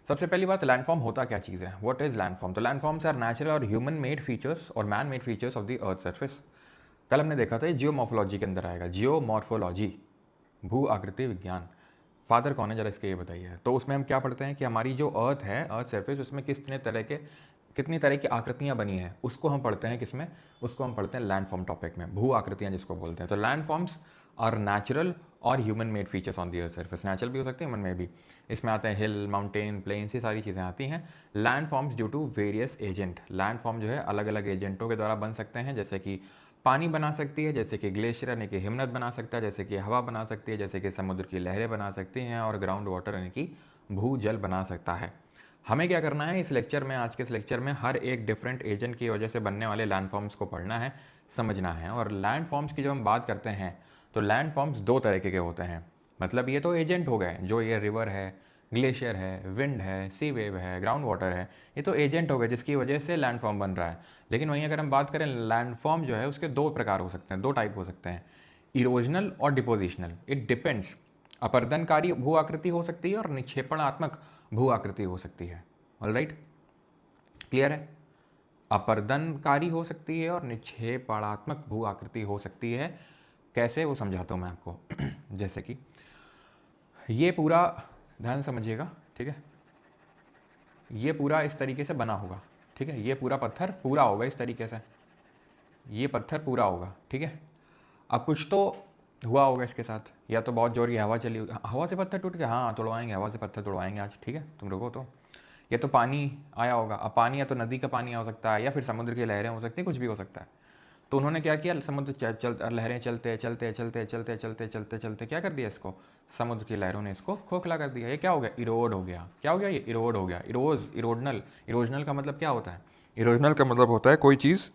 सबसे पहली बात, लैंडफॉर्म होता क्या चीज़ है, व्हाट इज लैंडफॉर्म। तो लैंडफॉर्म्स आर नेचुरल और ह्यूमन मेड फीचर्स और man made features of the earth surface. कल हमने देखा था ये जियोमॉर्फोलॉजी के अंदर आएगा, जियोमॉर्फोलॉजी, भू आकृति विज्ञान। फादर कौन है जरा इसके ये बताइए। तो उसमें हम क्या पढ़ते हैं कि हमारी जो अर्थ है, अर्थ सरफेस, उसमें कितनी तरह की आकृतियाँ बनी हैं, उसको हम पढ़ते हैं किसमें, उसको हम पढ़ते हैं लैंडफॉर्म टॉपिक में, भू आकृतियाँ जिसको बोलते हैं। तो लैंडफॉर्म्स आर नेचुरल और human made features on the earth surface. Natural भी हो सकते हैं, ह्यूमन मेड भी। इसमें आते हैं हिल, माउंटेन, प्लेन्स, ये सारी चीज़ें आती हैं। Land forms due to various agent, land form जो है अलग अलग एजेंटों के द्वारा बन सकते हैं, जैसे कि पानी बना सकती है, जैसे कि ग्लेशियर यानी कि हिमनद बना सकता है, जैसे कि हवा बना सकती है, जैसे कि समुद्र की लहरें बना सकती हैं, और ग्राउंड वाटर यानी कि भूजल बना सकता है। हमें क्या करना है इस लेक्चर में, आज के इस लेक्चर में हर एक डिफरेंट एजेंट की वजह से बनने वाले लैंड फॉर्म्स को पढ़ना है, समझना है। और लैंड फॉर्म्स की जब हम बात करते हैं तो लैंड फॉर्म्स दो तरीके के होते हैं। मतलब ये तो एजेंट हो गए, जो ये रिवर है, ग्लेशियर है, विंड है, सी वेव है, ग्राउंड वाटर है, ये तो एजेंट हो गए जिसकी वजह से लैंड फॉर्म बन रहा है। लेकिन वहीं अगर हम बात करें लैंड फॉर्म जो है उसके दो प्रकार हो सकते हैं, दो टाइप हो सकते हैं, इरोजनल और डिपोजिशनल। It depends. अपर्दनकारी भू आकृति हो सकती है और निक्षेपणात्मक भू आकृति हो सकती है। ऑलराइट, क्लियर है। अपर्दनकारी हो सकती है और निक्षेपणात्मक भू आकृति हो सकती है। कैसे, वो समझाता हूँ मैं आपको। जैसे कि ये पूरा, ध्यान समझिएगा, ठीक है, ये पूरा इस तरीके से बना होगा, ठीक है, ये पूरा पत्थर पूरा होगा इस तरीके से, ये पत्थर पूरा होगा, ठीक है। अब कुछ तो हुआ होगा इसके साथ, या तो बहुत जोर की हवा चली, हवा से पत्थर टूट गया, हाँ तोड़वाएंगे, हवा से पत्थर तोड़वाएंगे आज, ठीक है, तुम रुको। तो या तो पानी आया होगा, अब पानी या तो नदी का पानी हो सकता है, या फिर समुद्र की लहरें हो सकती हैं, कुछ भी हो सकता है। तो उन्होंने क्या किया, समुद्र लहरें चलते चलते चलते चलते चलते चलते चलते क्या कर दिया इसको, समुद्र की लहरों ने इसको खोखला कर दिया। ये क्या हो गया, इरोड हो गया। क्या हो गया, ये इरोड हो गया। इरोजनल, इरोजनल का मतलब क्या होता है, इरोजनल का मतलब होता है कोई चीज़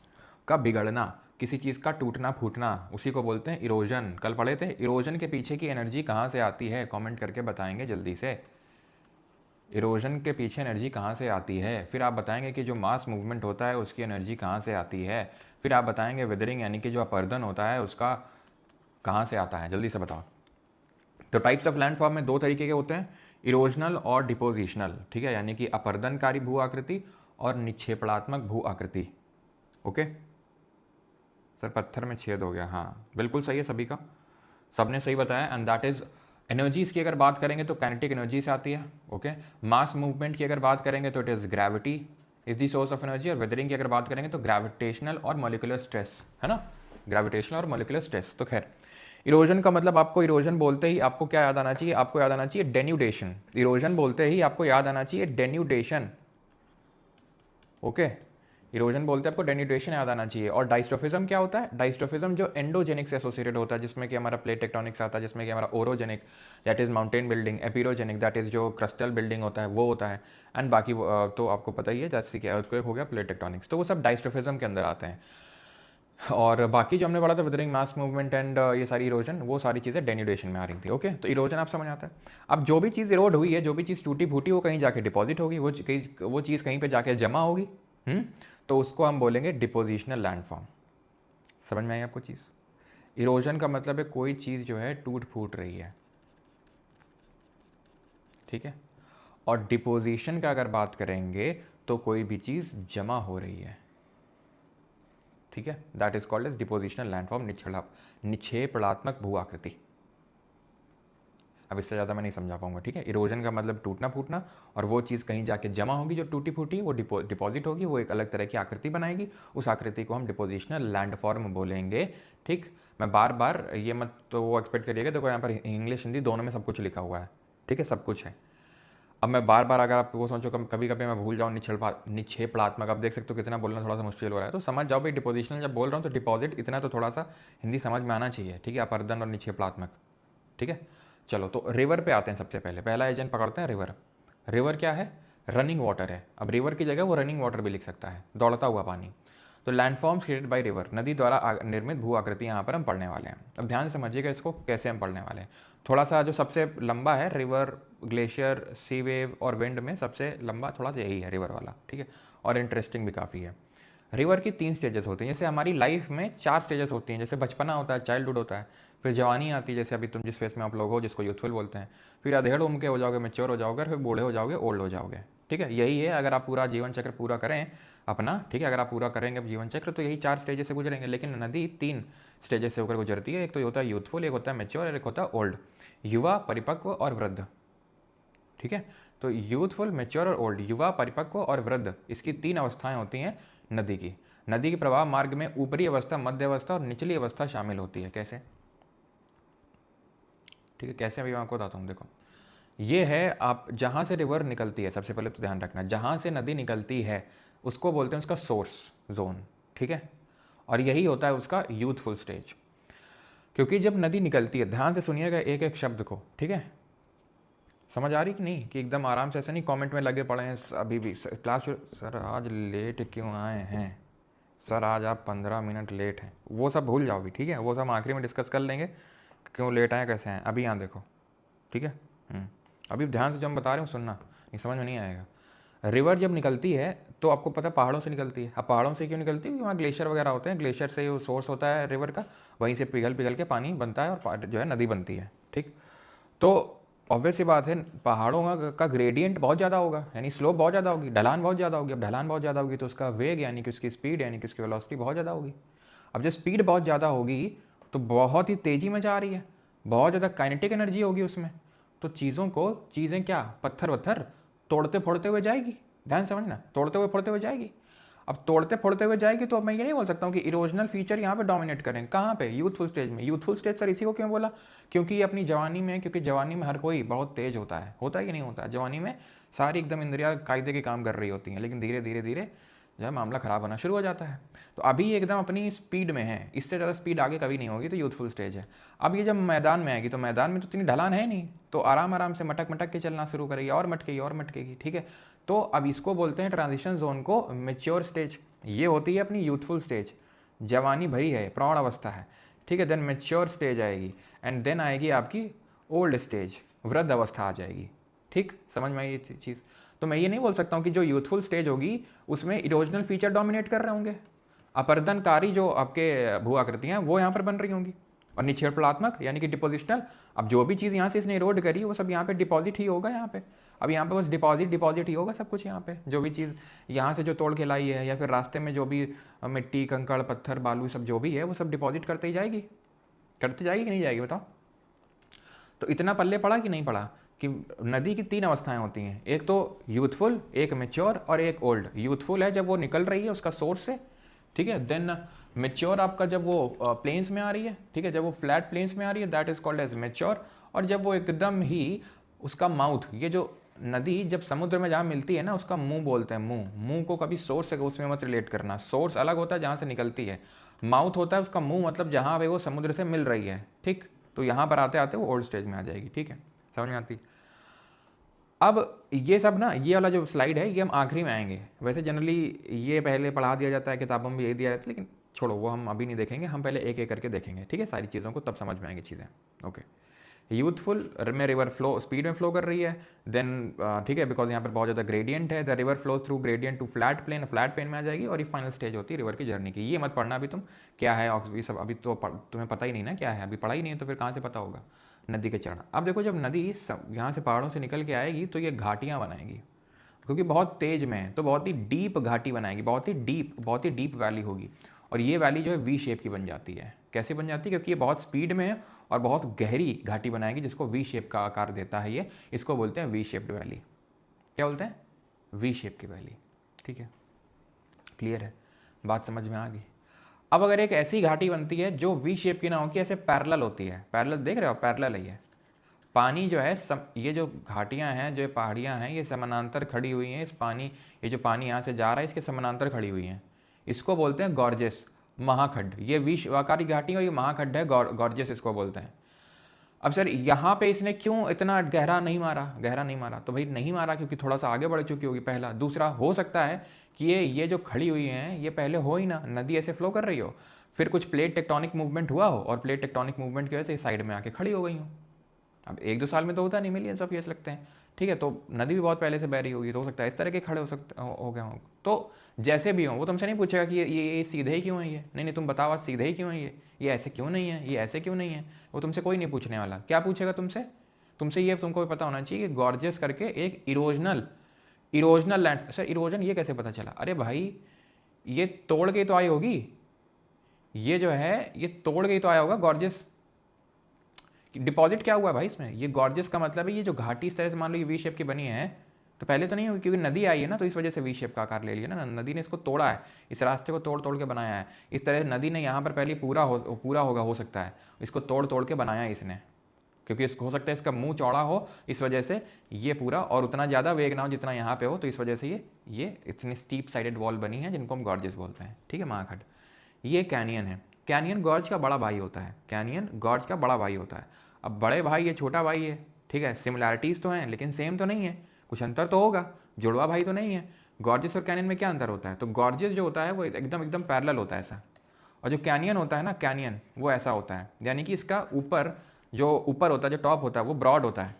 का बिगड़ना, किसी चीज़ का टूटना फूटना, उसी को बोलते हैं इरोजन। कल पढ़े थे, इरोजन के पीछे की एनर्जी कहाँ से आती है, कमेंट करके बताएंगे जल्दी से। इरोजन के पीछे एनर्जी कहाँ से आती है, फिर आप बताएंगे कि जो मास मूवमेंट होता है उसकी एनर्जी कहाँ से आती है, फिर आप बताएंगे विदरिंग यानी कि जो अपर्दन होता है उसका कहाँ से आता है, जल्दी से बताओ। तो टाइप्स ऑफ लैंड फॉर्म में दो तरीके के होते हैं, इरोजनल और डिपोजिशनल, ठीक है, यानी कि अपर्दनकारी भू आकृति और निक्षेपणात्मक भू आकृति। ओके सर, पत्थर में छेद हो गया, हाँ बिल्कुल सही है सभी का, सबने सही बताया। एंड दैट इज एनर्जीज की अगर बात करेंगे तो काइनेटिक एनर्जी से आती है। ओके, मास मूवमेंट की अगर बात करेंगे तो it is gravity is the source of energy, और वेदरिंग की अगर बात करेंगे तो ग्रेविटेशनल और मॉलिक्यूलर स्ट्रेस, है ना, ग्रेविटेशनल और मॉलिक्यूलर स्ट्रेस। तो खैर, इरोजन का मतलब, आपको इरोजन बोलते ही आपको क्या याद आना चाहिए, आपको याद आना चाहिए डेन्यूडेशन। इरोजन बोलते ही आपको याद आना चाहिए डेन्यूडेशन। ओके, इरोजन बोलते हैं आपको डेन्यूडेशन याद आना चाहिए। और डाइस्ट्रोफिज्म क्या होता है, डाइस्ट्रोफिज्म जो एंडोजेनिक से एसोसिएटेड होता है, जिसमें कि हमारा प्लेट टेक्टोनिक्स आता है, जिसमें कि हमारा orogenic that is mountain building, epeirogenic that is जो क्रिस्टल बिल्डिंग होता है वो होता है, एंड बाकी तो आपको पता ही है, जैसे कि अर्थक्वेक हो गया, प्लेट टेक्टोनिक्स, तो वो सब डाइस्ट्रोफिज्म के अंदर आते हैं। और बाकी जो हमने पढ़ा था विदरिंग, मास मूवमेंट एंड ये सारी इरोजन, वो सारी चीज़ें डेन्यूडेशन में आ रही थी। ओके, तो इरोजन आप समझ आता है। अब जो भी चीज़ इरोड हुई है, जो भी चीज़ टूटी फूटी, वो कहीं जाके डिपॉजिट होगी, वो चीज़ कहीं पे जाके जमा होगी, तो उसको हम बोलेंगे डिपोजिशनल लैंडफॉर्म। समझ में आई आपको चीज़। इरोजन का मतलब है कोई चीज़ जो है टूट फूट रही है, ठीक है। और डिपोजिशन का अगर बात करेंगे तो कोई भी चीज़ जमा हो रही है, ठीक है, that is called as depositional landform, निक्षेपणात्मक भू आकृति। अब इससे ज़्यादा मैं नहीं समझा पाऊंगा, ठीक है। इरोजन का मतलब टूटना फूटना, और वो चीज़ कहीं जाके जमा होगी, जो टूटी फूटी वो डिपॉजिट होगी, वो एक अलग तरह की आकृति बनाएगी, उस आकृति को हम डिपोजिशनल लैंडफॉर्म बोलेंगे, ठीक। मैं बार बार ये मत तो वो एक्सपेक्ट करिएगा, देखो यहाँ पर इंग्लिश हिंदी दोनों में सब कुछ लिखा हुआ है, ठीक है, सब कुछ है। अब मैं बार बार, अगर आप वो सोचो कभी कभी मैं भूल जाऊँ, निक्षेपणात्मक, आप देख सकते हो कितना बोलना थोड़ा सा मुश्किल हो रहा है, तो समझ जाओ भाई, डिपोजिशनल जब बोल रहा हूँ तो डिपॉजिट, इतना तो थोड़ा सा हिंदी समझ में आना चाहिए, ठीक है, अपर्दन और निक्षेपणात्मक, ठीक है। चलो, तो रिवर पे आते हैं। सबसे पहले पहला एजेंट पकड़ते हैं रिवर। रिवर क्या है, रनिंग वाटर है। अब रिवर की जगह वो रनिंग वाटर भी लिख सकता है, दौड़ता हुआ पानी। तो लैंडफॉर्म्स क्रिएटेड बाय रिवर, नदी द्वारा निर्मित भू आकृति यहाँ पर हम पढ़ने वाले हैं। अब ध्यान से समझिएगा इसको, कैसे हम पढ़ने वाले हैं। थोड़ा सा जो सबसे लंबा है, रिवर, ग्लेशियर, सी वेव और विंड में सबसे लंबा थोड़ा सा यही है, रिवर वाला, ठीक है, और इंटरेस्टिंग भी काफ़ी है। रिवर की 3 स्टेजेस होती हैं, जैसे हमारी लाइफ में 4 स्टेजेस होती हैं, जैसे बचपना होता है, चाइल्डहुड होता है, फिर जवानी आती है, जैसे अभी तुम जिस फेस में आप लोग हो, जिसको यूथफुल बोलते हैं। फिर अधेड़ उम्र के हो जाओगे, मैच्योर हो जाओगे, फिर बूढ़े हो जाओगे, ओल्ड हो जाओगे। ठीक है, यही है अगर आप पूरा जीवन चक्र पूरा करें अपना। ठीक है, अगर आप पूरा करेंगे जीवन चक्र तो यही 4 स्टेजेस से गुजरेंगे। लेकिन नदी 3 स्टेजेस से होकर गुजरती है। एक तो होता है यूथफुल, एक होता है मैच्योर और एक होता है ओल्ड, युवा, परिपक्व और वृद्ध। ठीक है, तो यूथफुल, मैच्योर और ओल्ड, युवा, परिपक्व और वृद्ध, इसकी 3 अवस्थाएं होती हैं नदी की। नदी के प्रवाह मार्ग में ऊपरी अवस्था, मध्य अवस्था और निचली अवस्था शामिल होती है। कैसे? ठीक है, कैसे अभी मैं आपको बताता हूँ। देखो, ये है आप जहाँ से रिवर निकलती है, सबसे पहले तो ध्यान रखना, जहाँ से नदी निकलती है उसको बोलते हैं उसका सोर्स जोन। ठीक है, और यही होता है उसका यूथफुल स्टेज। क्योंकि जब नदी निकलती है, ध्यान से सुनिएगा एक एक शब्द को, ठीक है, समझ आ रही कि नहीं? कि एकदम आराम से, ऐसा नहीं कमेंट में लगे पड़े हैं अभी भी क्लास। सर आज लेट क्यों आए हैं, सर आज आप 15 मिनट लेट हैं, वो सब भूल जाओ भी। ठीक है, वो सब हम आखिरी में डिस्कस कर लेंगे, क्यों लेट आए, कैसे हैं। अभी यहाँ देखो, ठीक है। अभी ध्यान से जो हम बता रहे हो सुनना, नहीं समझ में नहीं आएगा। रिवर जब निकलती है तो आपको पता है पहाड़ों से निकलती है। अब पहाड़ों से क्यों निकलती है? वहाँ ग्लेशियर वगैरह होते हैं, ग्लेशियर से वो सोर्स होता है रिवर का, वहीं से पिघल पिघल के पानी बनता है और जो है नदी बनती है। ठीक, तो ऑब्वियस सी बात है, पहाड़ों का ग्रेडियंट बहुत ज़्यादा होगा, यानी स्लोप बहुत ज़्यादा होगी, ढलान बहुत ज़्यादा होगी। अब ढलान बहुत ज़्यादा होगी तो उसका वेग यानी कि उसकी स्पीड यानी कि उसकी वेलोसिटी बहुत ज़्यादा होगी। अब जब स्पीड बहुत ज़्यादा होगी तो बहुत ही तेज़ी में जा रही है, बहुत ज़्यादा काइनेटिक एनर्जी होगी उसमें, तो चीज़ें क्या, पत्थर वत्थर तोड़ते फोड़ते हुए जाएगी। ध्यान समझना, तोड़ते हुए फोड़ते हुए जाएगी। अब तोड़ते फोड़ते हुए जाएगी तो अब मैं ये नहीं बोल सकता हूँ कि इरोजनल फीचर यहाँ पे डोमिनेट करें। कहाँ पे? यूथफुल स्टेज में। यूथफुल स्टेज सर इसी को क्यों बोला? क्योंकि ये अपनी जवानी में, क्योंकि जवानी में हर कोई बहुत तेज होता है कि नहीं होता? जवानी में सारी एकदम इंद्रियाँ कायदे के काम कर रही होती हैं, लेकिन धीरे धीरे धीरे जो है मामला ख़राब होना शुरू हो जाता है। तो अभी ये एकदम अपनी स्पीड में है, इससे ज़्यादा स्पीड आगे कभी नहीं होगी, तो यूथफुल स्टेज है। अब ये जब मैदान में आएगी तो मैदान में तो इतनी ढलान है नहीं, तो आराम आराम से मटक मटक के चलना शुरू करेगी, और मटकेगी। ठीक है, तो अब इसको बोलते हैं ट्रांजिशन जोन को मेच्योर स्टेज। ये होती है अपनी यूथफुल स्टेज, जवानी भरी है, प्रौढ़ अवस्था है। ठीक है, देन मेच्योर स्टेज आएगी, एंड देन आएगी आपकी ओल्ड स्टेज, वृद्ध अवस्था आ जाएगी। ठीक, समझ में आई ये चीज़? तो मैं ये नहीं बोल सकता हूँ कि जो यूथफुल स्टेज होगी उसमें इरोजनल फीचर डोमिनेट कर रहे होंगे, अपर्दनकारी जो आपके भू आकृतियाँ वो यहाँ पर बन रही होंगी, और निक्षेपणात्मक यानी कि डिपोजिशनल, अब जो भी चीज़ यहाँ से इसने इरोड करी वो सब यहाँ पे डिपॉजिट ही होगा। यहाँ पे अब यहाँ पे बस डिपॉजिट ही होगा सब कुछ। यहाँ पे जो भी चीज़ यहाँ से जो तोड़ के लाई है, या फिर रास्ते में जो भी मिट्टी, कंकड़, पत्थर, बालू सब जो भी है वो सब डिपॉजिट करती जाएगी कि नहीं जाएगी, बताओ? तो इतना पल्ले पड़ा कि नहीं पड़ा कि नदी की 3 अवस्थाएं होती हैं, एक तो यूथफुल, एक मेच्योर और एक ओल्ड। यूथफुल है जब वो निकल रही है उसका सोर्स से, ठीक है। देन मेच्योर आपका जब वो प्लेन्स में आ रही है, ठीक है, जब वो फ्लैट प्लेन्स में आ रही है, that is called as mature. और जब वो एकदम ही उसका माउथ, ये जो नदी जब समुद्र में जहाँ मिलती है ना, उसका मुंह बोलते हैं। मुंह को कभी सोर्स से उसमें मत रिलेट करना, सोर्स अलग होता है जहाँ से निकलती है, माउथ होता है उसका मुंह, मतलब जहाँ पे वो समुद्र से मिल रही है। ठीक, तो यहाँ पर आते आते वो ओल्ड स्टेज में आ जाएगी। ठीक है, समझ में आती? अब ये सब ना, ये वाला जो स्लाइड है ये हम आखिरी में आएंगे। वैसे जनरली ये पहले पढ़ा दिया जाता है, किताबों में यही दिया जाता है, लेकिन छोड़ो वो हम अभी नहीं देखेंगे, हम पहले एक एक करके देखेंगे। ठीक है, सारी चीज़ों को तब समझ में आएंगी चीज़ें। ओके, यूथफुल में रिवर फ्लो स्पीड में फ्लो कर रही है, देन ठीक है, बिकॉज यहाँ पर बहुत ज़्यादा ग्रेडियंट है, the river flow through gradient to flat plain में आ जाएगी, और ये फाइनल स्टेज होती है रिवर की जर्नी की। ये मत पढ़ना अभी तुम, क्या है ये सब अभी तो तुम्हें पता ही नहीं ना क्या है, अभी पढ़ा ही नहीं है तो फिर कहाँ से पता होगा नदी के चरण। अब देखो, जब नदी यहाँ से पहाड़ों से निकल के आएगी तो ये घाटियाँ बनाएगी, क्योंकि बहुत तेज में है तो बहुत ही डीप घाटी बनाएगी, बहुत ही डीप वैली होगी, और ये वैली जो है वी शेप की बन जाती है। कैसे बन जाती है? क्योंकि ये बहुत स्पीड में है और बहुत गहरी घाटी बनाएगी, जिसको वी शेप का आकार देता है ये, इसको बोलते हैं वी शेप्ड वैली। क्या बोलते हैं? वी शेप की वैली। ठीक है, क्लियर है, बात समझ में आ गई? अब अगर एक ऐसी घाटी बनती है जो वी शेप की ना हो, कि ऐसे पैरेलल होती है, पैरेलल देख रहे हो, पैरेलल है ये, पानी जो है ये जो घाटियाँ हैं, जो पहाड़ियाँ हैं, ये समानांतर खड़ी हुई हैं। इस पानी, ये जो पानी यहाँ से जा रहा है इसके समानांतर खड़ी हुई हैं, इसको बोलते हैं गॉर्जेस, महाखड्ड। ये विश्वाकारी घाटी और ये महाखड्ड है, गॉर्जेस इसको बोलते हैं। अब सर यहाँ पे इसने क्यों इतना गहरा नहीं मारा? तो भाई नहीं मारा क्योंकि थोड़ा सा आगे बढ़ चुकी होगी, पहला। दूसरा, हो सकता है कि ये जो खड़ी हुई हैं ये पहले हो ही ना, नदी ऐसे फ्लो कर रही हो, फिर कुछ प्लेट टेक्टोनिक मूवमेंट हुआ हो, और प्लेट टेक्टोनिक मूवमेंट की वजह से साइड में आके खड़ी हो गई हो। अब 1-2 साल में तो होता नहीं, मिलियंस ऑफ ईयर्स लगते हैं, ठीक है। तो नदी भी बहुत पहले से बह रही होगी, तो हो सकता है इस तरह के खड़े हो गए हों। तो जैसे भी हो, वो तुमसे नहीं पूछेगा कि ये सीधे ही क्यों है, ये नहीं तुम बताओ सीधे ही क्यों है, ये ऐसे क्यों नहीं है, ये ऐसे क्यों नहीं है, वो तुमसे कोई नहीं पूछने वाला। क्या पूछेगा तुमसे ये तुमको पता होना चाहिए कि गॉर्जियस करके एक इरोजनल लैंड। सर इरोजन ये कैसे पता चला? अरे भाई ये तोड़ के तो आई होगी, ये जो है ये तोड़ के तो आया होगा गॉर्जियस। डिपॉजिट क्या हुआ भाई इसमें? ये गॉर्जियस का मतलब है ये जो घाटी इस तरह से मान लो ये वी शेप की बनी है, तो पहले तो नहीं हुई, क्योंकि नदी आई है ना, तो इस वजह से वी शेप का आकार ले लिया ना, नदी ने इसको तोड़ा है, इस रास्ते को तोड़ तोड़ के बनाया है। इस तरह नदी ने यहाँ पर पहले पूरा होगा, हो सकता है इसको तोड़ तोड़ के बनाया है इसने, क्योंकि इसको हो सकता है इसका मुंह चौड़ा हो, इस वजह से ये पूरा, और उतना ज़्यादा वेग ना हो जितना यहाँ पे हो, तो इस वजह से ये इतनी स्टीप साइडेड वॉल बनी है, जिनको हम गॉर्जियस बोलते हैं, ठीक है, महाखंड। ये कैनियन है। कैनियन गॉर्ज का बड़ा भाई होता है, कैनियन गॉर्ज का बड़ा भाई होता है। अब बड़े भाई ये छोटा भाई है, ठीक है, सिमिलैरिटीज़ तो हैं लेकिन सेम तो नहीं है, कुछ अंतर तो होगा, जुड़वा भाई तो नहीं है। गॉर्जियस और कैनियन में क्या अंतर होता है? तो गॉर्जियस जो होता है वो एकदम पैरेलल होता है ऐसा, और जो कैनियन होता है ना, कैनियन वो ऐसा होता है, यानी कि इसका ऊपर होता है, जो टॉप होता है वो ब्रॉड होता है,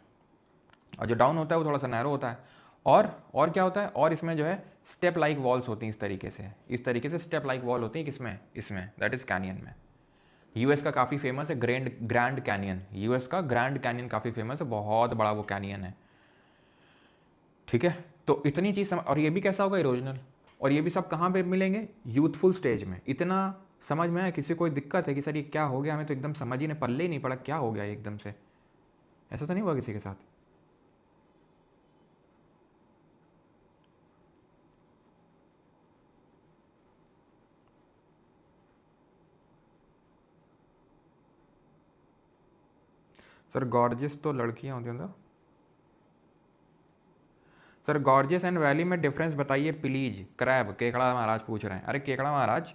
और जो डाउन होता है वो थोड़ा सा नैरो होता है। और क्या होता है? और इसमें जो है स्टेप लाइक वॉल्स होती हैं, इस तरीके से स्टेप लाइक वॉल होती है किसमें? इसमें, दैट इज़ कैनियन में। यूएस का काफ़ी फेमस है ग्रैंड कैनियन, यूएस का ग्रैंड कैनियन काफ़ी फेमस है, बहुत बड़ा वो कैनियन है, ठीक है। तो इतनी चीज़ और ये भी कैसा होगा? इरोजनल। और ये भी सब कहाँ पे मिलेंगे? यूथफुल स्टेज में। इतना समझ में आया? किसी कोई दिक्कत है कि सर ये क्या हो गया, हमें तो एकदम समझ ही नहीं, पल्ले ही नहीं पड़ा, क्या हो गया एकदम से? ऐसा तो नहीं हुआ किसी के साथ? सर गॉर्जियस तो लड़कियां होती हैं ना सर। गॉर्जियस एंड वैली में डिफरेंस बताइए प्लीज। क्रैब केकड़ा महाराज पूछ रहे हैं। अरे केकड़ा महाराज,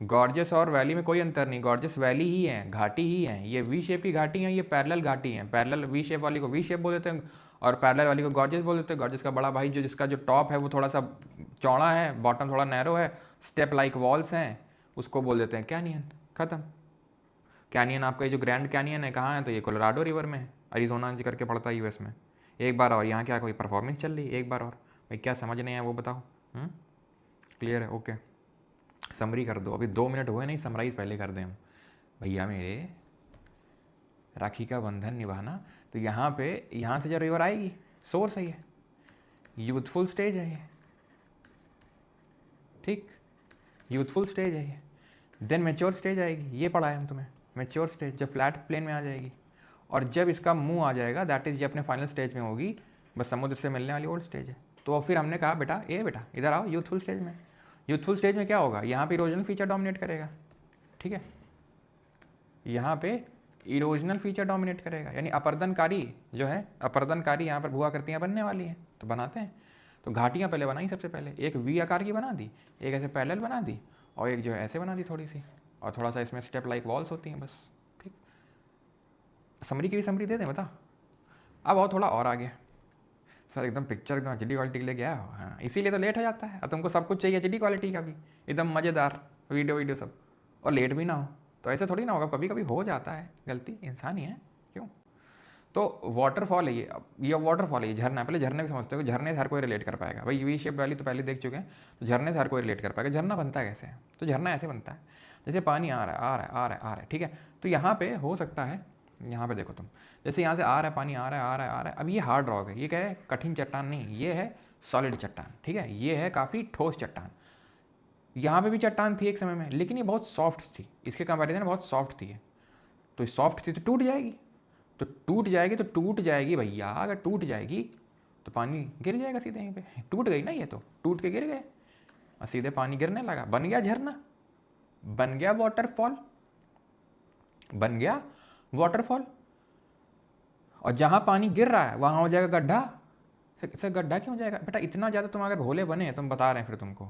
गॉर्जियस और वैली में कोई अंतर नहीं, गॉर्जियस वैली ही है, घाटी ही है। ये वी शेप की घाटी है, ये पैरेलल घाटी है। पैरेलल वी शेप वाली को वी शेप बोल देते हैं, और पैरेलल वाली को गॉर्जियस बोल देते हैं। गॉर्जियस का बड़ा भाई जिसका जो टॉप है वो थोड़ा सा चौड़ा है, बॉटम थोड़ा नैरो है, स्टेप लाइक वॉल्स हैं, उसको बोल देते हैं कैनियन। खत्म। कैनियन आपका ये जो ग्रैंड कैनियन है कहाँ है? तो ये कोलोराडो रिवर में है, अरिजोना करके पड़ता है यूएस में। एक बार और, यहाँ क्या कोई परफॉर्मेंस चल रही है? एक बार और भाई, क्या समझ नहीं है वो बताओ। क्लियर है? ओके, समरी कर दो। अभी 2 मिनट हुए नहीं, समराइज पहले कर दें हम। भैया मेरे, राखी का बंधन निभाना, तो यहाँ से जो रिवर आएगी, सोर्स है ये, यूथफुल स्टेज है ये, ठीक, यूथफुल स्टेज है ये। देन मेच्योर स्टेज आएगी, ये पढ़ा है हम तुम्हें, मेच्योर स्टेज जब फ्लैट प्लेन में आ जाएगी, और जब इसका मुंह आ जाएगा दैट इज़ ये अपने फाइनल स्टेज में होगी, बस समुद्र से मिलने वाली ओल्ड स्टेज है। तो फिर हमने कहा बेटा इधर आओ यूथफुल स्टेज में। यूथफुल स्टेज में क्या होगा? यहाँ पे इरोजनल फीचर डोमिनेट करेगा, ठीक है, यहाँ पे इरोजनल फीचर डोमिनेट करेगा, यानी अपर्दनकारी जो है, अपर्दनकारी यहाँ पर भू आकृतियाँ बनने वाली हैं, तो बनाते हैं। तो घाटियाँ पहले बनाई, सबसे पहले एक वी आकार की बना दी, एक ऐसे पैरेलल बना दी, और एक जो है ऐसे बना दी थोड़ी सी, और थोड़ा सा इसमें स्टेप लाइक वॉल्स होती हैं, बस, ठीक। समरी की भी समरी दे दें बता। अब और थोड़ा और आगे सर, एकदम पिक्चर एकदम एच डी क्वालिटी के लिए गया हो, हाँ इसीलिए तो लेट हो जाता है। अब तुमको सब कुछ चाहिए एच डी क्वालिटी का भी, एकदम मज़ेदार वीडियो सब, और लेट भी ना हो, तो ऐसे थोड़ी ना होगा, कभी कभी हो जाता है गलती, इंसान ही है, क्यों। तो वाटरफॉल है ये वाटरफॉल है, ये झरना है। पहले झरने को समझते हो, झरने से हर कोई रिलेट कर पाएगा भाई। वी शेप वाली तो पहले देख चुके हैं, तो झरने से हर कोई रिलेट कर पाएगा। झरना बनता है कैसे? तो झरना ऐसे बनता है जैसे पानी आ रहा है, ठीक है। तो यहाँ पे हो सकता है, यहाँ पे देखो तुम, जैसे यहाँ से आ रहा है पानी, आ रहा है। अब ये हार्ड रॉक है, ये क्या है? कठिन चट्टान नहीं, ये है सॉलिड चट्टान, ठीक है, ये है काफ़ी ठोस चट्टान। यहाँ पे भी चट्टान थी एक समय में, लेकिन ये बहुत सॉफ्ट थी, इसके कंपैरिजन में बहुत सॉफ्ट थी। तो ये सॉफ्ट थी तो टूट जाएगी, तो टूट जाएगी भैया। अगर टूट जाएगी तो पानी गिर जाएगा सीधे यहीं पे। टूट गई ना ये, तो टूट के गिर गए और सीधे पानी गिरने लगा, बन गया झरना, बन गया वाटरफॉल। और जहाँ पानी गिर रहा है वहाँ हो जाएगा गड्ढा। सर गड्ढा क्यों हो जाएगा बेटा? इतना ज़्यादा तुम अगर भोले बने, तुम बता रहे हैं फिर तुमको,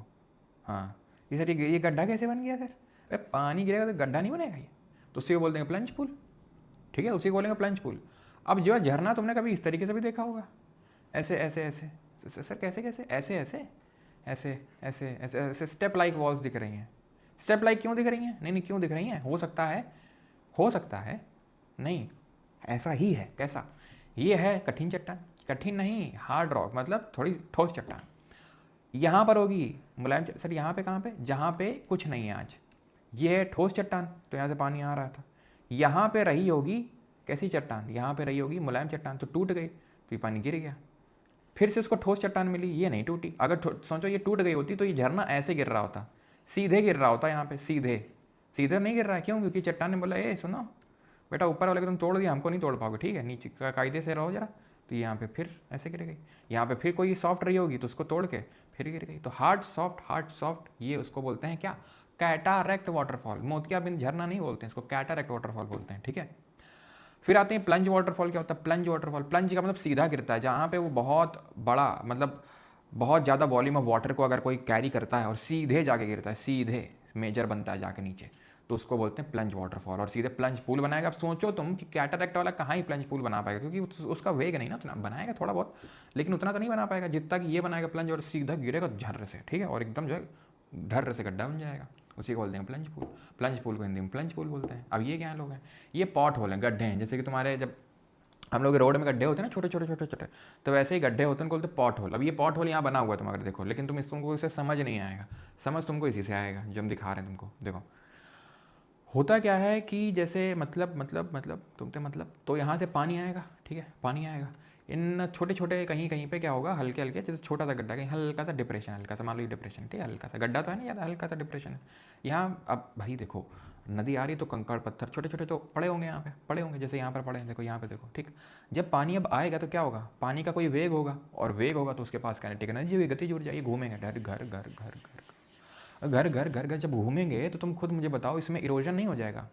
हाँ ये सर ये गड्ढा कैसे बन गया सर? अरे पानी गिरेगा तो गड्ढा नहीं बनेगा ये, तो उसी को बोल देंगे प्लंज पूल, ठीक है, उसी को बोलेंगे प्लंज पूल। अब जो है झरना तुमने कभी इस तरीके से भी देखा होगा, ऐसे ऐसे ऐसे। सर कैसे कैसे? ऐसे ऐसे ऐसे ऐसे ऐसे ऐसे स्टेप लाइक वॉल्स दिख रही हैं। स्टेप लाइक क्यों दिख रही हैं? नहीं क्यों दिख रही हैं? हो सकता है नहीं, ऐसा ही है। कैसा? ये है कठिन चट्टान, कठिन नहीं, हार्ड रॉक मतलब थोड़ी ठोस चट्टान। यहाँ पर होगी मुलायम सर यहाँ पे कहाँ पे, जहाँ पे कुछ नहीं है आज। ये है ठोस चट्टान, तो यहाँ से पानी आ रहा था। यहाँ पे रही होगी कैसी चट्टान, यहाँ पे रही होगी मुलायम चट्टान, तो टूट गई, तो ये पानी गिर गया। फिर से उसको ठोस चट्टान मिली, ये नहीं टूटी। अगर सोचो ये टूट गई होती तो ये झरना ऐसे गिर रहा होता, सीधे गिर रहा होता यहाँ पे, सीधे सीधे नहीं गिर रहा है। क्यों? क्योंकि चट्टान ने बोला ए सुनो बेटा, ऊपर वाले को तुम तोड़ दिया, हमको नहीं तोड़ पाओगे, ठीक है, नीचे का कायदे से रहो जरा। तो यहाँ पे फिर ऐसे गिर गई। यहाँ पे फिर कोई सॉफ्ट रही होगी तो उसको तोड़ के फिर गिर गई। तो हार्ड सॉफ्ट, ये उसको बोलते हैं क्या, कैटारेक्ट वाटरफॉल। मोतियाबिंद झरना नहीं बोलते हैं इसको, कैटारेक्ट वाटरफॉल बोलते हैं, ठीक है। फिर आते हैं प्लंज वाटरफॉल। क्या होता है प्लंज वाटरफॉल? प्लंज का मतलब सीधा गिरता है, जहाँ पे वो बहुत बड़ा मतलब बहुत ज़्यादा वॉल्यूम ऑफ वाटर को अगर कोई कैरी करता है और सीधे जाके गिरता है, सीधे मेजर बनता है जाके नीचे, तो उसको बोलते हैं प्लंज वाटरफॉल। और सीधे प्लंज पूल बनाएगा। अब सोचो तुम कि कैटरैक्ट वाला कहाँ ही प्लंज पूल बना पाएगा, क्योंकि उसका वेग नहीं ना, उतना बनाएगा थोड़ा बहुत, लेकिन उतना तो नहीं बना पाएगा जितना कि ये बनाएगा प्लंज, और सीधा गिरेगा झर्र से, ठीक है, और एकदम जो है ढर्र से गड्ढा बन जाएगा। उसी को बोलते हैं प्लंज पूल। प्लंज पूल को हिंदी में प्लंज पूल बोलते हैं। अब ये क्या लोग हैं, ये पॉट होल हैं, गड्ढे हैं। जैसे कि तुम्हारे जब हम लोग रोड में गड्ढे होते हैं ना, छोटे छोटे छोटे छोटे, तो वैसे ही गड्ढे होते हैं, बोलते पॉट होल। अब ये पॉट होल यहाँ बना हुआ है तुम अगर देखो, लेकिन तुमको इसे समझ नहीं आएगा। समझ तुमको इसी से आएगा जो हम दिखा रहे हैं तुमको। देखो होता क्या है कि जैसे मतलब तुमसे मतलब, तो यहाँ से पानी आएगा, ठीक है, पानी आएगा। इन छोटे छोटे कहीं कहीं पे क्या होगा, हल्के हल्के, जैसे छोटा सा गड्ढा, कहीं हल्का सा डिप्रेशन, हल्का सा मान लो ये डिप्रेशन, ठीक है, हल्का सा गड्ढा तो है नहीं ज़्यादा, हल्का सा डिप्रेशन है यहाँ। अब भाई देखो नदी आ रही तो कंकड़ पत्थर छोटे छोटे तो पड़े होंगे, यहाँ पे पड़े होंगे, जैसे यहाँ पर पड़े हैं, देखो यहाँ पे देखो, ठीक। जब पानी अब आएगा तो क्या होगा, पानी का कोई वेग होगा, और वेग होगा तो उसके पास काइनेटिक एनर्जी हुई, गति जुड़ जाएगी, घूमेंगे घर घर घर घर घर घर घर घर घर। जब घूमेंगे तो तुम खुद मुझे बताओ, इसमें इरोजन नहीं हो जाएगा,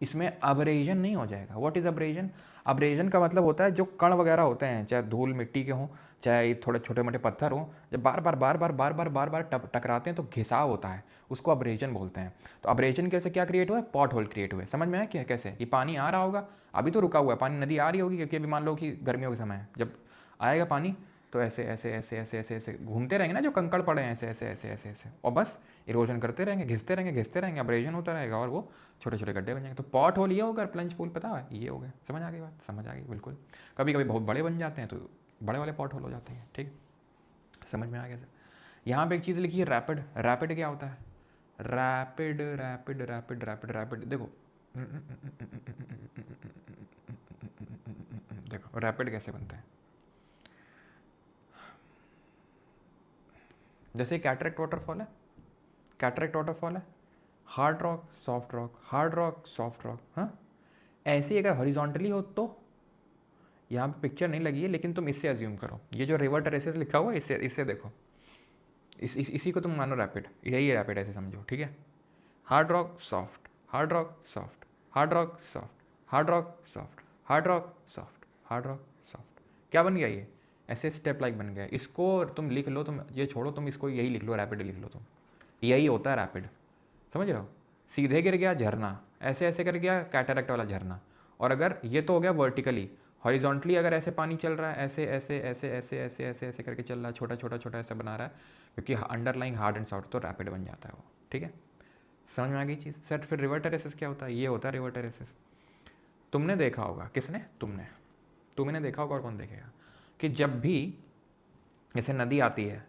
इसमें अब्रेजन नहीं हो जाएगा। What is abrasion? अब्रेजन का मतलब होता है जो कण वगैरह होते हैं, चाहे धूल मिट्टी के हों, चाहे थोड़े छोटे मोटे पत्थर हों, जब बार बार टकराते हैं तो घिसाव होता है, उसको अब्रेजन बोलते हैं। तो अब्रेजन कैसे क्या क्रिएट हुआ है, पॉट होल क्रिएट हुए। समझ में आया क्या कैसे? ये पानी आ रहा होगा, अभी तो रुका हुआ है पानी, नदी आ रही होगी, क्योंकि अभी मान लो कि गर्मियों के समय है, जब आएगा पानी तो ऐसे ऐसे ऐसे ऐसे ऐसे ऐसे घूमते रहेंगे ना जो कंकड़ पड़े हैं, ऐसे ऐसे ऐसे ऐसे ऐसे, और बस इरोजन करते रहेंगे, घिसते रहेंगे, अब्रेजन होता रहेगा, और वो छोटे छोटे गड्ढे बन जाएंगे। तो पॉट होल ये होगा, प्लंज पूल पता है ये हो गया। समझ आ गई बात? समझ आ गई बिल्कुल। कभी कभी बहुत बड़े बन जाते हैं तो बड़े वाले पॉट होल हो जाते हैं, ठीक। समझ में आ गया सर। यहाँ पे एक चीज़ लिखी है रैपिड। रैपिड क्या होता है? Rapid rapid rapid rapid rapid देखो, देखो रैपिड कैसे बनता है। जैसे कैटरेक्ट वाटरफॉल है, कैटरेक्ट वाटरफॉल है, hard rock soft rock, hard rock soft rock, हाँ। ऐसे ही अगर हॉरिजॉन्टली हो तो, यहाँ पे पिक्चर नहीं लगी है लेकिन तुम इससे अज्यूम करो, ये जो रिवर टेरेसेस लिखा हुआ है इससे देखो, इसी को तुम मानो रैपिड, यही रैपिड ऐसे समझो, ठीक है। Hard rock soft, hard rock soft, hard rock soft, hard rock soft, hard rock soft, hard rock soft. क्या बन गया ये? ऐसे स्टेप लाइक बन गया। इसको तुम लिख लो, तुम ये छोड़ो, तुम इसको यही लिख लो, रैपिड लिख लो तुम, यही होता है रैपिड। समझ रहे हो? सीधे गिर गया झरना, ऐसे ऐसे कर गया कैटरेक्ट वाला झरना। और अगर ये तो हो गया वर्टिकली, हॉरिजॉन्टली अगर ऐसे पानी चल रहा है, ऐसे ऐसे ऐसे ऐसे ऐसे ऐसे ऐसे करके चल रहा है, छोटा छोटा छोटा ऐसे बना रहा है, क्योंकि अंडरलाइंग हार्ड एंड सॉफ्ट, तो रैपिड बन जाता है वो, ठीक है। समझ में आ गई चीज़? सर फिर रिवर टेरेसेस क्या होता है? ये होता है रिवर टेरेसेस। तुमने देखा होगा, किसने? तुमने देखा होगा, और कौन देखेगा, कि जब भी जैसे नदी आती है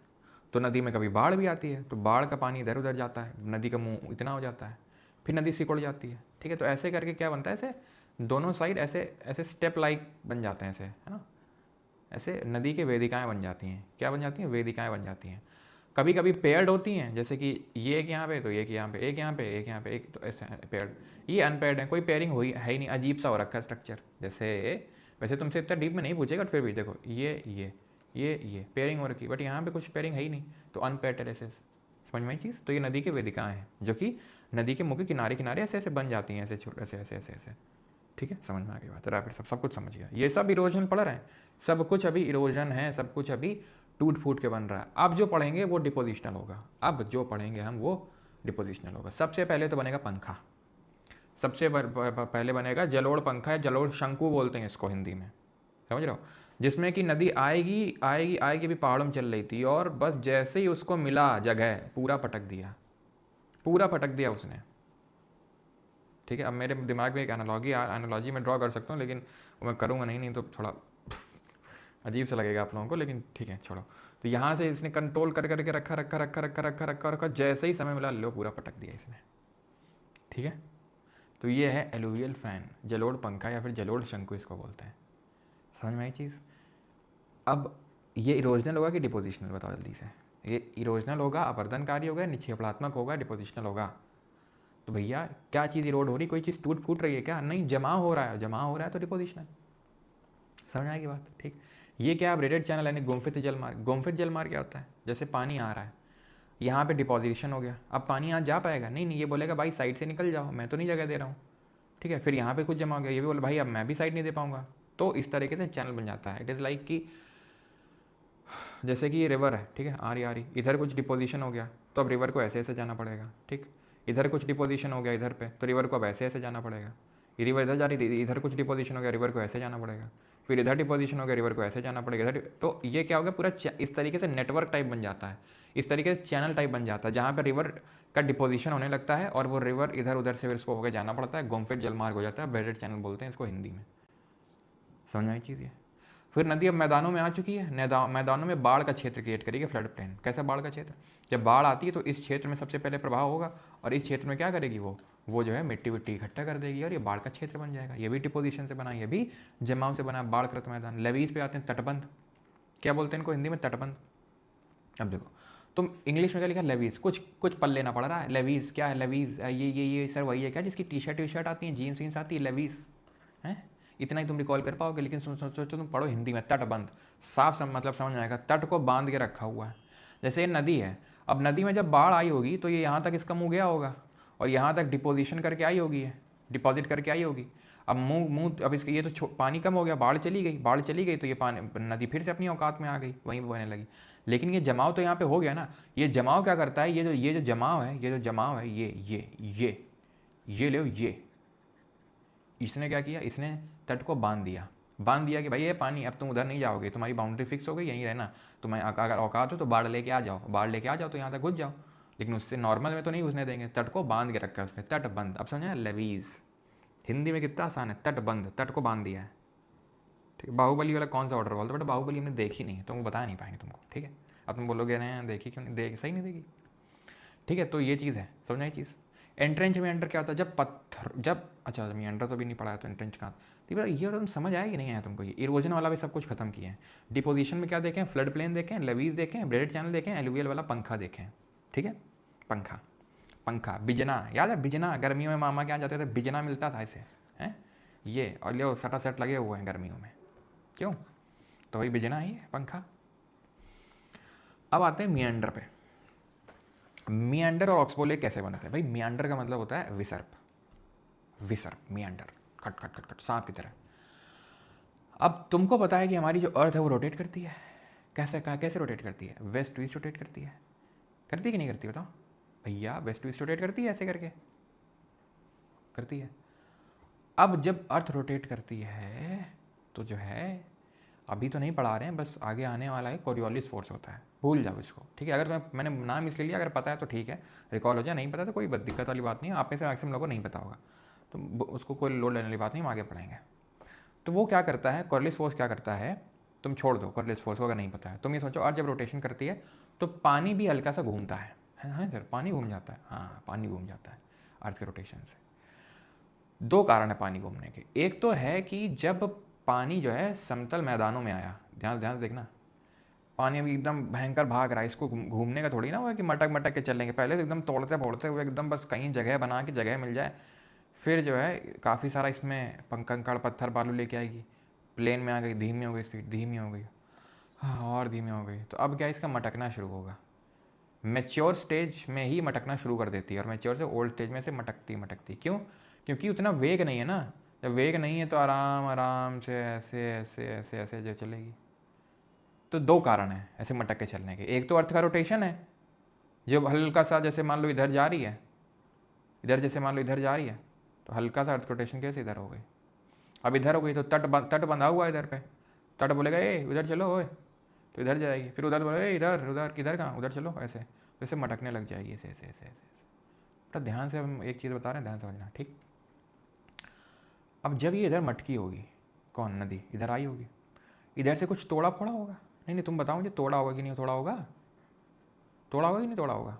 तो नदी में कभी बाढ़ भी आती है, तो बाढ़ का पानी इधर उधर जाता है, नदी का मुंह इतना हो जाता है, फिर नदी सिकुड़ जाती है, ठीक है। तो ऐसे करके क्या बनता है, ऐसे दोनों साइड ऐसे ऐसे स्टेप लाइक बन जाते हैं, ऐसे है ना, ऐसे नदी के वेदिकाएं बन जाती हैं। क्या बन जाती हैं? वेदिकाएं बन जाती हैं। कभी कभी पेयर्ड होती हैं, जैसे कि ये एक यहाँ पे, तो एक यहाँ पे, एक यहाँ पे, एक यहाँ पे, एक, तो ऐसे पेयर्ड। ये अनपेयर्ड है, कोई पेयरिंग हुई है ही नहीं, अजीब सा हो रखा है स्ट्रक्चर। जैसे वैसे तुमसे इतना डीप में नहीं पूछेगा, फिर भी देखो ये पेयरिंग हो रखी, बट यहाँ पे कुछ पेयरिंग है ही नहीं, तो अनपेयर्ड टेरेसेस। समझ में आई चीज़? तो ये नदी के वेदिकाएं हैं, जो कि नदी के मुँह के किनारे किनारे ऐसे ऐसे बन जाती हैं, ऐसे छोटे ऐसे ऐसे ऐसे ऐसे, ठीक है। समझ में आ गई बात? रैपिड सब कुछ समझ गया। ये सब इरोजन पढ़ रहे हैं, सब कुछ अभी इरोजन है, सब कुछ अभी टूट फूट के बन रहा है। अब जो पढ़ेंगे वो डिपोजिशनल होगा, अब जो पढ़ेंगे हम वो डिपोजिशनल होगा। सबसे पहले तो बनेगा पंखा, सबसे पहले बनेगा जलोढ़ पंखा, है जलोढ़ शंकु बोलते हैं इसको हिंदी में, समझ रहे हो। जिसमें कि नदी आएगी आएगी आएगी, भी पहाड़ों में चल रही थी, और बस जैसे ही उसको मिला जगह पूरा पटक दिया उसने, ठीक है। अब मेरे दिमाग में एक एनालॉजी में ड्रॉ कर सकता हूँ, लेकिन वो मैं करूँगा नहीं तो थोड़ा अजीब सा लगेगा आप लोगों को, लेकिन ठीक है छोड़ो। तो यहाँ से इसने कंट्रोल कर करके रखा रखा रखा रखा रखा रखा रखा, जैसे ही समय मिला लो पूरा पटक दिया इसने। ठीक है, तो ये है एलुवियल फैन, जलोढ़ पंखा या फिर जलोढ़ शंकु इसको बोलते हैं। समझ में आई चीज़। अब ये इरोजनल होगा कि डिपोजिशनल, बताओ जल्दी से। ये इरोजनल होगा, अपर्दनकारी होगा, निक्षेपणात्मक होगा, डिपोजिशनल होगा। तो भैया क्या चीज़ इरोड हो रही, कोई चीज़ टूट फूट रही है क्या? नहीं, जमाव हो रहा है, जमाव हो रहा है तो डिपोजिशनल। समझ आएगी बात, ठीक। ये क्या, ब्रेडेड चैनल यानी गुम्फित जलमार्ग। गुम्फित जलमार्ग क्या होता है? जैसे पानी आ रहा है, यहाँ पे डिपोजिशन हो गया, अब पानी यहाँ जा पाएगा नहीं, ये बोलेगा भाई साइड से निकल जाओ, मैं तो नहीं जगह दे रहा हूँ। ठीक है, फिर यहाँ पे कुछ जमा हो गया, ये भी बोले भाई अब मैं भी साइड नहीं दे पाऊँगा। तो इस तरीके से चैनल बन जाता है। इट इज़ लाइक कि जैसे कि ये रिवर है, ठीक है, आ रही इधर कुछ डिपोजिशन हो गया तो अब रिवर को ऐसे ऐसे जाना पड़ेगा। ठीक, इधर कुछ डिपोजिशन हो गया इधर पे, तो रिवर को अब ऐसे ऐसे जाना पड़ेगा। ये रिवर इधर जा रही थी, इधर कुछ डिपोजिशन हो गया, रिवर को ऐसे जाना पड़ेगा। फिर इधर डिपोजिशन हो गया, रिवर को ऐसे जाना पड़ेगा इधर। तो ये क्या हो गया, पूरा इस तरीके से नेटवर्क टाइप बन जाता है, इस तरीके से चैनल टाइप बन जाता है, जहाँ पर रिवर का डिपोजिशन होने लगता है और वो रिवर इधर उधर से फिर इसको होकर जाना पड़ता है, गुम्फित जलमार्ग हो जाता है। ब्रेडेड चैनल बोलते हैं इसको हिंदी में। समझ में आई चीज़ ये। फिर नदी अब मैदानों में आ चुकी है, मैदानों में बाढ़ का क्षेत्र क्रिएट करेगी, फ्लड प्लेन। कैसा बाढ़ का क्षेत्र? जब बाढ़ आती है तो इस क्षेत्र में सबसे पहले प्रभाव होगा और इस क्षेत्र में क्या करेगी वो जो है मिट्टी विट्टी इकट्ठा कर देगी और ये बाढ़ का क्षेत्र बन जाएगा। ये भी डिपोजिशन से बना, ये भी जमाव से बना, बाढ़कृत मैदान। लेवीज पे आते हैं, तटबंध। क्या बोलते हैं इनको हिंदी में? तटबंध। अब देखो तुम इंग्लिश में क्या लिखा, लेवीज, कुछ कुछ पल लेना पड़ रहा है। लेवीज क्या है? लेवीज ये सर वही है क्या जिसकी टी शर्ट आती है, जीन्स वीन्स आती है, लेवीज हैं। इतना ही तुम रिकॉल कर पाओगे, लेकिन सोचो तुम पढ़ो हिंदी में, तटबंध। साफ मतलब समझ में आएगा, तट को बांध के रखा हुआ है। जैसे ये नदी है, अब नदी में जब बाढ़ आई होगी तो ये यहाँ तक इसका मुँह गया होगा और यहाँ तक डिपोजिशन करके आई होगी, डिपॉजिट करके आई होगी। अब मुँह अब इसके ये तो पानी कम हो गया, बाढ़ चली गई तो ये पानी नदी फिर से अपनी औकात में आ गई, वहीं बहने लगी। लेकिन ये जमाव तो यहाँ पे हो गया ना। ये जमाव क्या करता है, ये जो जमाव है, ये लो, ये इसने क्या किया, इसने तट को बांध दिया कि भाई ये पानी अब तुम उधर नहीं जाओगे, तुम्हारी बाउंड्री फिक्स हो गई, यहीं रहना। तुम्हें अगर औकात हो तो बाढ़ लेके आ जाओ तो यहाँ तक घुस जाओ, लेकिन उससे नॉर्मल में तो नहीं घुसने देंगे। तट को बांध के रखा है उसने, तटबंध। अब समझा, लेवीज। हिंदी में कितना आसान है, तटबंध, तट को बांध दिया है। ठीक है, बाहुबली वाला कौन सा ऑर्डर बोलते, बट बाहुबली हमने देखी नहीं, तुमको बता नहीं पाएंगे तुमको। ठीक है, अब तुम बोलोगे नहीं देखी क्यों नहीं, सही नहीं देखी। ठीक है, तो ये चीज़ है, समझना ये चीज़। एंट्रेंच में अंडर क्या होता है, जब पत्थर, जब अच्छा मैं अंडर तो भी नहीं पढ़ा है, तो एंट्रेंच कहाँ। तो ये तुम समझ आया कि नहीं आया तुमको? ये इरोजन वाला भी सब कुछ खत्म किया है। डिपोजिशन में क्या देखें, फ्लड प्लेन देखें, लेवीज देखें, ब्रेडेड चैनल देखें, एलुवियल वाला पंखा देखें। ठीक है, पंखा बिजना, याद है बिजना? गर्मियों में मामा क्या जाते थे, बिजना मिलता था ऐसे हैं, ये और ले सटा सेट लगे हुए हैं गर्मियों में, क्यों? तो वही बिजना ही है, पंखा। अब आते हैं मियंडर पे। मियंडर और ऑक्सबोले कैसे बनते हैं भाई? मियंडर का मतलब होता है विसर्प, मियंडर, खट खट खट खट, सांप की तरह। अब तुमको पता है कि हमारी जो अर्थ है वो रोटेट करती है। कैसे रोटेट करती है? वेस्ट टू ईस्ट रोटेट करती है कि नहीं करती, बताओ भैया? वेस्ट टू ईस्ट रोटेट करती है, ऐसे करके करती है। अब जब अर्थ रोटेट करती है तो जो है, अभी तो नहीं पढ़ा रहे हैं, बस आगे आने वाला है, कोरियोलिस फोर्स होता है, भूल जाओ इसको। ठीक है, अगर मैंने नाम इसलिए लिया, अगर पता है तो ठीक है, रिकॉल हो जाए, नहीं पता तो कोई दिक्कत वाली बात नहीं है। आप में से मैक्सिमम लोगों को नहीं पता होगा, तो उसको कोई लोड लेने वाली बात नहीं, हम आगे पढ़ेंगे। तो वो क्या करता है, कोरियोलिस फोर्स क्या करता है, तुम छोड़ दो कोरियोलिस फोर्स को अगर नहीं पता है। तुम ये सोचो, अर्थ जब रोटेशन करती है तो पानी भी हल्का सा घूमता है। हाँ सर, पानी घूम जाता है, हाँ पानी घूम जाता है अर्थ के रोटेशन से। दो कारण है पानी घूमने के। एक तो है कि जब पानी जो है समतल मैदानों में आया, ध्यान से देखना, पानी अभी एकदम भयंकर भाग रहा है, इसको घूमने का थोड़ी ना हुआ कि मटक मटक के चलेंगे, पहले तो एकदम तोड़ते फोड़ते हुए एकदम बस कहीं जगह बना के जगह मिल जाए, फिर जो है काफ़ी सारा इसमें कंकड़ पत्थर बालू लेके आएगी, प्लेन में आ गई, धीमी हो गई स्पीड, धीमी हो गई, हाँ और धीमी हो गई, तो अब क्या इसका मटकना शुरू होगा। मैच्योर स्टेज में ही मटकना शुरू कर देती है और मैच्योर से ओल्ड स्टेज में से मटकती। क्यों? क्योंकि उतना वेग नहीं है ना। जब वेग नहीं है तो आराम आराम से ऐसे ऐसे ऐसे ऐसे जो चलेगी। तो दो कारण हैं ऐसे मटक के चलने के। एक तो अर्थ का रोटेशन है, जब हल्का सा जैसे मान लो इधर जा रही है, तो हल्का सा अर्थ रोटेशन कैसे इधर हो गई। अब इधर हो गई तो तट बंधा हुआ है इधर पे, तट बोलेगा ए उधर चलो ओए, तो इधर जाएगी, फिर उधर बोले इधर किधर कहाँ, उधर चलो, ऐसे जैसे मटकने लग जाएगी ऐसे ऐसे ऐसे ऐसे। तो ध्यान से हम एक चीज़ बता रहे हैं, ध्यान समझना, ठीक। अब जब ये इधर मटकी होगी, कौन, नदी इधर आई होगी, इधर से कुछ तोड़ा फोड़ा होगा? नहीं नहीं, तुम बताओ मुझे, तोड़ा होगा कि नहीं तोड़ा होगा? तोड़ा होगा कि नहीं तोड़ा होगा?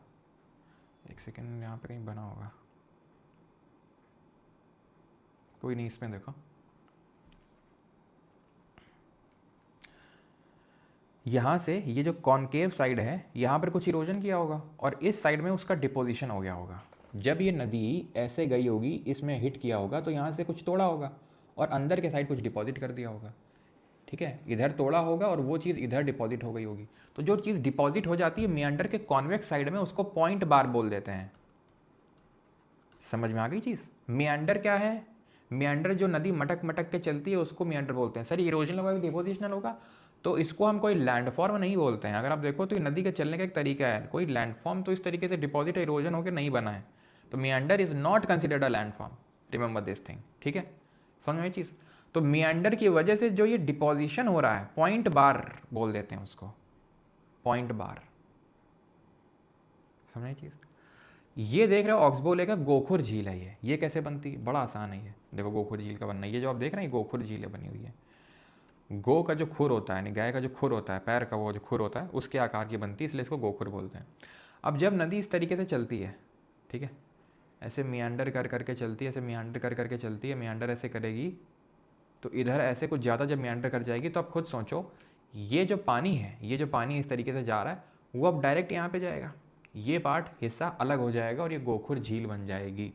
एक सेकेंड, यहाँ पे कहीं बना होगा, कोई नहीं, इसमें देखो, यहाँ से ये जो कॉनकेव साइड है यहाँ पर कुछ इरोजन किया होगा और इस साइड में उसका डिपोजिशन हो गया होगा। जब ये नदी ऐसे गई होगी, इसमें हिट किया होगा, तो यहाँ से कुछ तोड़ा होगा और अंदर के साइड कुछ डिपॉजिट कर दिया होगा। ठीक है, इधर तोड़ा होगा और वो चीज़ इधर डिपॉजिट हो गई होगी। तो जो चीज़ डिपॉजिट हो जाती है मियांडर के कॉन्वेक्स साइड में, उसको पॉइंट बार बोल देते हैं। समझ में आ गई चीज़? मियांडर क्या है? मियांडर जो नदी मटक मटक के चलती है उसको मियांडर बोलते हैं। सर इरोजनल होगा कि डिपोजिशनल होगा? तो इसको हम कोई लैंडफॉर्म नहीं बोलते हैं। अगर आप देखो तो ये नदी के चलने का एक तरीका है, कोई लैंडफॉर्म तो इस तरीके से डिपॉजिट इरोजन होकर नहीं बना है। तो मियांडर is not considered a landform, remember this thing. ठीक है, समझ में चीज़? तो मियांडर की वजह से जो ये डिपॉजिशन हो रहा है, पॉइंट बार बोल देते हैं उसको, पॉइंट बार। समझ चीज़? ये देख रहे हो ऑक्सबो लेक का गोखुर झील है ये कैसे बनती है? बड़ा आसान है ये। देखो गोखुर झील का बनना, ये जो आप देख रहे हैं गोखुर झील बनी हुई है। गो का जो खुर होता है, यानी गाय का जो खुर होता है, पैर का वो जो खुर होता है, उसके आकार की बनती है, इसलिए इसको गोखुर बोलते हैं। अब जब नदी इस तरीके से चलती है, ठीक है, ऐसे मियांडर कर करके चलती है, ऐसे मियांडर कर करके चलती है, मियांडर ऐसे करेगी तो इधर ऐसे कुछ ज़्यादा जब मियांडर कर जाएगी तो आप खुद सोचो, ये जो पानी है, ये जो पानी इस तरीके से जा रहा है वो अब डायरेक्ट यहाँ पे जाएगा, ये पार्ट हिस्सा अलग हो जाएगा और ये गोखुर झील बन जाएगी।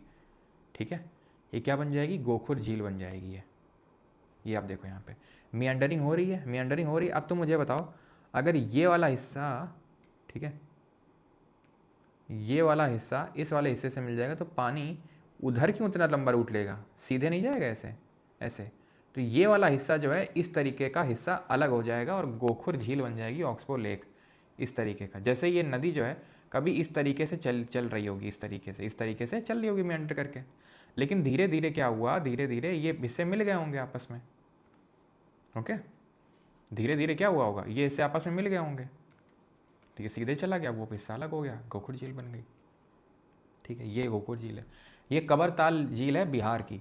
ठीक है, ये क्या बन जाएगी? गोखुर झील बन जाएगी ये आप देखो यहाँ पे मियांडरिंग हो रही है, मियांडरिंग हो रही है। अब तुम मुझे बताओ, अगर ये वाला हिस्सा, ठीक है, ये वाला हिस्सा इस वाले हिस्से से मिल जाएगा तो पानी उधर क्यों उतना लंबा रूट लेगा? सीधे नहीं जाएगा ऐसे ऐसे। तो ये वाला हिस्सा जो है इस तरीके का हिस्सा अलग हो जाएगा और गोखुर झील बन जाएगी, ऑक्सबो लेक इस तरीके का। जैसे ये नदी जो है कभी इस तरीके से चल रही होगी, इस तरीके से चल रही होगी मेंटर करके, लेकिन धीरे धीरे क्या हुआ, धीरे धीरे ये हिस्से मिल गए होंगे आपस में। ओके, धीरे धीरे क्या हुआ होगा, ये हिस्से आपस में मिल गए होंगे तो ये सीधे चला गया, वो हिस्सा अलग हो गया, गोखुर झील बन गई। ठीक है, ये गोखुर झील है। ये कबरताल झील है बिहार की,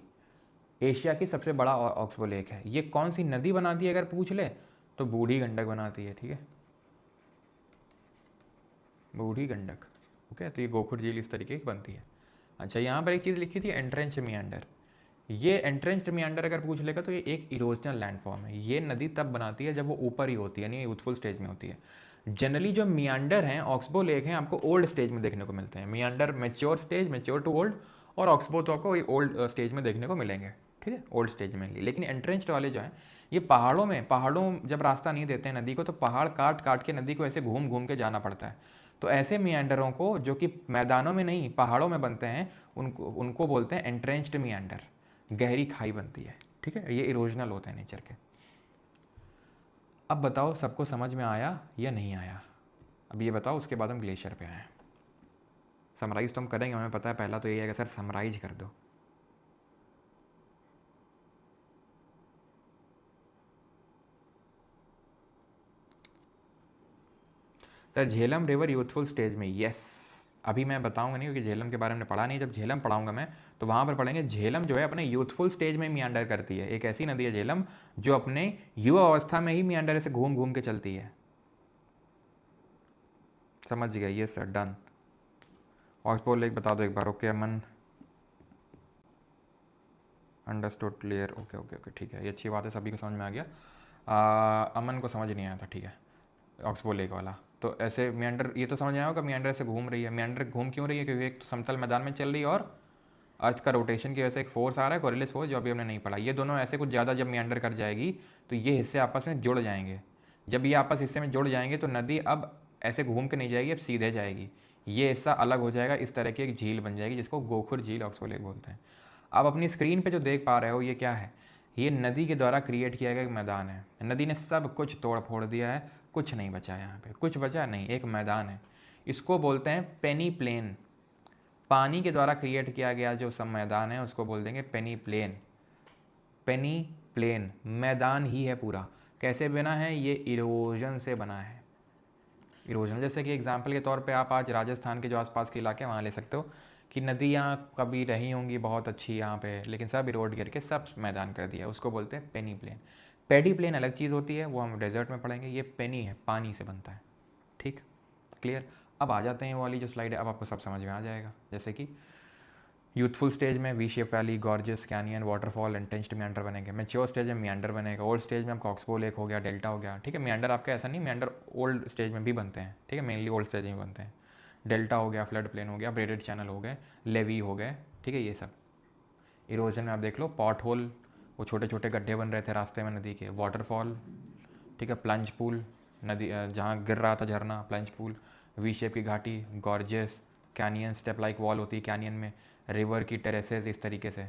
एशिया की सबसे बड़ा ऑक्सबो लेक है। ये कौन सी नदी बनाती है अगर पूछ ले तो बूढ़ी गंडक बनाती है। ठीक है, बूढ़ी गंडक। ओके, तो ये गोखुर झील इस तरीके की बनती है। अच्छा, यहाँ पर एक चीज़ लिखी थी एंट्रेंच मियांडर। ये एंट्रेंच्ड मियांडर अगर पूछ लेगा तो ये एक इरोजनल लैंडफॉर्म है। ये नदी तब बनाती है जब वो ऊपर ही होती है, यानी यूथफुल स्टेज में होती है। जनरली जो मियांडर हैं, ऑक्सबो लेक हैं, आपको ओल्ड स्टेज में देखने को मिलते हैं। Meander mature stage, mature to old, और ऑक्सबो तो आपको ओल्ड स्टेज में देखने को मिलेंगे। ठीक है, ओल्ड स्टेज में। लेकिन एंट्रेंच्ड वाले जो हैं ये पहाड़ों जब रास्ता नहीं देते हैं नदी को, तो पहाड़ काट काट के नदी को ऐसे घूम घूम के जाना पड़ता है। तो ऐसे मियांडरों को जो कि मैदानों में नहीं पहाड़ों में बनते हैं, उनको बोलते हैं एंट्रेंच्ड मियांडर। गहरी खाई बनती है। ठीक है, ये इरोजनल होते हैं नेचर के। अब बताओ सबको समझ में आया या नहीं आया? अब ये बताओ, उसके बाद हम ग्लेशियर पे आए। समराइज तो हम करेंगे, हमें पता है। पहला तो ये है कि सर समराइज कर दो। Sir Jhelum river youthful stage में, यस। अभी मैं बताऊंगा नहीं क्योंकि झेलम के बारे में पढ़ा नहीं। जब झेलम पढ़ाऊंगा मैं तो वहाँ पर पढ़ेंगे। झेलम जो है अपने यूथफुल स्टेज में मियांडर करती है। एक ऐसी नदी है झेलम जो अपने युवा अवस्था में ही मियांडर से घूम घूम के चलती है। समझ गया? ये सर, डन। ऑक्सबो लेक बता दो एक बार। Okay Aman, understood, clear. Okay okay okay, ठीक है, ये अच्छी बात है, सभी को समझ में आ गया। अमन को समझ नहीं आया था, ठीक है, ऑक्सबो लेक वाला। तो ऐसे मियांडर, ये तो समझ आया होगा मियांडर से घूम रही है। मियांडर घूम क्यों रही है? क्योंकि एक तो समतल मैदान में चल रही है और अर्थ का रोटेशन की वजह से एक फोर्स आ रहा है, कोरिलेस फोर्स, जो अभी हमने नहीं पढ़ा। ये दोनों ऐसे कुछ ज़्यादा जब मियांडर कर जाएगी तो ये हिस्से आपस में जुड़ जाएंगे। जब ये आपस हिस्से में जुड़ जाएंगे तो नदी अब ऐसे घूम के नहीं जाएगी, अब सीधे जाएगी। ये हिस्सा अलग हो जाएगा, इस तरह की एक झील बन जाएगी जिसको गोखुर झील ऑक्सबो लेक बोलते हैं। आप अपनी स्क्रीन पे जो देख पा रहे हो ये क्या है? ये नदी के द्वारा क्रिएट किया गया एक मैदान है। नदी ने सब कुछ तोड़ फोड़ दिया है, कुछ नहीं बचा यहाँ पे, कुछ बचा नहीं, एक मैदान है। इसको बोलते हैं पेनी प्लेन। पानी के द्वारा क्रिएट किया गया जो सब मैदान है उसको बोल देंगे पेनी प्लेन। पेनी प्लेन मैदान ही है पूरा। कैसे बना है? ये इरोजन से बना है। इरोजन, जैसे कि एग्जाम्पल के तौर पे आप आज राजस्थान के जो आसपास के इलाके वहाँ ले सकते हो कि नदियाँ कभी रही होंगी बहुत अच्छी यहाँ पे, लेकिन सब इरोड करके सब मैदान कर दिया, उसको बोलते हैं पेनी प्लेन। पेडी प्लेन अलग चीज़ होती है, वो हम डेजर्ट में पढ़ेंगे। ये पेनी है, पानी से बनता है। ठीक, क्लियर। अब आ जाते हैं वो वाली जो स्लाइड है, अब आपको सब समझ में आ जाएगा। जैसे कि यूथफुल स्टेज में V shape valley, gorges, canyon, waterfall, intense meander बनेंगे। मैच्योर स्टेज में मियांडर बनेगा। ओल्ड स्टेज में हम कॉक्सबो लेक हो गया, डेल्टा हो गया। ठीक है, मियांडर आपका ऐसा नहीं, मियांडर ओल्ड स्टेज में भी बनते हैं। ठीक है, मेनली ओल्ड स्टेज में बनते हैं। डेल्टा हो गया, फ्लड प्लेन हो गया, ब्रेडेड चैनल हो गए, लेवी हो गए। ठीक है, ये सब इरोजन में आप देख लो, पॉट होल, वो छोटे छोटे गड्ढे बन रहे थे रास्ते में नदी के, वाटरफॉल। ठीक है, प्लंज पूल, नदी जहाँ गिर रहा था झरना, प्लंज पूल। वी शेप की घाटी, gorgeous, canyon, step like wall होती है कैनियन में, रिवर की टेरेसेस इस तरीके से,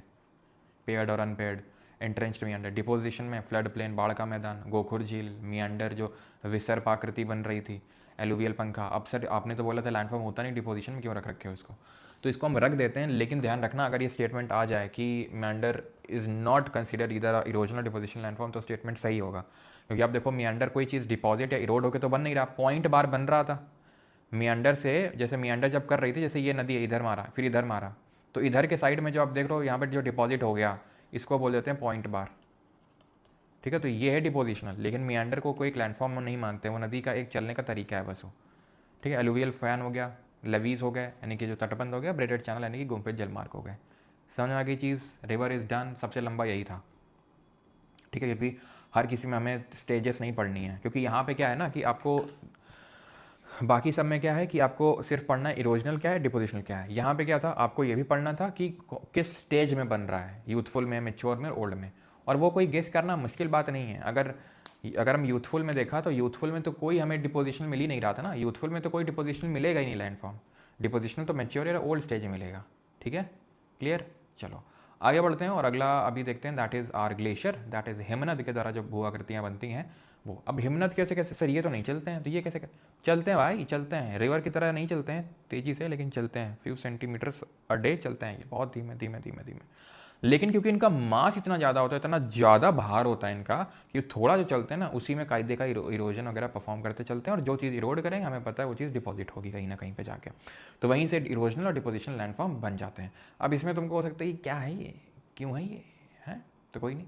पेयर्ड और अनपेयर्ड। एंट्रेंच्ड मियांडर, डिपोजिशन में फ्लड प्लेन, बाढ़ का मैदान, गोखुर झील, मियांडर जो विसर्प आकृति बन रही थी, एलुवियल पंखा। अब सर आपने तो बोला था लैंडफॉर्म होता नहीं, डिपोजिशन में क्यों रख रखे हो इसको? तो इसको हम रख देते हैं, लेकिन ध्यान रखना अगर ये स्टेटमेंट आ जाए कि मियांडर इज़ नॉट कंसिडर इधर इरोजनल डिपोजिशन लैंडफॉर्म, तो स्टेटमेंट सही होगा। क्योंकि आप देखो मियांडर कोई चीज़ डिपॉजिट या इरोड होकर तो बन नहीं रहा, पॉइंट बार बन रहा था मियांडर से। जैसे मियांडर जब कर रही थी, जैसे ये नदी इधर मारा फिर इधर मारा, तो इधर के साइड में जो आप देख रहे हो यहाँ पर जो डिपॉजिट हो गया, इसको बोल देते हैं पॉइंट बार। ठीक है, तो ये है डिपोजिशनल, लेकिन मियांडर को कोई लैंडफॉर्म नहीं मानते, वो नदी का एक चलने का तरीका है बस वो। ठीक है, एलुवियल फैन हो गया, लेवीज हो गए यानी कि जो तटबंध हो गया, ब्रेडेड चैनल यानी कि गुम्फित जलमार्ग हो गए। समझ में आ गई चीज़? रिवर इज़ डन, सबसे लंबा यही था। ठीक है, क्योंकि हर किसी में हमें स्टेजेस नहीं पढ़नी है, क्योंकि यहाँ पे क्या है ना कि आपको बाकी सब में क्या है कि आपको सिर्फ पढ़ना है इरोजनल क्या है, डिपोजिशनल क्या है। यहाँ पे क्या था, आपको ये भी पढ़ना था कि किस स्टेज में बन रहा है, यूथफुल में, मेच्योर में, ओल्ड में। और वो कोई गेस करना मुश्किल बात नहीं है। अगर हम यूथफुल में देखा तो यूथफुल में तो कोई हमें डिपोजिशन मिल ही नहीं रहा था ना, यूथफुल में तो कोई डिपोजिशन मिलेगा ही नहीं लैंडफॉर्म। डिपोजिशन तो मेच्योर या ओल्ड स्टेज में मिलेगा। ठीक है, क्लियर। चलो आगे बढ़ते हैं और अगला अभी देखते हैं, that is are glacier, that is हिमनद के द्वारा जो भू आकृतियाँ बनती हैं वो। अब हिमनद कैसे कैसे सर, ये तो नहीं चलते हैं, तो ये कैसे चलते हैं भाई? चलते हैं, रिवर की तरह नहीं चलते हैं तेज़ी से, लेकिन चलते हैं, फ्यू सेंटीमीटर्स अ डे चलते हैं ये, बहुत धीमे धीमे धीमे धीमे। लेकिन क्योंकि इनका मास इतना ज़्यादा होता है, इतना ज़्यादा भार होता है इनका, कि थोड़ा जो चलते हैं ना उसी में कायदे का इरोजन वगैरह परफॉर्म करते चलते हैं, और जो चीज़ इरोड करेंगे हमें पता है वो चीज़ डिपॉजिट होगी कहीं ना कहीं पे जाके, तो वहीं से इरोजनल और डिपोजिशनल लैंडफॉर्म बन जाते हैं। अब इसमें तुमको हो सकता है कि क्या है ये, क्यों है ये, है तो कोई नहीं,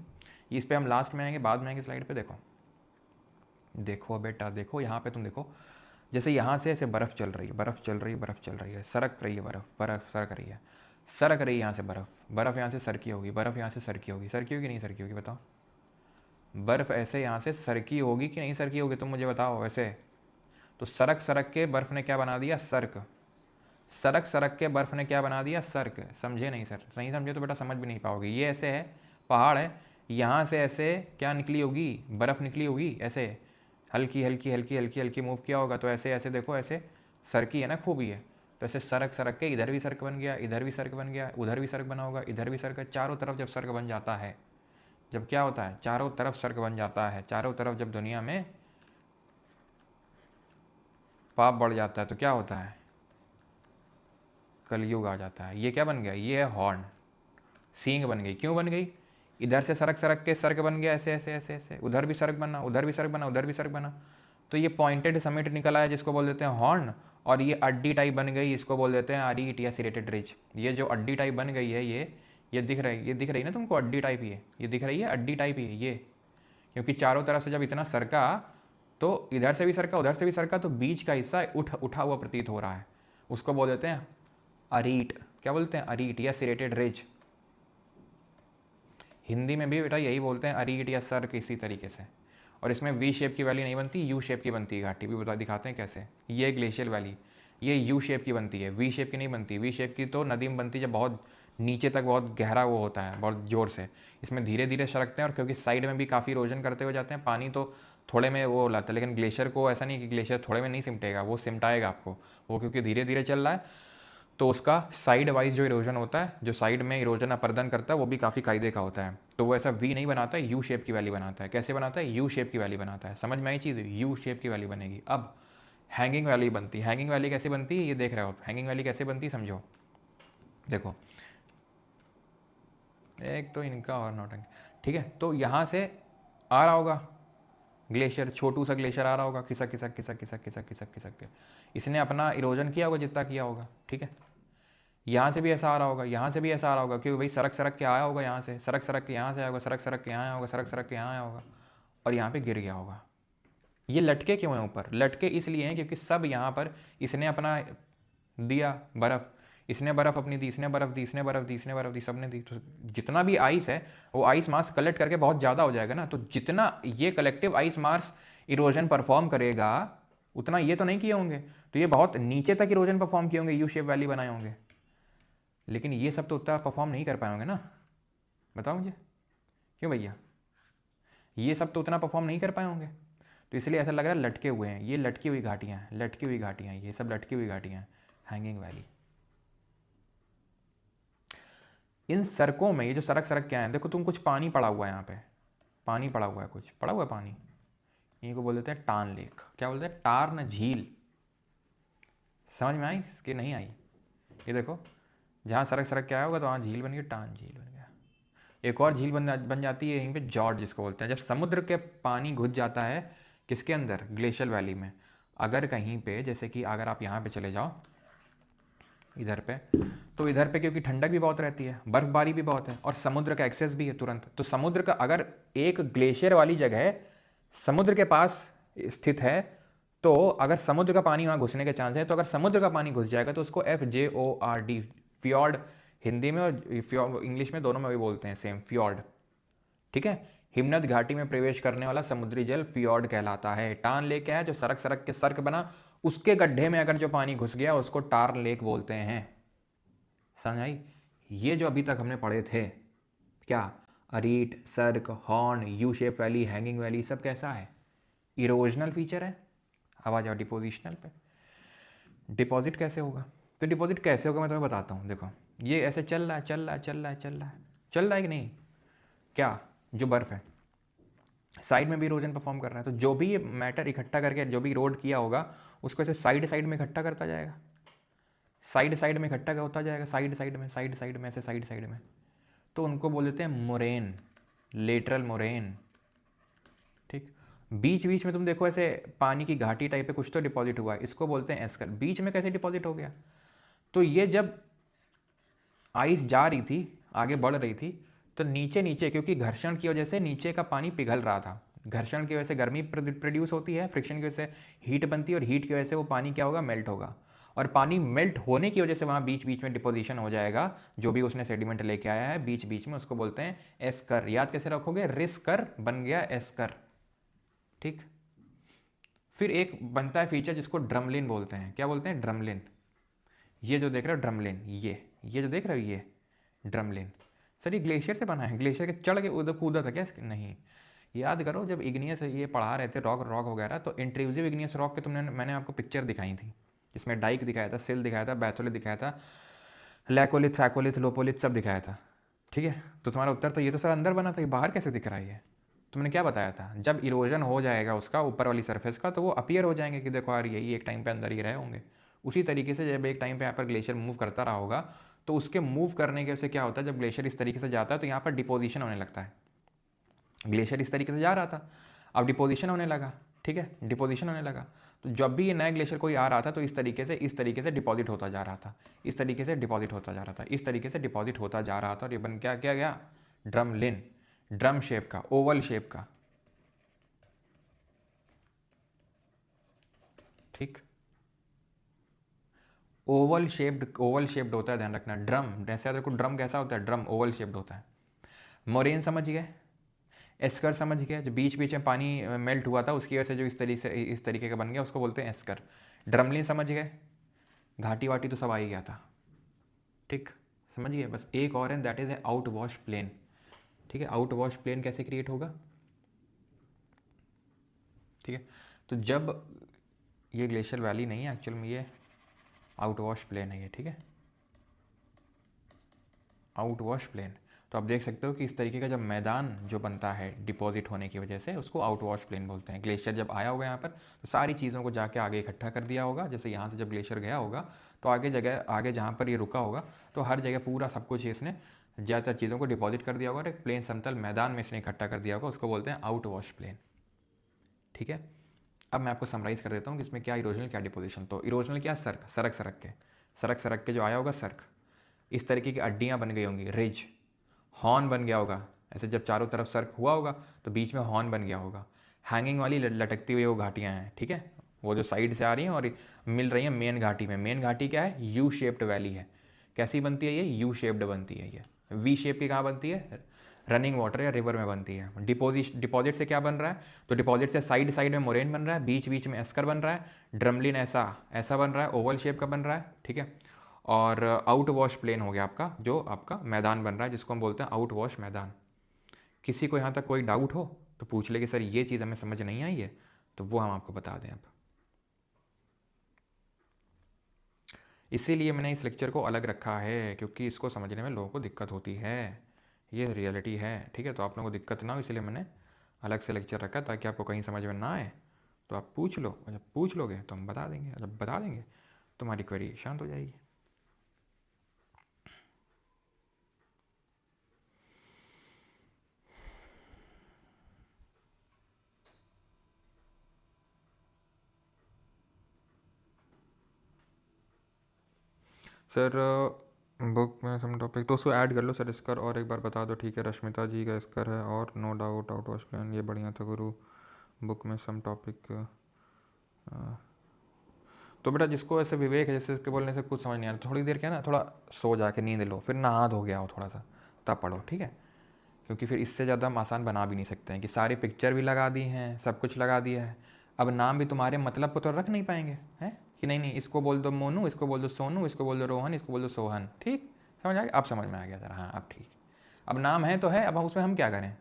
इस पर हम लास्ट में आएंगे, बाद में आएंगे स्लाइड पर। देखो देखो बेटा देखो, यहाँ पे तुम देखो, जैसे यहाँ से ऐसे बर्फ़ चल रही है, बर्फ़ चल रही है, बर्फ़ चल रही है, सरक रही है बर्फ़, बर्फ़ सरक रही है, सरक रही है यहाँ से बर्फ़, बर्फ़ यहाँ से सरकी होगी, बर्फ़ यहाँ से सरकी होगी, सरकी होगी नहीं सरकी होगी बताओ? बर्फ़ ऐसे यहाँ से सरकी होगी कि नहीं सरकी होगी, तुम मुझे बताओ ऐसे। तो सरक सरक के बर्फ़ ने क्या बना दिया, सर्क। सरक सरक के बर्फ़ ने क्या बना दिया, सर्क। समझे नहीं सर? नहीं समझे तो बेटा समझ भी नहीं पाओगे। ये ऐसे है, पहाड़ है, यहाँ से ऐसे क्या निकली होगी, बर्फ़ निकली होगी ऐसे, हल्की हल्की हल्की हल्की हल्की मूव किया होगा, तो ऐसे ऐसे देखो, ऐसे सरकी है ना, खूब ही है। तो ऐसे सरक सरक के इधर भी सर्क बन गया, इधर भी सर्क बन गया, उधर भी सर्क बना होगा, इधर भी सर्क है। चारों तरफ जब सर्क बन जाता है, जब क्या होता है, चारों तरफ सर्क बन जाता है, चारों तरफ जब दुनिया में पाप बढ़ जाता है तो क्या होता है, कलयुग आ जाता है। ये क्या बन गया, ये है हॉर्न, सींग बन गई। क्यों बन गई? इधर से सरक सरक के सर्क बन गया, ऐसे ऐसे ऐसे ऐसे, उधर भी सर्क बना, उधर भी सर्क बना, उधर भी सर्क बना, तो ये पॉइंटेड समिट निकल आया जिसको बोल देते हैं हॉर्न। और ये अड्डी टाइप बन गई, इसको बोल देते हैं अरीट या सिरेटेड रिज। ये जो अड्डी टाइप बन गई है, ये दिख रही है, ये दिख रही है ना तुमको, अड्डी टाइप ये दिख रही है, अड्डी टाइप ही है ये। क्योंकि चारों तरफ से जब इतना सरका, तो इधर से भी सरका, उधर से भी सरका, तो बीच का हिस्सा उठा हुआ प्रतीत हो रहा है, उसको बोल देते हैं अरीट। क्या बोलते हैं, अरीट या सिरेटेड रिज। हिंदी में भी बेटा यही बोलते हैं, अरीट या सर्क, इसी तरीके से। और इसमें वी शेप की वैली नहीं बनती, यू शेप की बनती है घाटी, भी बता दिखाते हैं कैसे। ये ग्लेशियल वैली, ये यू शेप की बनती है, वी शेप की नहीं बनती। वी शेप की तो नदी में बनती है जब बहुत नीचे तक बहुत गहरा वो होता है, बहुत ज़ोर से। इसमें धीरे धीरे सरकते हैं, और क्योंकि साइड में भी काफ़ी इरोजन करते हुए जाते हैं, पानी तो थोड़े में वो लाता है। लेकिन ग्लेशियर को ऐसा नहीं कि ग्लेशियर थोड़े में नहीं सिमटेगा, वो सिमटाएगा आपको, वो क्योंकि धीरे धीरे चल रहा है, तो उसका साइड वाइज जो इरोजन होता है, जो साइड में इरोजन अपर्दन करता है, वो भी काफ़ी कायदे का होता है। तो वो ऐसा वी नहीं बनाता है, यू शेप की वैली बनाता है। कैसे बनाता है, यू शेप की वैली बनाता है। समझ में आई चीज़, यू शेप की वैली बनेगी। अब हैंगिंग वैली बनती है। हैंगिंग वैली कैसे बनती है, ये देख रहे हो आप, हैंगिंग वैली कैसे बनती है समझो। देखो एक तो इनका और नौटंकी, ठीक है। तो यहाँ से आ रहा होगा ग्लेशियर, छोटू सा ग्लेशियर आ रहा होगा, खिसक खिसक खिसक खिसक खिसक खिसक खिसक के, इसने अपना इरोजन किया होगा जितना किया होगा, ठीक है। यहाँ से भी ऐसा आ रहा होगा, यहाँ से भी ऐसा आ रहा होगा, क्योंकि भाई सरक सरक के आया होगा, यहाँ से सरक सरक के यहाँ से आया होगा, सरक सरक के यहाँ आया होगा, सरक सरक के यहाँ आया होगा, और यहाँ पे गिर गया होगा। ये लटके क्यों हैं ऊपर? लटके इसलिए हैं क्योंकि सब यहाँ पर इसने अपना दिया बर्फ़, इसने बर्फ़ अपनी दी, इसने बर्फ़ दी, इसने बर्फ़ दी, इसने बर्फ़ दी, सबने दी। तो जितना भी आइस है वो आइस मास कलेक्ट करके बहुत ज़्यादा हो जाएगा ना। तो जितना ये कलेक्टिव आइस मास इरोजन परफॉर्म करेगा उतना ये तो नहीं किए होंगे, तो ये बहुत नीचे तक इरोजन परफॉर्म किए होंगे, यू शेप वैली बनाए होंगे, लेकिन ये सब तो उतना परफॉर्म नहीं कर पाए होंगे ना। बताओ मुझे क्यों भैया, ये सब तो उतना परफॉर्म नहीं कर पाए होंगे, तो इसलिए ऐसा लग रहा है लटके हुए हैं। ये लटकी हुई घाटियाँ हैं, लटकी हुई घाटियाँ, ये सब लटकी हुई घाटियाँ हैं, हैंगिंग वैली। इन सड़कों में ये जो सड़क सड़क क्या है, देखो तुम कुछ पानी पड़ा हुआ है यहाँ पे, पानी पड़ा हुआ है, कुछ पड़ा हुआ है पानी, इन्हीं को बोल देते हैं टान लेक। क्या बोलते हैं? टार्न झील। समझ में आई कि नहीं आई? ये देखो जहाँ सड़क सड़क क्या होगा तो वहाँ झील बन गई, टान झील बन गया। एक और झील बन जाती है यहीं पे, जॉर्ज जिसको बोलते हैं। जब समुद्र के पानी घुस जाता है किसके अंदर? ग्लेशियल वैली में। अगर कहीं पे जैसे कि अगर आप यहाँ पे चले जाओ इधर पे, तो इधर पे क्योंकि ठंडक भी बहुत रहती है, बर्फबारी भी बहुत है और समुद्र का एक्सेस भी है तुरंत, तो समुद्र का अगर एक ग्लेशियर वाली जगह समुद्र के पास स्थित है तो अगर समुद्र का पानी वहाँ घुसने के चांस है, तो अगर समुद्र का पानी घुस जाएगा तो उसको FJORD फ्यॉर्ड हिंदी में और इंग्लिश में दोनों में भी बोलते हैं सेम, फ्यॉर्ड। ठीक है, हिमनद घाटी में प्रवेश करने वाला समुद्री जल फ्यॉर्ड कहलाता है। टार्न लेक क्या है? जो सड़क सड़क के सर्क बना उसके गड्ढे में अगर जो पानी घुस गया उसको टार्न लेक बोलते हैं। समझ आई? ये जो अभी तक हमने पढ़े थे क्या, arete, cirque, horn, U shape valley, hanging valley, सब कैसा है? इरोजनल फीचर है। अब आ जाओ डिपोजिशनल पे। डिपॉजिट कैसे होगा? तो डिपॉजिट कैसे होगा मैं तुम्हें बताता हूँ। देखो ये ऐसे चल रहा है, चल रहा है, चल रहा है, चल रहा है, चल रहा है कि नहीं? क्या जो बर्फ़ है साइड में भी इरोजन परफॉर्म कर रहा है, तो जो भी ये मैटर इकट्ठा करके जो भी इरोड किया होगा उसको ऐसे साइड साइड में इकट्ठा करता जाएगा, साइड साइड में इकट्ठा होता जाएगा, साइड साइड में, साइड साइड में, ऐसे साइड साइड में। तो उनको बोल देते हैं मोरेन, लेटरल मोरेन। ठीक, बीच बीच में तुम देखो ऐसे पानी की घाटी टाइप पे कुछ तो डिपॉजिट हुआ है, इसको बोलते हैं एस्कर। बीच में कैसे डिपॉजिट हो गया? तो ये जब आइस जा रही थी, आगे बढ़ रही थी, तो नीचे नीचे क्योंकि घर्षण की वजह से नीचे का पानी पिघल रहा था, घर्षण की वजह से गर्मी प्रोड्यूस होती है, फ्रिक्शन की वजह से हीट बनती है और हीट की वजह से वो पानी क्या होगा? मेल्ट होगा। और पानी मेल्ट होने की वजह से वहाँ बीच बीच में डिपोजिशन हो जाएगा, जो भी उसने सेडिमेंट लेके आया है बीच बीच में, उसको बोलते हैं एस्कर। याद कैसे रखोगे? रिस्कर बन गया एस्कर। ठीक, फिर एक बनता है फीचर जिसको ड्रमलिन बोलते हैं। क्या बोलते हैं? ड्रमलिन। ये जो देख रहे हो ड्रमलिन, ये जो देख रहे हो ये ड्रमलिन। सर ये ग्लेशियर से बना है? ग्लेशियर के चढ़ के उधर कूदा था क्या? नहीं, याद करो जब इग्नियस ये पढ़ा रहे थे रॉक रॉक वगैरह, तो इंट्रूसिव इग्नियस रॉक के मैंने आपको पिक्चर दिखाई थी, जिसमें डाइक दिखाया था, सिल दिखाया था, बैथोलिथ दिखाया था, लैकोलिथ, फैकोलिथ, लोपोलिथ सब दिखाया था। ठीक है, तो तुम्हारा उत्तर तो ये तो सर अंदर बना था, ये बाहर कैसे दिख रहा है? ये तुमने क्या बताया था? जब इरोजन हो जाएगा उसका ऊपर वाली सरफेस का तो वो अपीयर हो जाएंगे कि देखो यार यही एक टाइम पे अंदर ही रहे होंगे। उसी तरीके से जब एक टाइम पे यहाँ पर ग्लेशियर मूव करता रहा होगा तो उसके मूव करने के से क्या होता है, जब ग्लेशियर इस तरीके से जाता है तो यहाँ पर डिपोजिशन होने लगता है। ग्लेशियर इस तरीके से जा रहा था, अब डिपोजिशन होने लगा। ठीक है, डिपोजिशन होने लगा, तो जब भी ये नया ग्लेशियर कोई आ रहा था तो इस तरीके से डिपॉजिट होता जा रहा था, इस तरीके से डिपॉजिट होता जा रहा था, इस तरीके से डिपॉजिट होता जा रहा था, और ये बन क्या क्या गया? ड्रमलिन। ड्रम शेप का, ओवल शेप का। ठीक, ओवल शेप्ड होता है, ध्यान रखना। ड्रम जैसे देखो, ड्रम कैसा होता है? ड्रम ओवल शेप्ड होता है। मोरेन समझ गए? एस्कर समझ गया? जो बीच बीच में पानी मेल्ट हुआ था उसकी वजह से जो इस तरीके का बन गया उसको बोलते हैं एस्कर। ड्रमलिन समझ गए? घाटी वाटी तो सब आ ही गया था। ठीक, समझ गए? बस एक और है, that is a outwash plain. ठीक है, आउट वॉश प्लेन कैसे क्रिएट होगा? ठीक है, तो जब ये ग्लेशियर वैली नहीं है एक्चुअल में, ये आउट वॉश प्लेन है ये। ठीक है, आउट वॉश प्लेन। तो आप देख सकते हो कि इस तरीके का जब मैदान जो बनता है डिपॉजिट होने की वजह से, उसको आउट वॉश प्लेन बोलते हैं। ग्लेशियर जब आया होगा यहाँ पर तो सारी चीज़ों को जाके आगे इकट्ठा कर दिया होगा। जैसे यहाँ से जब ग्लेशियर गया होगा तो आगे जहाँ पर ये रुका होगा तो हर जगह पूरा सब कुछ इसने ज़्यादातर चीज़ों को डिपॉजिट कर दिया होगा और एक प्लेन समतल मैदान में इसने इकट्ठा कर दिया होगा, उसको बोलते हैं आउट वॉश प्लेन। ठीक है, अब मैं आपको समराइज़ कर देता हूँ कि इसमें क्या इरोजनल क्या डिपोजिशन। तो इरोजनल क्या? सड़क सड़क के जो आया होगा सर्क, इस तरीके की अड्डियाँ बन गई होंगी, रिज, हॉर्न बन गया होगा। ऐसे जब चारों तरफ सर्क हुआ होगा तो बीच में हॉर्न बन गया होगा। हैंगिंग वाली लटकती हुई वो घाटियाँ हैं, ठीक है, वो जो साइड से आ रही हैं और मिल रही हैं मेन घाटी में। मेन घाटी क्या है? यू शेप्ड वैली है। कैसी बनती है ये? यू शेप्ड बनती है ये। वी शेप की कहाँ बनती है? रनिंग वाटर या रिवर में बनती है। डिपॉजिट से क्या बन रहा है? तो डिपॉजिट से साइड साइड में मोरेन बन रहा है, बीच बीच में एस्कर बन रहा है, ड्रमलिन ऐसा ऐसा बन रहा है, ओवल शेप का बन रहा है, ठीक है। और आउट वॉश प्लेन हो गया आपका, जो आपका मैदान बन रहा है, जिसको हम बोलते हैं आउट वॉश मैदान। किसी को यहाँ तक कोई डाउट हो तो पूछ ले कि सर ये चीज़ हमें समझ नहीं आई है, तो वो हम आपको बता दें अब। इसीलिए मैंने इस लेक्चर को अलग रखा है, क्योंकि इसको समझने में लोगों को दिक्कत होती है। ये रियलिटी है, ठीक है। तो आप लोगों को दिक्कत ना हो इसलिए मैंने अलग से लेक्चर रखा, ताकि आपको कहीं समझ में ना आए तो आप पूछ लो, और जब पूछ लोगे तो हम बता देंगे, जब बता देंगे तुम्हारी क्वेरी शांत हो जाएगी। सर बुक में सम टॉपिक तो उसको ऐड कर लो सर, स्कर और एक बार बता दो, ठीक है। रश्मिता जी का स्कर है और no doubt outwash plain, ये बढ़िया था गुरु। बुक में सम टॉपिक तो बेटा जिसको ऐसे विवेक है, जैसे इसके बोलने से कुछ समझ नहीं आ रहा, थोड़ी देर क्या ना, थोड़ा सो जाके नींद लो, फिर नहा धो गया हो थोड़ा सा, तब पढ़ो, ठीक है। क्योंकि फिर इससे ज़्यादा हम आसान बना भी नहीं सकते हैं कि सारी पिक्चर भी लगा दी हैं, सब कुछ लगा दिया है, अब नाम भी तुम्हारे मतलब को तो रख नहीं पाएंगे हैं कि नहीं नहीं, इसको बोल दो मोनू, इसको बोल दो सोनू, इसको बोल दो रोहन, इसको बोल दो सोहन, ठीक, समझ आ गया? अब समझ में आ गया सर, हाँ अब ठीक। अब नाम है तो है, अब उसमें हम क्या करें?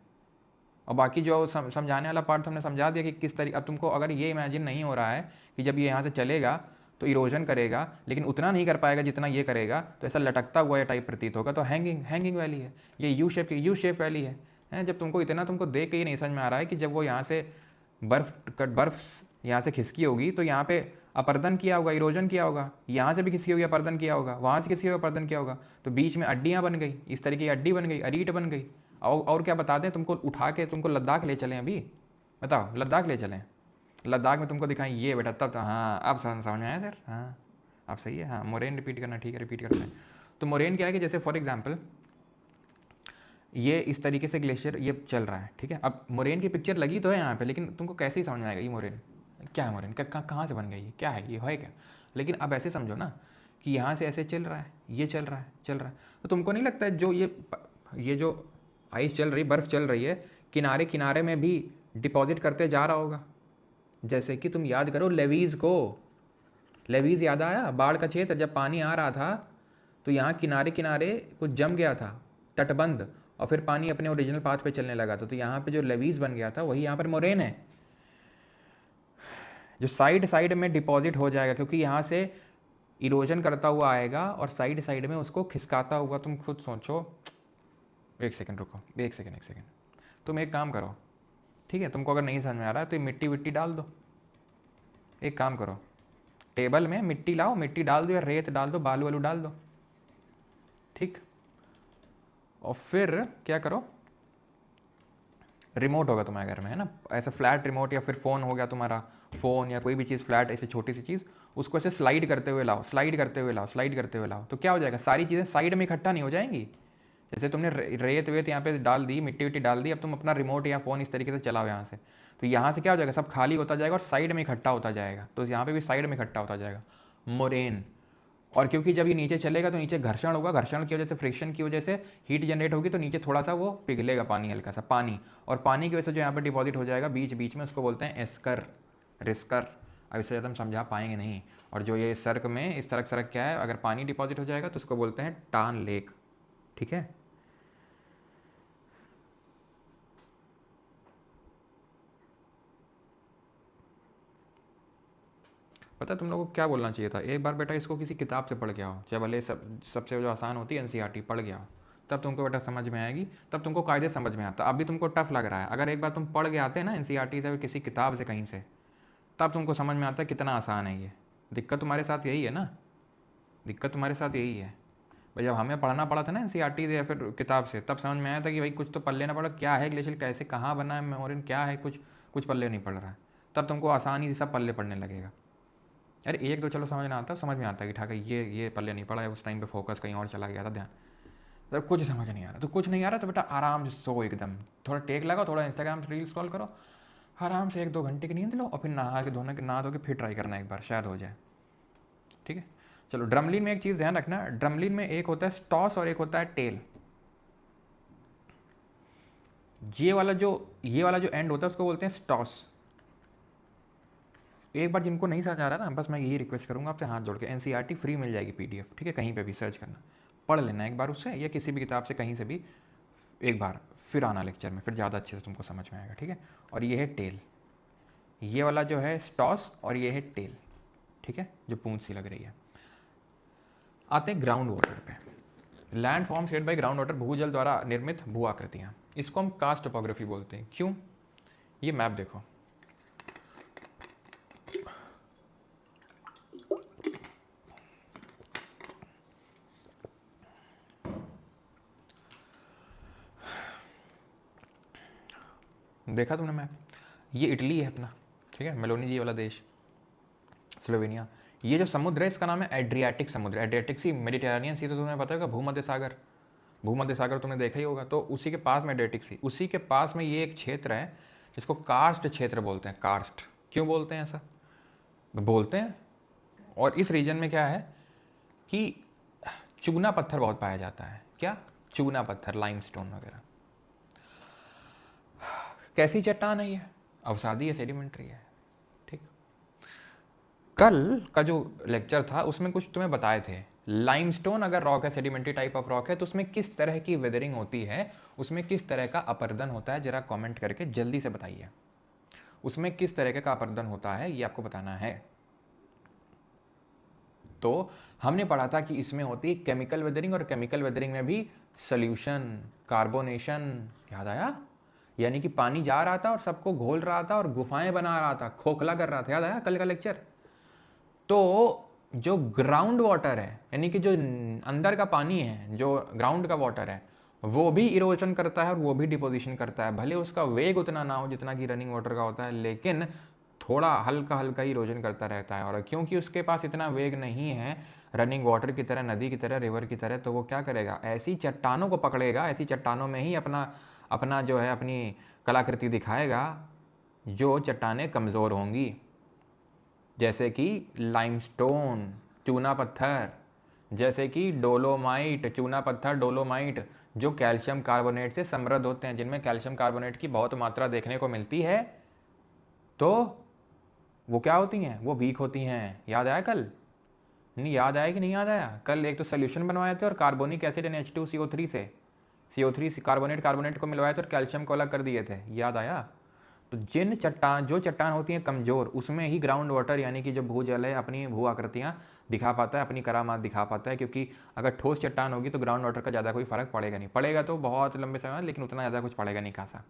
और बाकी जो समझाने वाला पार्ट तो हमने समझा दिया कि किस तरीके। अब तुमको अगर ये इमेजिन नहीं हो रहा है कि जब ये यहाँ से चलेगा तो इरोजन करेगा, लेकिन उतना नहीं कर पाएगा जितना ये करेगा, तो ऐसा लटकता हुआ ये टाइप प्रतीत होगा, तो हैंगिंग वैली है ये, यू शेप वैली है। जब तुमको इतना तुमको देख के ये नहीं समझ में आ रहा है कि जब वो यहाँ से बर्फ़ यहाँ से खिसकी होगी तो यहाँ पे अपर्दन किया होगा, इरोजन किया होगा, यहाँ से भी खिसकी होगी अपर्दन किया होगा, वहाँ से खिसकी होगा अपर्दन किया होगा, तो बीच में अड्डियाँ बन गई, इस तरीके की अड्डी बन गई, अरीट बन गई। और क्या बता दें तुमको, उठा के तुमको लद्दाख ले चलें अभी, बताओ लद्दाख ले चलें, लद्दाख में तुमको दिखाएं ये बेटा, तब तो हाँ अब समझ में आया सर, हाँ अब सही है। हाँ मोरेन रिपीट करना, ठीक है रिपीट करते हैं। तो मोरेन क्या है कि जैसे फॉर एग्जाम्पल ये इस तरीके से ग्लेशियर ये चल रहा है, ठीक है। अब मोरेन की पिक्चर लगी तो है यहाँ पे, लेकिन तुमको कैसे ही समझ में आएगा ये मोरेन क्या है, मोरेन कहाँ से बन गई, क्या है ये, है क्या? लेकिन अब ऐसे समझो ना कि यहाँ से ऐसे चल रहा है, ये चल रहा है, तो तुमको नहीं लगता है जो ये जो आइस चल रही, बर्फ़ चल रही है, किनारे किनारे में भी डिपॉजिट करते जा रहा होगा? जैसे कि तुम याद करो लेवीज़ को, लेवीज़ याद आया, बाढ़ का क्षेत्र, जब पानी आ रहा था तो यहाँ किनारे किनारे कुछ जम गया था, तटबंध, और फिर पानी अपने ओरिजिनल पाथ पे चलने लगा था, तो यहाँ पे जो लेवीज़ बन गया था वही यहाँ पर मोरेन है, जो साइड साइड में डिपॉजिट हो जाएगा, क्योंकि यहाँ से इरोजन करता हुआ आएगा और साइड साइड में उसको खिसकाता हुआ। तुम खुद सोचो, एक सेकंड रुको, एक सेकंड, तुम एक काम करो, ठीक है, तुमको अगर नहीं समझ में आ रहा है तो मिट्टी विट्टी डाल दो, एक काम करो, टेबल में मिट्टी लाओ, मिट्टी डाल दो या रेत डाल दो, बालू वालू डाल दो, ठीक। और फिर क्या करो, रिमोट होगा तुम्हारे घर में है ना, ऐसा फ्लैट रिमोट, या फिर फ़ोन हो गया तुम्हारा, फ़ोन या कोई भी चीज़ फ्लैट, ऐसी छोटी सी चीज़, उसको ऐसे स्लाइड करते हुए लाओ, तो क्या हो जाएगा, सारी चीज़ें साइड में इकट्ठा नहीं हो जाएंगी। जैसे तुमने रेत वेत यहाँ पे डाल दी, मिट्टी विट्टी डाल दी, अब तुम अपना रिमोट या फ़ोन इस तरीके से चलाओ यहाँ से, तो यहाँ से क्या हो जाएगा, सब खाली होता जाएगा और साइड में इकट्ठा होता जाएगा, तो यहाँ पे भी साइड में इकट्ठा होता जाएगा मोरेन। और क्योंकि जब ये नीचे चलेगा तो नीचे घर्षण होगा, घर्षण की वजह से, फ्रिक्शन की वजह से हीट जनरेट होगी, तो नीचे थोड़ा सा वो पिघलेगा पानी, हल्का सा पानी, और पानी की वजह से जो यहाँ पर डिपॉजिट हो जाएगा बीच बीच में, उसको बोलते हैं एस्कर, रिस्कर। अब इससे ज़्यादा हम समझा पाएंगे नहीं। और जो ये सर्क में इस सरक क्या है, अगर पानी डिपॉजिट हो जाएगा तो उसको बोलते हैं टान लेक, ठीक है। पता है तुम लोगों को क्या बोलना चाहिए था, एक बार बेटा इसको किसी किताब से पढ़ के आओ, चाहे भले सबसे जो आसान होती है एनसीईआरटी, पढ़ के आओ, तब तुमको बेटा समझ में आएगी, तब तुमको कायदे समझ में आता। अभी तुमको टफ लग रहा है, अगर एक बार तुम पढ़ के आते हैं ना एनसीईआरटी से, किसी किताब से कहीं से, तब तुमको समझ में आता है कितना आसान है ये। दिक्कत तुम्हारे साथ यही है ना, दिक्कत तुम्हारे साथ यही है भाई। जब हमें पढ़ना पड़ा था ना एनसीईआरटी से या फिर किताब से, तब समझ में आया था कि भाई कुछ तो पढ़ लेना पड़ा, क्या है ग्लेशियर, कैसे कहाँ बना है, मेमोरियन क्या है, कुछ पल्ले नहीं पड़ रहा है, तब तुमको आसानी से सब पल्ले पढ़ने लगेगा। अरे एक दो चलो समझ में आता है कि ठाक ये पल्ले नहीं पड़ा है, उस टाइम पे फोकस कहीं और चला गया था, ध्यान, तो कुछ समझ नहीं आ रहा, तो कुछ नहीं आ रहा तो बेटा आराम से सो एकदम, थोड़ा टेक लगाओ, थोड़ा इंस्टाग्राम रील स्क्रॉल करो, आराम से 1-2 घंटे की नींद लो और फिर नहा धो के फिर ट्राई करना एक बार, शायद हो जाए। ठीक है, चलो ड्रमलिन में एक चीज़ ध्यान रखना, ड्रमलिन में एक होता है स्टॉस और एक होता है टेल। ये वाला जो एंड होता है उसको बोलते हैं स्टॉस। एक बार जिनको नहीं समझ आ रहा ना, बस मैं यही रिक्वेस्ट करूंगा आपसे हाथ जोड़ के, एनसीईआरटी फ्री मिल जाएगी पीडीएफ, ठीक है, कहीं पे भी सर्च करना, पढ़ लेना एक बार उससे, या किसी भी किताब से कहीं से भी एक बार, फिर आना लेक्चर में, फिर ज़्यादा अच्छे से तुमको समझ में आएगा। ठीक है, और ये है टेल, ये वाला जो है स्टॉस और ये है टेल। ठीक है, जो पूंछ सी लग रही है। आते हैं ग्राउंड वाटर पे। Land forms created by ground water, भूजल द्वारा निर्मित भू आकृतियाँ, इसको हम कास्ट टोपोग्राफी बोलते हैं। क्यों? ये मैप देखो, देखा तुमने मैप? ये इटली है अपना, ठीक है, मेलोनी जी वाला देश, स्लोवेनिया। ये जो समुद्र है इसका नाम है एड्रियाटिक समुद्र, एड्रियाटिक सी, मेडिटेरेनियन सी तो तुम्हें पता होगा, भूमध्य सागर, भूमध्य सागर तुमने देखा ही होगा, तो उसी के पास में एड्रियाटिक सी, उसी के पास में ये एक क्षेत्र है जिसको कार्स्ट क्षेत्र बोलते हैं। कार्स्ट क्यों बोलते हैं ऐसा? बोलते हैं, और इस रीजन में क्या है कि चूना पत्थर बहुत पाया जाता है। क्या? चूना पत्थर, लाइमस्टोन वगैरह। कैसी चट्टान है ये? अवसादी है, सेडिमेंट्री है। ठीक, कल का जो लेक्चर था उसमें कुछ तुम्हें बताए थे, लाइमस्टोन अगर रॉक है, सेडिमेंट्री टाइप ऑफ रॉक है, तो उसमें किस तरह की वेदरिंग होती है, उसमें किस तरह का अपर्दन होता है, जरा कमेंट करके जल्दी से बताइए। उसमें किस तरह का अपर्दन होता है ये आपको बताना है। तो हमने पढ़ा था कि इसमें होती है केमिकल वेदरिंग, और केमिकल वेदरिंग में भी सोल्यूशन, कार्बोनेशन, याद आया? यानी कि पानी जा रहा था और सबको घोल रहा था और गुफाएं बना रहा था, खोखला कर रहा था, याद आया कल का लेक्चर? तो जो ग्राउंड वाटर है, यानी कि जो अंदर का पानी है, जो ग्राउंड का वाटर है, वो भी इरोजन करता है और वो भी डिपोजिशन करता है। भले उसका वेग उतना ना हो जितना कि रनिंग वाटर का होता है, लेकिन थोड़ा हल्का हल्का इरोजन करता रहता है। और क्योंकि उसके पास इतना वेग नहीं है रनिंग वाटर की तरह, नदी की तरह, रिवर की तरह, तो वो क्या करेगा, ऐसी चट्टानों को पकड़ेगा, ऐसी चट्टानों में ही अपना अपना जो है अपनी कलाकृति दिखाएगा, जो चट्टानें कमज़ोर होंगी, जैसे कि लाइमस्टोन, चूना पत्थर, जैसे कि डोलोमाइट, चूना पत्थर डोलोमाइट, जो कैल्शियम कार्बोनेट से समृद्ध होते हैं, जिनमें कैल्शियम कार्बोनेट की बहुत मात्रा देखने को मिलती है। तो वो क्या होती हैं? वो वीक होती हैं। याद आया कल? नहीं याद आया कि नहीं याद आया? कल एक तो सोल्यूशन बनवाए थे और कार्बोनिक एसिड यानी H2CO3 से, CO3 कार्बोनेट को मिलवाए थे और कैल्शियम को अलग कर दिए थे। याद आया? तो जो चट्टान होती हैं कमज़ोर, उसमें ही ग्राउंड वाटर यानी कि जो भूजल है अपनी भू आकृतियाँ दिखा पाता है, अपनी करामात दिखा पाता है। क्योंकि अगर ठोस चट्टान होगी तो ग्राउंड वाटर का ज़्यादा कोई फ़र्क पड़ेगा नहीं, पड़ेगा तो बहुत लंबे समय, लेकिन उतना ज़्यादा कुछ पड़ेगा नहीं खासा।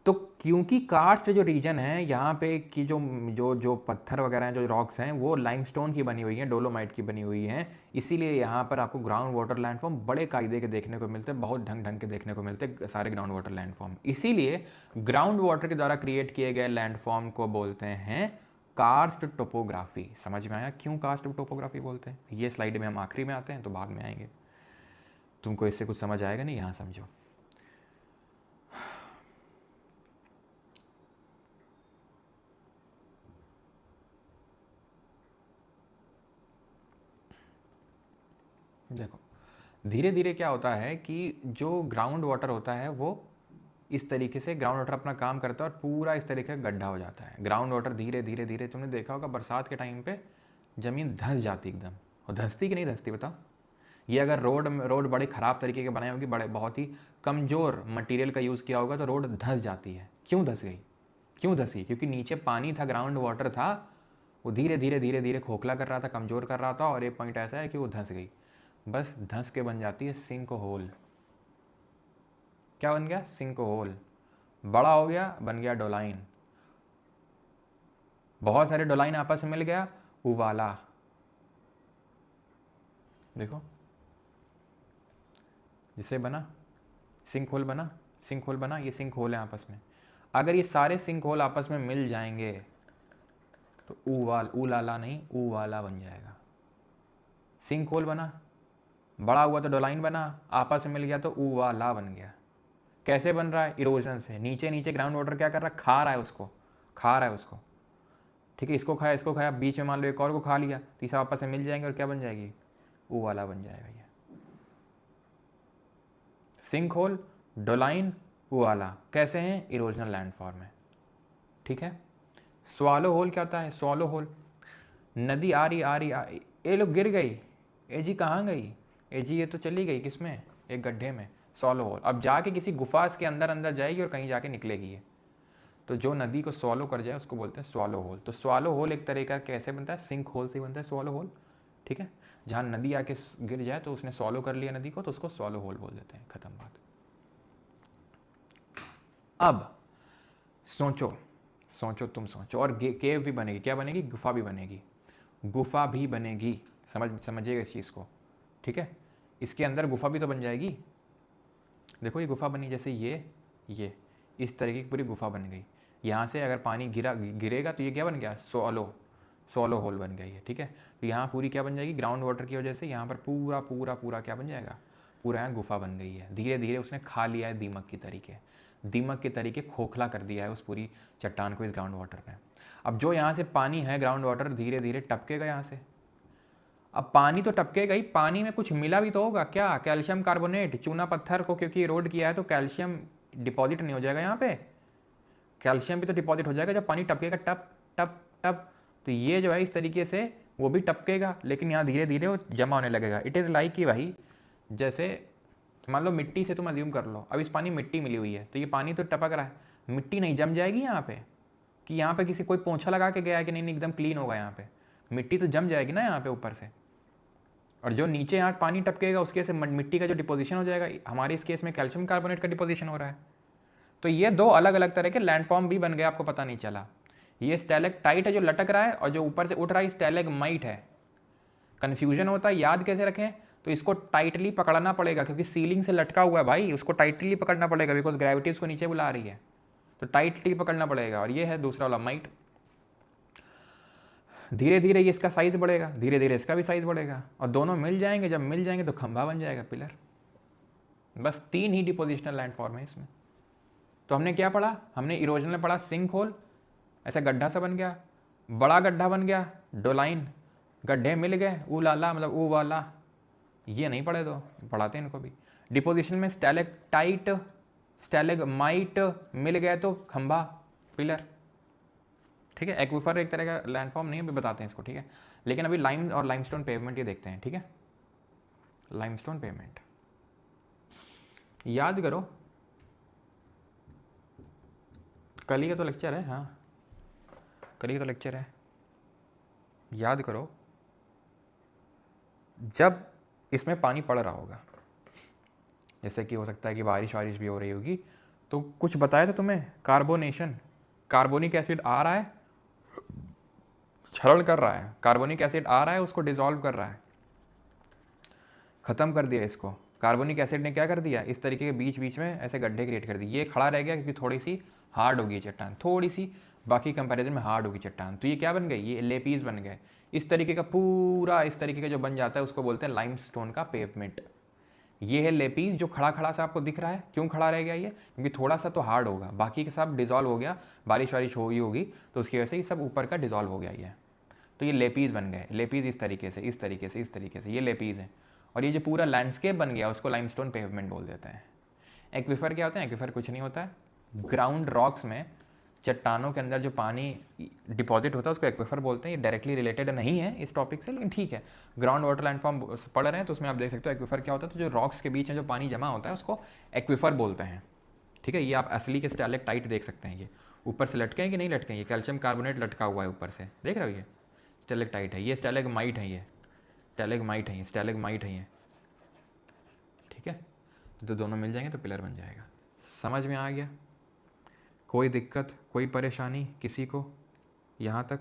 तो क्योंकि कार्स्ट जो रीजन है यहाँ पे की जो जो जो पत्थर वगैरह हैं, जो रॉक्स हैं, वो लाइमस्टोन की बनी हुई हैं, डोलोमाइट की बनी हुई हैं, इसीलिए यहाँ पर आपको ग्राउंड वाटर लैंडफॉर्म बड़े कायदे के देखने को मिलते हैं, बहुत ढंग ढंग के देखने को मिलते हैं सारे ग्राउंड वाटर लैंडफॉर्म। इसीलिए ग्राउंड वाटर के द्वारा क्रिएट किए गए लैंडफॉर्म को बोलते हैं कार्स्ट टोपोग्राफी। समझ में आया क्यों कार्स्ट टोपोग्राफी बोलते हैं? ये स्लाइड में हम आखिरी में आते हैं, तो बाद में आएंगे। तुमको इससे कुछ समझ आएगा नहीं, यहाँ समझो। देखो धीरे धीरे क्या होता है कि जो ग्राउंड वाटर होता है वो इस तरीके से ग्राउंड वाटर अपना काम करता है और पूरा इस तरीके का गड्ढा हो जाता है। ग्राउंड वाटर धीरे धीरे धीरे, तुमने देखा होगा बरसात के टाइम पे ज़मीन धंस जाती एकदम। और धंसती कि नहीं धंसती बताओ? ये अगर रोड बड़े ख़राब तरीके के बनाए होंगे, बड़े बहुत ही कमज़ोर मटेरियल का यूज़ किया होगा, तो रोड धंस जाती है। क्यों धंस गई? क्यों धंसी? क्योंकि नीचे पानी था, ग्राउंड वाटर था, वो धीरे धीरे धीरे धीरे खोखला कर रहा था, कमज़ोर कर रहा था, और एक पॉइंट ऐसा है कि वो धंस गई। बस धंस के बन जाती है सिंक होल। क्या बन गया? Sinkhole. बड़ा हो गया, बन गया डोलाइन। बहुत सारे डोलाइन आपस में मिल गया, उवाला। देखो जिसे बना सिंक होल, बना सिंक होल, बना ये सिंक होल है आपस में। अगर ये सारे सिंक होल आपस में मिल जाएंगे तो उलाला नहीं, उवाला बन जाएगा। सिंक होल बना, बड़ा हुआ तो डोलाइन बना, आपस में मिल गया तो उवाला बन गया। कैसे बन रहा है? इरोजन से। नीचे नीचे ग्राउंड वाटर क्या कर रहा है? खा रहा है उसको, खा रहा है उसको। ठीक है, इसको खाया, इसको खाया, बीच में मान लो एक और को खा लिया, तीसरा वापस से मिल जाएंगे और क्या बन जाएगी? ऊ वाला बन जाएगा ये। सिंक होल, डोलाइन, ऊ वाला कैसे हैं? इरोजनल लैंडफॉर्म है। ठीक है। स्वालो होल क्या होता है? स्वालो होल, नदी आ रही आ रही आ रही, ये लोग गिर गई, ए जी कहाँ गई? ए जी ये तो चली गई किसमें? एक गड्ढे में। सॉलो होल, अब जाके किसी गुफा के अंदर अंदर जाएगी और कहीं जाके निकलेगी ये। तो जो नदी को स्वॉलो कर जाए उसको बोलते हैं स्वॉलो होल। तो स्वॉलो होल एक तरह का कैसे बनता है? सिंक होल से बनता है स्वॉलो होल। ठीक है, जहाँ नदी आके गिर जाए तो उसने स्वॉलो कर लिया नदी को, तो उसको स्वॉलो होल बोल देते हैं। खत्म बात। अब सोचो, सोचो, तुम सोचो। और केव भी बनेगी, क्या बनेगी? गुफा भी बनेगी, गुफा भी बनेगी। समझिएगा इस चीज़ को। ठीक है, इसके अंदर गुफा भी तो बन जाएगी। देखो ये गुफा बनी, जैसे ये इस तरीके की पूरी गुफा बन गई। यहाँ से अगर पानी गिरेगा तो ये क्या बन गया? सोलो होल बन गई है। ठीक है, तो यहाँ पूरी क्या बन जाएगी? ग्राउंड वाटर की वजह से यहाँ पर पूरा पूरा पूरा क्या बन जाएगा? पूरा यहाँ गुफा बन गई है। धीरे धीरे उसने खा लिया है दीमक के तरीके खोखला कर दिया है उस पूरी चट्टान को इस ग्राउंड वाटर ने। अब जो यहाँ से पानी है ग्राउंड वाटर धीरे धीरे टपकेगा यहाँ से। अब पानी तो टपकेगा ही, पानी में कुछ मिला भी तो होगा। क्या? कैल्शियम कार्बोनेट, चूना पत्थर को क्योंकि इरोड किया है तो कैल्शियम डिपॉजिट नहीं हो जाएगा यहाँ पे? कैल्शियम भी तो डिपॉजिट हो जाएगा जब पानी टपकेगा, टप टप टप। तो ये जो है इस तरीके से वो भी टपकेगा, लेकिन यहाँ धीरे धीरे वो जमा होने लगेगा। इट इज़ लाइक कि भाई जैसे मान लो मिट्टी से तुम अज्यूम कर लो, अब इस पानी मिट्टी मिली हुई है तो ये पानी तो टपक रहा है, मिट्टी नहीं जम जाएगी यहाँ पे? कि यहाँ पे किसी कोई पोंछा लगा के गया है कि नहीं नहीं एकदम क्लीन होगा? यहाँ पे मिट्टी तो जम जाएगी ना यहाँ पे ऊपर से। और जो नीचे यहाँ पानी टपकेगा उसके से मिट्टी का जो डिपोजिशन हो जाएगा, हमारे इस केस में कैल्शियम कार्बोनेट का डिपोजिशन हो रहा है। तो ये दो अलग अलग तरह के लैंडफॉर्म भी बन गए, आपको पता नहीं चला। ये स्टैलेक्टाइट है जो लटक रहा है, और जो ऊपर से उठ रहा है स्टैलेगमाइट है। कन्फ्यूजन होता है, याद कैसे रखें? तो इसको टाइटली पकड़ना पड़ेगा क्योंकि सीलिंग से लटका हुआ है भाई, उसको टाइटली पकड़ना पड़ेगा बिकॉज ग्रेविटी उसको नीचे बुला रही है, तो टाइटली पकड़ना पड़ेगा। और ये है दूसरा वाला माइट। धीरे धीरे ये इसका साइज बढ़ेगा, धीरे धीरे इसका भी साइज बढ़ेगा, और दोनों मिल जाएंगे। जब मिल जाएंगे तो खंभा बन जाएगा, पिलर। बस 3 ही डिपोजिशनल लैंडफॉर्म है इसमें। तो हमने क्या पढ़ा? हमने इरोजन में पढ़ा सिंक होल, ऐसा गड्ढा सा बन गया, बड़ा गड्ढा बन गया, डोलाइन, गड्ढे मिल गए, ऊ लाला मतलब ऊ वाला। ये नहीं पढ़े तो पढ़ाते हैं इनको भी। डिपोजिशन में स्टैलेक्टाइट, स्टैलेगमाइट मिल गए तो खंभा, पिलर। ठीक है, एक्विफर एक तरह का लैंडफॉर्म नहीं है, अभी बताते हैं इसको। ठीक है, लेकिन अभी लाइम और लाइमस्टोन पेवमेंट ये देखते हैं। ठीक है, लाइमस्टोन पेवमेंट याद करो, कल ही का तो लेक्चर है। हाँ, कल ही का तो लेक्चर है, याद करो। जब इसमें पानी पड़ रहा होगा, जैसे कि हो सकता है कि बारिश वारिश भी हो रही होगी, तो कुछ बताया था तुम्हें, कार्बोनेशन, कार्बोनिक एसिड आ रहा है, क्षरण कर रहा है, कार्बोनिक एसिड आ रहा है, उसको डिसॉल्व कर रहा है, ख़त्म कर दिया इसको। कार्बोनिक एसिड ने क्या कर दिया? इस तरीके के बीच बीच में ऐसे गड्ढे क्रिएट कर दिए। ये खड़ा रह गया क्योंकि थोड़ी सी हार्ड होगी चट्टान, थोड़ी सी बाकी कंपैरिजन में हार्ड होगी चट्टान, तो ये क्या बन गई? ये लेपीज बन गए। इस तरीके का पूरा इस तरीके का जो बन जाता है उसको बोलते हैं लाइमस्टोन का पेवमेंट। ये है लेपीज जो खड़ा खड़ा सा आपको दिख रहा है। क्यों खड़ा रह गया ये? क्योंकि थोड़ा सा तो हार्ड होगा, बाकी के सब डिजॉल्व हो गया, बारिश वारिश हुई होगी तो उसकी वजह से ये सब ऊपर का डिजॉल्व हो गया ये। तो ये लेपीज बन गए। लेपीज इस तरीके से, इस तरीके से, इस तरीके से, ये लेपीज है। और ये जो पूरा लैंडस्केप बन गया उसको लाइमस्टोन पेवमेंट बोल देते हैं। एक्विफर क्या होता है? एक्विफर कुछ नहीं होता है, ग्राउंड रॉक्स में, चट्टानों के अंदर जो पानी डिपॉजिट होता है उसको एक्विफर बोलते हैं। ये डायरेक्टली रिलेटेड नहीं है इस टॉपिक से, लेकिन ठीक है, ग्राउंड वाटर लैंडफॉर्म पढ़ रहे हैं तो उसमें आप देख सकते हो एक्विफर क्या होता है। तो जो रॉक्स के बीच में जो पानी जमा होता है उसको एक्विफर बोलते हैं। ठीक है, ये आप असली के स्टैलेक्टाइट देख सकते हैं। ये ऊपर से लटके हैं कि नहीं लटके हैं? ये कैल्शियम कार्बोनेट लटका हुआ है ऊपर से, देख रहे हो? ये स्टैलेक्टाइट है, ये स्टैलेगमाइट है, ये स्टैलेगमाइट है, ये स्टैलेगमाइट है ये। ठीक है, तो दोनों मिल जाएंगे तो पिलर बन जाएगा। समझ में आ गया? कोई दिक्कत, कोई परेशानी किसी को यहाँ तक?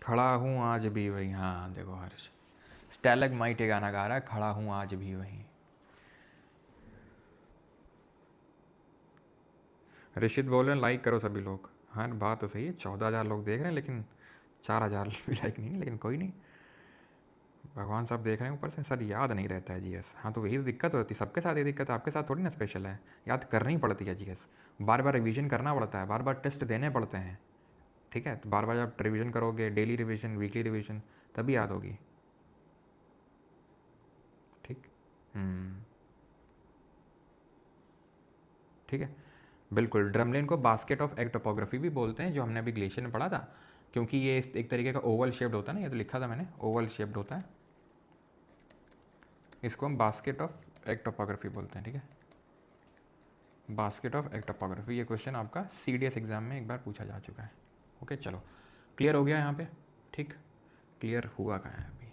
खड़ा हूँ आज भी वही। हाँ देखो हर्ष, स्टैलेगमाइट ये गाना गा रहा है, खड़ा हूँ आज भी वही। ऋषित बोल रहे हैं लाइक करो सभी लोग। हाँ बात तो सही है, 14,000 लोग देख रहे हैं, लेकिन 4000 भी लाइक नहीं, लेकिन कोई नहीं, भगवान साहब देख रहे हैं ऊपर से। सर याद नहीं रहता है जीएस। हाँ तो वही तो दिक्कत होती है, सबके साथ ये दिक्कत है, आपके साथ थोड़ी ना स्पेशल है। याद करनी पड़ती है जीएस, बार बार रिवीजन करना पड़ता है, बार बार टेस्ट देने पड़ते हैं, ठीक है। तो बार बार जब रिवीजन करोगे, डेली रिवीजन, वीकली रिवीजन, तभी याद होगी, ठीक। ठीक है, बिल्कुल। ड्रमलिन को बास्केट ऑफ एग टोपोग्राफी भी बोलते हैं, जो हमने अभी ग्लेशियर में पढ़ा था, क्योंकि ये एक तरीके का ओवल शेप्ड होता है ना, ये तो लिखा था मैंने, ओवल शेप्ड होता है, इसको हम बास्केट ऑफ एग टोपोग्राफी बोलते हैं, ठीक है। बास्केट ऑफ एग टोपोग्राफी, ये क्वेश्चन आपका सीडीएस एग्जाम में एक बार पूछा जा चुका है। ओके चलो, क्लियर हो गया यहाँ पे, ठीक। क्लियर हुआ कहाँ है अभी?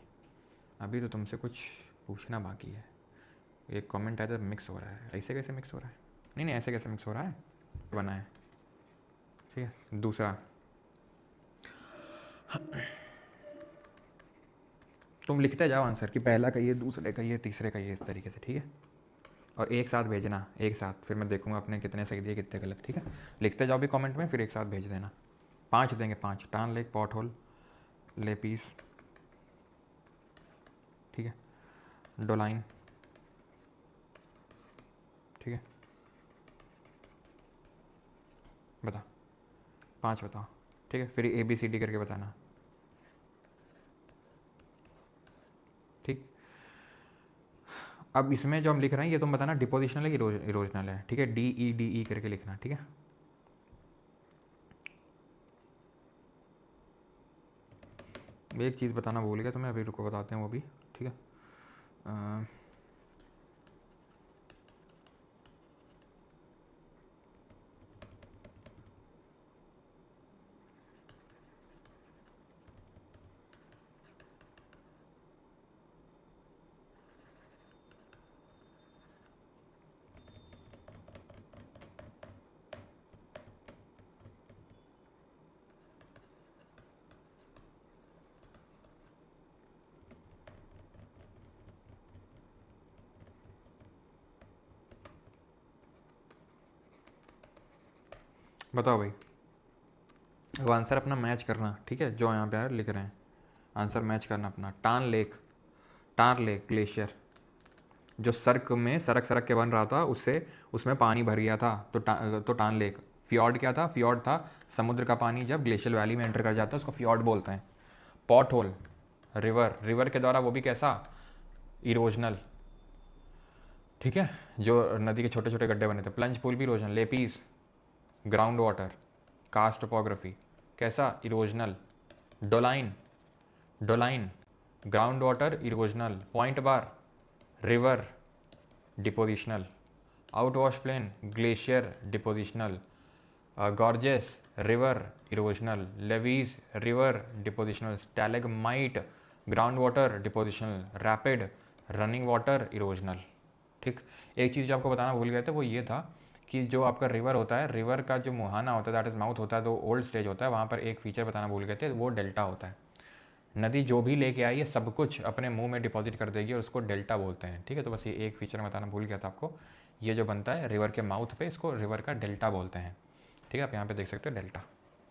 अभी तो तुमसे कुछ पूछना बाकी है। एक कमेंट आया था मिक्स हो रहा है, ऐसे कैसे मिक्स हो रहा है? नहीं नहीं, ऐसे कैसे मिक्स हो रहा है, बना है, ठीक है। दूसरा, तुम लिखते जाओ आंसर कि पहला का ये, दूसरे का ये, तीसरे का ये, इस तरीके से, ठीक है। और एक साथ भेजना, एक साथ, फिर मैं देखूंगा अपने कितने सही दिए कितने गलत, ठीक है। लिखते जाओ भी कमेंट में, फिर एक साथ भेज देना। 5 देंगे, 5। टान लेक, पॉट होल, ले पीस, ठीक है, डोलाइन, ठीक है। बता, 5 बताओ, ठीक है। फिर ABCD करके बताना, ठीक। अब इसमें जो हम लिख रहे हैं, ये तुम बताना डिपोजिशनल है कि इरोजनल है, ठीक है। DE करके लिखना, ठीक है। एक चीज़ बताना भूल गया तुम्हें, अभी रुको बताते हैं वो भी, ठीक है। बताओ भाई, अब आंसर अपना मैच करना, ठीक है, जो यहाँ पे लिख रहे हैं आंसर मैच करना अपना। टार लेक ग्लेशियर जो सर्क में सरक के बन रहा था, उससे उसमें पानी भर गया था, तो टान लेक। फ्यॉर्ड क्या था? फ्यॉर्ड था समुद्र का पानी जब ग्लेशियल वैली में एंटर कर जाता है, उसको फ्यॉर्ड बोलते हैं। पॉट होल, रिवर के द्वारा, वो भी कैसा? इरोजनल, ठीक है, जो नदी के छोटे छोटे गड्ढे बने थे। प्लंज पूल भी erosional. Lapies, ground water, karst topography, कैसा? Erosional. Doline ground water, erosional. Point bar, river, depositional. Outwash plain, glacier, depositional. Gorges, river, erosional. Levees, river, depositional. Stalagmite, ground water, depositional. Rapid, running water, erosional, ठीक। एक चीज़ जो आपको बताना भूल गए थे, वो ये था कि जो आपका रिवर होता है, रिवर का जो मुहाना होता है, दैट इज़ माउथ होता है, तो ओल्ड स्टेज होता है, वहाँ पर एक फीचर बताना भूल गए थे, वो डेल्टा होता है। नदी जो भी लेके आई है, सब कुछ अपने मुंह में डिपॉजिट कर देगी, और उसको डेल्टा बोलते हैं, ठीक है। तो बस ये एक फीचर बताना भूल गया था आपको। ये जो बनता है रिवर के माउथ पे, इसको रिवर का डेल्टा बोलते हैं, ठीक है। आप यहाँ पे देख सकते हो डेल्टा,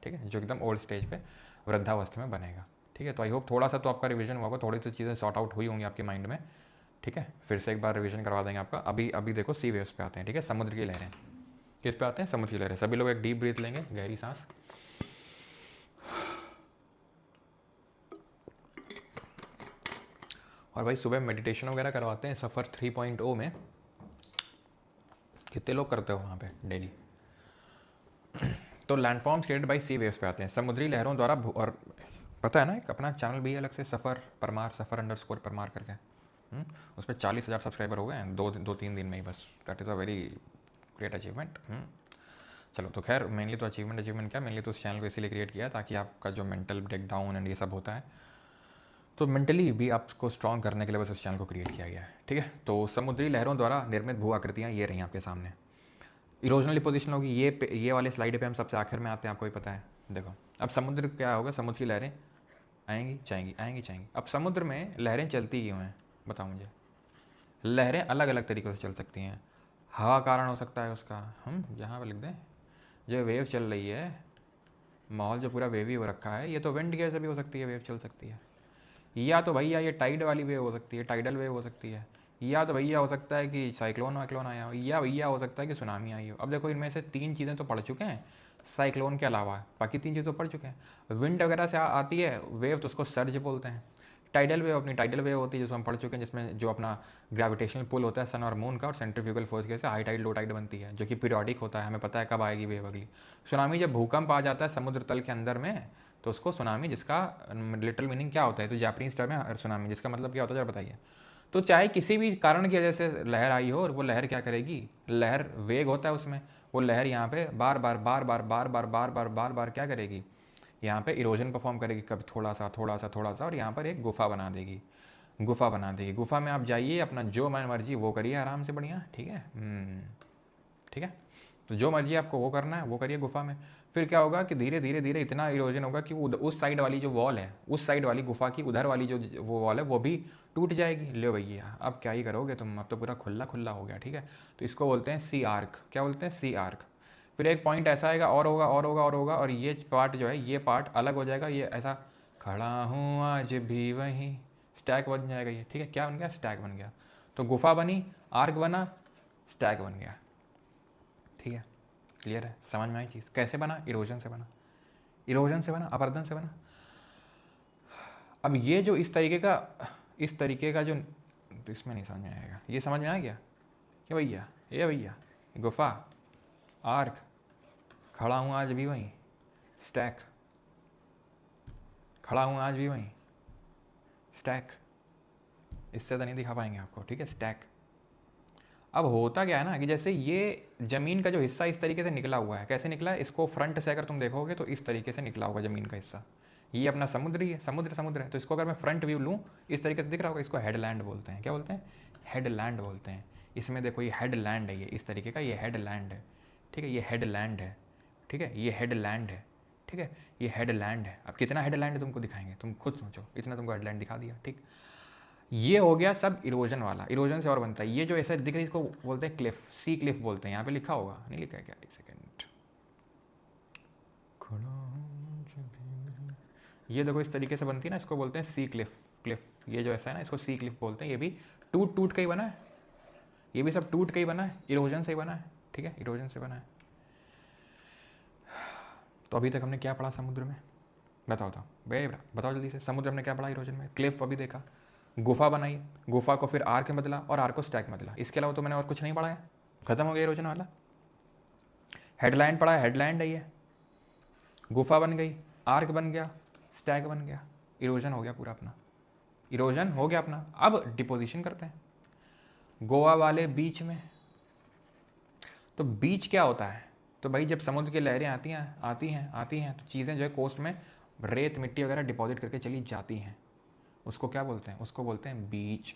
ठीक है, जो एकदम ओल्ड स्टेज पे वृद्धावस्था में बनेगा, ठीक है। तो आई होप थोड़ा सा तो आपका रिवीजन हुआ होगा, थोड़ी सी चीज़ें सॉर्ट आउट हुई होंगी आपके माइंड में, ठीक है। फिर से एक बार रिवीजन करवा देंगे आपका। अभी देखो सी वेव्स पे आते हैं, ठीक है। समुद्र की लहरें, किस पे आते हैं? समुद्र की लहरें। सभी लोग एक डीप ब्रीथ लेंगे, गहरी सांस, और भाई सुबह मेडिटेशन वगैरह करवाते हैं सफ़र 3.0 में। कितने लोग करते हो वहाँ पे डेली? तो landforms created by sea waves पे आते हैं, समुद्री लहरों द्वारा। और पता है ना, एक अपना चैनल भी है अलग से, सफ़र परमार करके, उस पर 40,000 सब्सक्राइबर हो गए हैं 2-3 दिन में ही बस। That is a very great achievement. चलो, तो खैर मेनली तो अचीवमेंट क्या, मेनली तो उस चैनल को इसीलिए क्रिएट किया ताकि आपका जो मेंटल ब्रेक डाउन एंड ये सब होता है, तो मेंटली भी आपको स्ट्रॉन्ग करने के लिए बस उस चैनल को क्रिएट किया गया है, ठीक है। तो समुद्री लहरों द्वारा निर्मित भू आकृतियाँ ये रही आपके सामने। इरोजनल पोजीशन होगी ये वाले स्लाइड पे हम सबसे आखिर में आते हैं, आपको ही पता है। देखो, अब समुद्र क्या होगा? समुद्र की लहरें आएंगी जाएंगी, आएंगी जाएंगी। अब समुद्र में लहरें चलती क्यों हैं, बताओ मुझे। लहरें अलग अलग तरीक़ों से चल सकती हैं। हवा कारण हो सकता है उसका, हम यहाँ पर लिख दें, जो वेव चल रही है, माहौल जो पूरा वेवी हो रखा है, ये तो विंड गियर से भी हो सकती है, वेव चल सकती है, या तो भैया ये टाइड वाली वेव हो सकती है, टाइडल वेव हो सकती है, या तो भैया हो सकता है कि साइक्लोन वाइक्लोन आया हो, या भैया हो सकता है कि सुनामी आई हो। अब देखो इनमें से 3 चीज़ें तो पढ़ चुके हैं साइक्लोन के अलावा, बाकी 3 चीज़ें तो पढ़ चुके हैं। विंड वगैरह से आती है वेव तो उसको सर्ज बोलते हैं। टाइडल वेव अपनी टाइडल वेव होती है जिसको हम पढ़ चुके हैं, जिसमें जो अपना ग्रेविटेशनल पुल होता है सन और मून का और सेंट्रीफ्यूगल फोर्स की वजह से हाई टाइड लो टाइड बनती है, जो कि पीरियोडिक होता है, हमें पता है कब आएगी वेव अगली। सुनामी जब भूकंप आ जाता है समुद्र तल के अंदर में तो उसको सुनामी, जिसका लिटरल मीनिंग क्या होता है, तो जापानीज टर्म है सुनामी, जिसका मतलब क्या होता है जरा बताइए। तो चाहे किसी भी कारण की वजह से लहर आई हो, और वो लहर क्या करेगी, लहर वेग होता है उसमें, वो लहर यहाँ पे बार बार बार बार बार बार बार बार बार बार क्या करेगी, यहाँ पे इरोजन परफॉर्म करेगी, कभी थोड़ा सा थोड़ा सा थोड़ा सा, और यहाँ पर एक गुफा बना देगी, गुफा बना देगी। गुफा में आप जाइए, अपना जो मन मर्जी वो करिए आराम से, बढ़िया, ठीक है। ठीक है, तो जो मर्जी आपको वो करना है वो करिए गुफा में। फिर क्या होगा कि धीरे धीरे धीरे इतना इरोजन होगा कि वो उस साइड वाली जो वॉल है, उस साइड वाली गुफा की उधर वाली जो वो वॉल है वो भी टूट जाएगी। ले भैया अब क्या ही करोगे तुम, अब तो पूरा खुला खुला हो गया, ठीक है। तो इसको बोलते हैं सी आर्क। क्या बोलते हैं, सी आर्क। फिर एक पॉइंट ऐसा आएगा, और होगा और होगा और होगा, और ये पार्ट जो है ये पार्ट अलग हो जाएगा, ये ऐसा खड़ा हूँ आज भी वहीं, स्टैक बन जाएगा ये, ठीक है। क्या बन गया, स्टैक बन गया। तो गुफा बनी, आर्क बना, स्टैक बन गया, ठीक है। क्लियर है, समझ में आई चीज़। कैसे बना, इरोजन से बना, इरोजन से बना, अपरदन से बना। अब ये जो इस तरीके का जो, तो इसमें नहीं समझ में आएगा, ये समझ में आ गया क्या भैया, ये भैया गुफा, आर्क, खड़ा हूँ आज भी वहीं, स्टैक, खड़ा हूँ आज भी वहीं, स्टैक। इससे तो नहीं दिखा पाएंगे आपको, ठीक है, स्टैक। अब होता क्या है ना कि जैसे ये ज़मीन का जो हिस्सा इस तरीके से निकला हुआ है, कैसे निकला है, इसको फ्रंट से अगर तुम देखोगे तो इस तरीके से निकला होगा ज़मीन का हिस्सा। ये अपना समुद्र ही है, समुद्र है, तो इसको अगर मैं फ्रंट व्यू लूँ इस तरीके से दिख रहा होगा, इसको हेडलैंड बोलते हैं। क्या बोलते हैं, हेडलैंड बोलते हैं। इसमें देखो ये हेडलैंड है, ये इस तरीके का, ये हेडलैंड है, ठीक है, ये हेडलैंड है, ठीक है, ये हेडलैंड है, ठीक है, ये हेडलैंड है। अब कितना हेडलैंड तुमको दिखाएंगे, तुम खुद सोचो, इतना तुमको हेडलैंड दिखा दिया, ठीक। ये हो गया सब इरोजन वाला, इरोजन से और बनता है। ये जो ऐसा दिख रही है इसको बोलते हैं क्लिफ, सी क्लिफ बोलते हैं। यहाँ पे लिखा होगा, नहीं लिखा है क्या, एक सेकेंड, ये देखो इस तरीके से बनती है ना, इसको बोलते हैं सी क्लिफ, क्लिफ। ये जो ऐसा है ना इसको सी क्लिफ बोलते हैं। ये भी टूट टूट के ही बना है, ये भी सब टूट के ही बना है, इरोजन से ही बना है, ठीक है, इरोजन से बना है। तो अभी तक हमने क्या पढ़ा समुद्र में, बताओ बताओ जल्दी से। समुद्र हमने क्या पढ़ा इरोजन में, क्लिफ अभी देखा, गुफा बनाई, गुफा को फिर आर्क में बदला और आर्क को स्टैक में बदला। इसके अलावा तो मैंने और कुछ नहीं पढ़ा है, खत्म हो गया इरोजन वाला। हेडलाइन पढ़ा है, हेडलैंड है ये, गुफा बन गई, आर्क बन गया, स्टैक बन गया, इरोजन हो गया पूरा अपना, इरोजन हो गया अपना। अब डिपोजिशन करते हैं गोवा वाले बीच में। तो बीच क्या होता है, तो भाई जब समुद्र की लहरें आती हैं तो चीज़ें जो है कोस्ट में रेत मिट्टी वगैरह डिपॉजिट करके चली जाती हैं, उसको क्या बोलते हैं, उसको बोलते हैं बीच,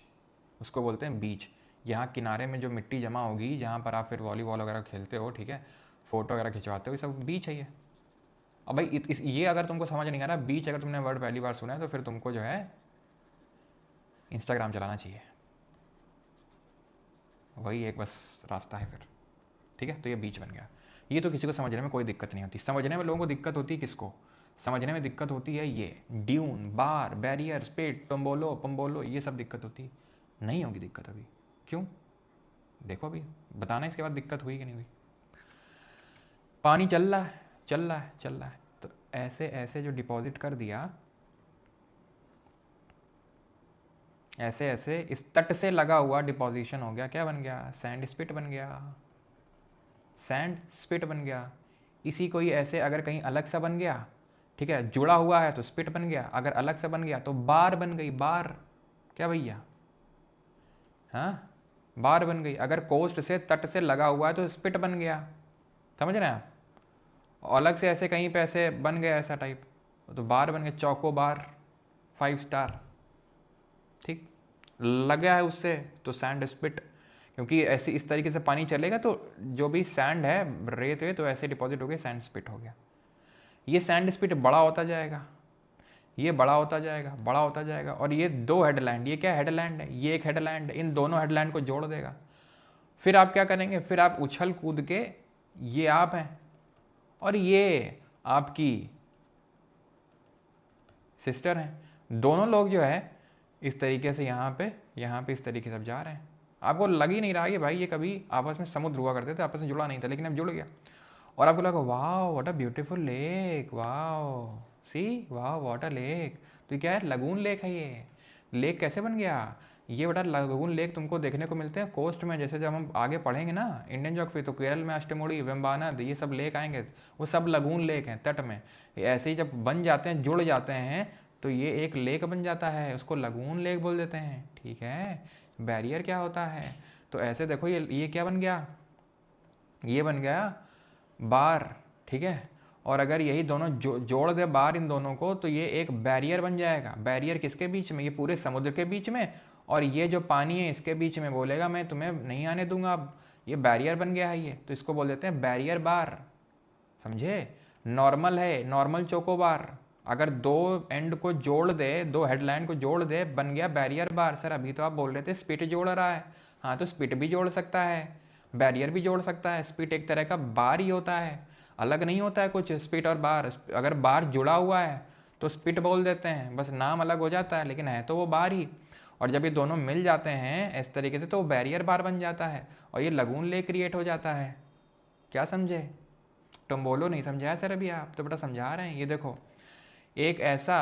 उसको बोलते हैं बीच। यहाँ किनारे में जो मिट्टी जमा होगी, जहाँ पर आप फिर वॉलीबॉल वगैरह खेलते हो, ठीक है, फोटो वगैरह खिंचवाते हो, ये सब बीच है ये। अब भाई ये अगर तुमको समझ नहीं आ रहा बीच, अगर तुमने वर्ड पहली बार सुना है तो फिर तुमको जो है इंस्टाग्राम चलाना चाहिए, वही एक बस रास्ता है फिर, ठीक है। तो ये बीच बन गया। ये तो किसी को समझने में कोई दिक्कत नहीं होती। समझने में लोगों को दिक्कत होती है, किसको समझने में दिक्कत होती है, ये ड्यून, बार, बैरियर, स्पिट, पंबोलो, ये सब दिक्कत होती है। नहीं होगी दिक्कत अभी, क्यों, देखो अभी बताना इसके बाद दिक्कत हुई कि नहीं हुई। पानी चल रहा है, तो ऐसे ऐसे जो डिपॉजिट कर दिया, ऐसे ऐसे इस तट से लगा हुआ डिपोजिशन हो गया, क्या बन गया, सैंड स्पिट बन गया, सैंड स्पिट बन गया। इसी को ही ऐसे अगर कहीं अलग सा बन गया, ठीक है, जुड़ा हुआ है तो स्पिट बन गया, अगर अलग से बन गया तो बार बन गई, बार। क्या भैया, हाँ, बार बन गई। अगर कोस्ट से तट से लगा हुआ है तो स्पिट बन गया, समझ रहे हैं आप। अलग से ऐसे कहीं पे ऐसे बन गया ऐसा टाइप, तो बार बन गया, चौको बार, 5 स्टार, ठीक। लगा है उससे तो सैंड स्पिट, क्योंकि ऐसे इस तरीके से पानी चलेगा तो जो भी सैंड है, रेत है, तो ऐसे डिपॉजिट हो गया, सैंड स्पिट हो गया। ये सैंड स्पिट बड़ा होता जाएगा, ये बड़ा होता जाएगा, और ये 2 हेडलैंड, ये क्या हेडलैंड है, ये एक हेडलैंड है, इन दोनों हेडलैंड को जोड़ देगा। फिर आप क्या करेंगे, फिर आप उछल कूद के, ये आप हैं और ये आपकी सिस्टर हैं। दोनों लोग जो है इस तरीके से यहाँ पे इस तरीके से अब जा रहे हैं। आपको लग ही नहीं रहा कि भाई ये कभी आपस में समुद्र हुआ करते थे, आपस में जुड़ा नहीं था, लेकिन अब जुड़ गया। और आपको लगा वाह व्हाट अ ब्यूटीफुल लेक, वाह सी वाह व्हाट अ लेक। तो ये क्या है, लगून लेक है। ये लेक कैसे बन गया? ये बेटा लगून लेक तुमको देखने को मिलते हैं कोस्ट में। जैसे जब हम आगे पढ़ेंगे ना इंडियन ज्योग्राफी, तो केरल में अष्टमुड़ी, वेम्बानाद, ये सब लेक आएंगे, वो सब लगून लेक हैं तट में। ऐसे ही जब बन जाते हैं, जुड़ जाते हैं, तो ये एक लेक बन जाता है, उसको लगून लेक बोल देते हैं। ठीक है, बैरियर क्या होता है? तो ऐसे देखो ये क्या बन गया, ये बन गया बार। ठीक है, और अगर यही दोनों जोड़ दे बार इन दोनों को, तो ये एक बैरियर बन जाएगा। बैरियर किसके बीच में? ये पूरे समुद्र के बीच में, और ये जो पानी है इसके बीच में। बोलेगा मैं तुम्हें नहीं आने दूंगा, अब ये बैरियर बन गया है ये, तो इसको बोल देते हैं बैरियर बार। समझे? नॉर्मल है, नॉर्मल चोकोबार। अगर दो एंड को जोड़ दे, दो हेडलाइन को जोड़ दे, बन गया बैरियर बार। सर अभी तो आप बोल रहे थे स्पिट जोड़ रहा है। हाँ, तो स्पिट भी जोड़ सकता है, बैरियर भी जोड़ सकता है। स्पिट एक तरह का बार ही होता है, अलग नहीं होता है कुछ। स्पिट और बार, अगर बार जुड़ा हुआ है तो स्पिट बोल देते हैं, बस नाम अलग हो जाता है, लेकिन है तो वो बार ही। और जब ये दोनों मिल जाते हैं इस तरीके से, तो वो बैरियर बार बन जाता है, और ये लगून लेक क्रिएट हो जाता है। क्या समझे? तुम बोलो नहीं समझाया सर अभी, आप तो बेटा समझा रहे हैं। ये देखो, एक ऐसा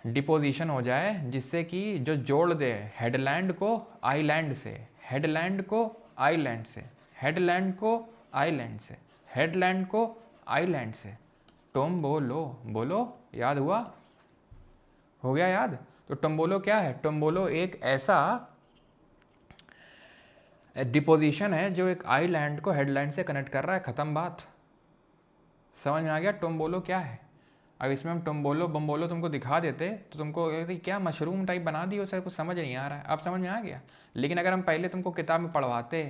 डिपोजिशन हो जाए जिससे कि जो जोड़ दे हेडलैंड को आइलैंड से, हेडलैंड को आइलैंड से, हेडलैंड को आइलैंड से, हेडलैंड को आइलैंड से। तुम बोलो, बोलो, याद हुआ? हो गया याद? तो टम्बोलो क्या है? टम्बोलो एक ऐसा डिपोजिशन है जो एक आइलैंड को हेडलैंड से कनेक्ट कर रहा है। ख़त्म बात। समझ में आ गया टम्बोलो क्या है? अब इसमें हम टम्बोलो बम्बोलो तुमको दिखा देते तो तुमको कहते क्या मशरूम टाइप बना दी, उसे कुछ समझ नहीं आ रहा है। अब समझ में आ गया। लेकिन अगर हम पहले तुमको किताब में पढ़वाते,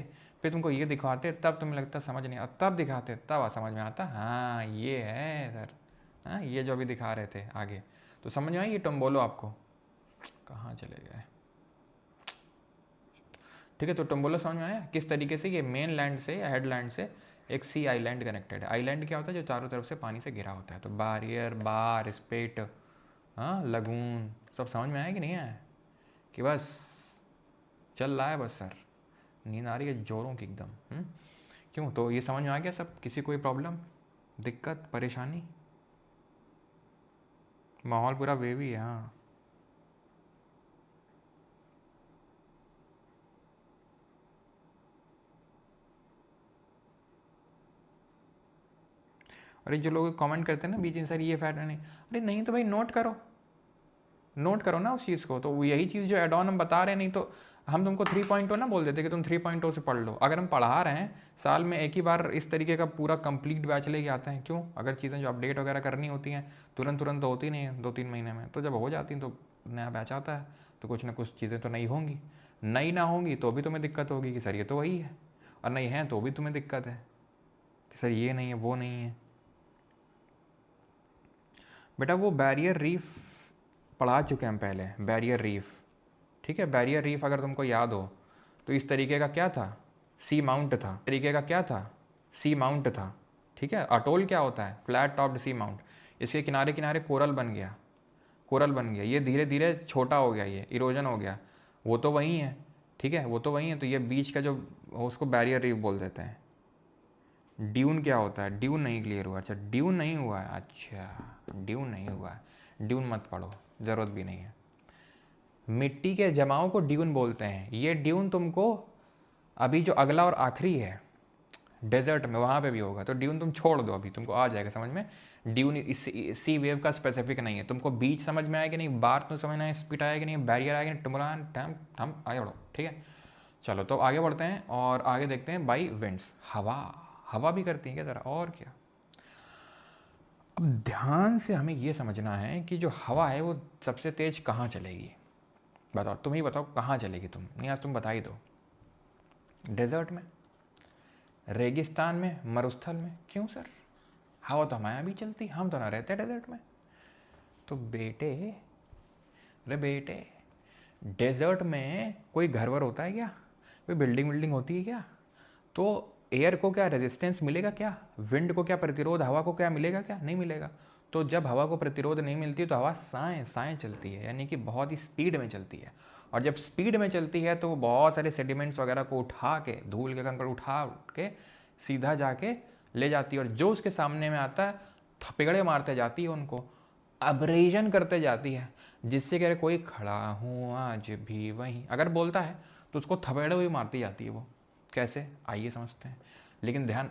फिर तुमको ये दिखाते, तब तुम्हें लगता समझ नहीं आता, तब दिखाते तब समझ में आता। हाँ ये है सर, हाँ ये जो अभी दिखा रहे थे आगे, तो समझ में आई ये टम्बोलो आपको। कहाँ चले गए? ठीक है, तो टम्बोलो समझ में आया किस तरीके से ये मेन लैंड से या हेडलैंड से एक सी आइलैंड कनेक्टेड है। आइलैंड क्या होता है? जो चारों तरफ से पानी से घिरा होता है। तो बैरियर, बार, स्पेट, हाँ लगून, सब समझ में आया कि नहीं आया? कि बस चल रहा है बस सर, नींद आ रही है जोरों की एकदम। क्यों? तो ये समझ में आ गया सब? किसी कोई प्रॉब्लम, दिक्कत, परेशानी? माहौल पूरा वेवी है। हाँ, अरे जो लोग कमेंट करते हैं ना बीच में, सर ये फैट नहीं, अरे नहीं तो भाई नोट करो, नोट करो ना उस चीज़ को। तो यही चीज़ जो एड ऑन हम बता रहे हैं, नहीं तो हम तुमको 3.0 ना बोल देते कि तुम 3.0 से पढ़ लो। अगर हम पढ़ा रहे हैं साल में एक ही बार इस तरीके का पूरा कंप्लीट बैच लेके आते हैं। क्यों? अगर चीज़ें जो अपडेट वगैरह करनी होती हैं तुरंत तुरंत तो होती नहीं है, 2-3 महीने में। तो जब हो जाती हैं तो नया बैच आता है, तो कुछ ना कुछ चीज़ें तो नई होंगी। नई ना होंगी तो भी तुम्हें दिक्कत होगी कि सर ये तो वही है, और नहीं है तो भी तुम्हें दिक्कत है कि सर ये नहीं है वो नहीं है। बेटा वो बैरियर रीफ पढ़ा चुके हैं हम पहले, बैरियर रीफ। ठीक है, बैरियर रीफ अगर तुमको याद हो तो इस तरीके का क्या था? सी माउंट था। तरीके का क्या था? सी माउंट था। ठीक है, अटोल क्या होता है? फ्लैट टॉप्ड सी माउंट। इसके किनारे किनारे कोरल बन गया, कोरल बन गया। ये धीरे धीरे छोटा हो गया, ये इरोजन हो गया। वो तो वही है, ठीक है, वो तो वही है। तो ये बीच का जो, उसको बैरियर रीफ बोल देते हैं। ड्यून क्या होता है? ड्यून नहीं क्लियर हुआ? अच्छा ड्यून नहीं हुआ है, अच्छा ड्यून नहीं हुआ है। ड्यून मत पढ़ो, ज़रूरत भी नहीं है। मिट्टी के जमाव को ड्यून बोलते हैं। ये ड्यून तुमको अभी जो अगला और आखिरी है डेजर्ट में, वहाँ पे भी होगा। तो ड्यून तुम छोड़ दो, अभी तुमको आ जाएगा समझ में। ड्यून इस सी वेव का स्पेसिफिक नहीं है। तुमको बीच समझ में आएगा नहीं, बार तो समझना है, स्पिट आएगा नहीं, बैरियर आएगा नहीं, टुमरान टम टम, आगे बढ़ो। ठीक है, चलो तो आगे बढ़ते हैं और आगे देखते हैं बाई विंड्स। हवा, हवा भी करती है क्या ज़रा? और क्या? अब ध्यान से हमें ये समझना है कि जो हवा है वो सबसे तेज कहाँ चलेगी? बताओ, तुम ही बताओ कहाँ चलेगी। तुम नहीं, आज तुम बता ही दो। डेजर्ट में, रेगिस्तान में, मरुस्थल में? क्यों सर, हवा तो हमारे यहाँ भी चलती, हम तो ना रहते डेजर्ट में। तो बेटे, अरे बेटे, डेजर्ट में कोई घर वर होता है क्या? कोई बिल्डिंग विल्डिंग होती है क्या? तो एयर को क्या रेजिस्टेंस मिलेगा क्या? विंड को क्या प्रतिरोध, हवा को क्या मिलेगा क्या? नहीं मिलेगा। तो जब हवा को प्रतिरोध नहीं मिलती तो हवा साएँ साएँ चलती है, यानी कि बहुत ही स्पीड में चलती है। और जब स्पीड में चलती है तो वो बहुत सारे सेडिमेंट्स वगैरह को उठा के, धूल के कंकड़ उठा के सीधा जाके ले जाती है, और जो उसके सामने में आता है थपेड़े मारते जाती है, उनको अब्रेजन करते जाती है, जिससे कह रहे कोई खड़ा हूँ आज भी वहीं अगर बोलता है तो उसको थपेड़े हुई मारती जाती है। वो कैसे, आइए समझते हैं। लेकिन ध्यान,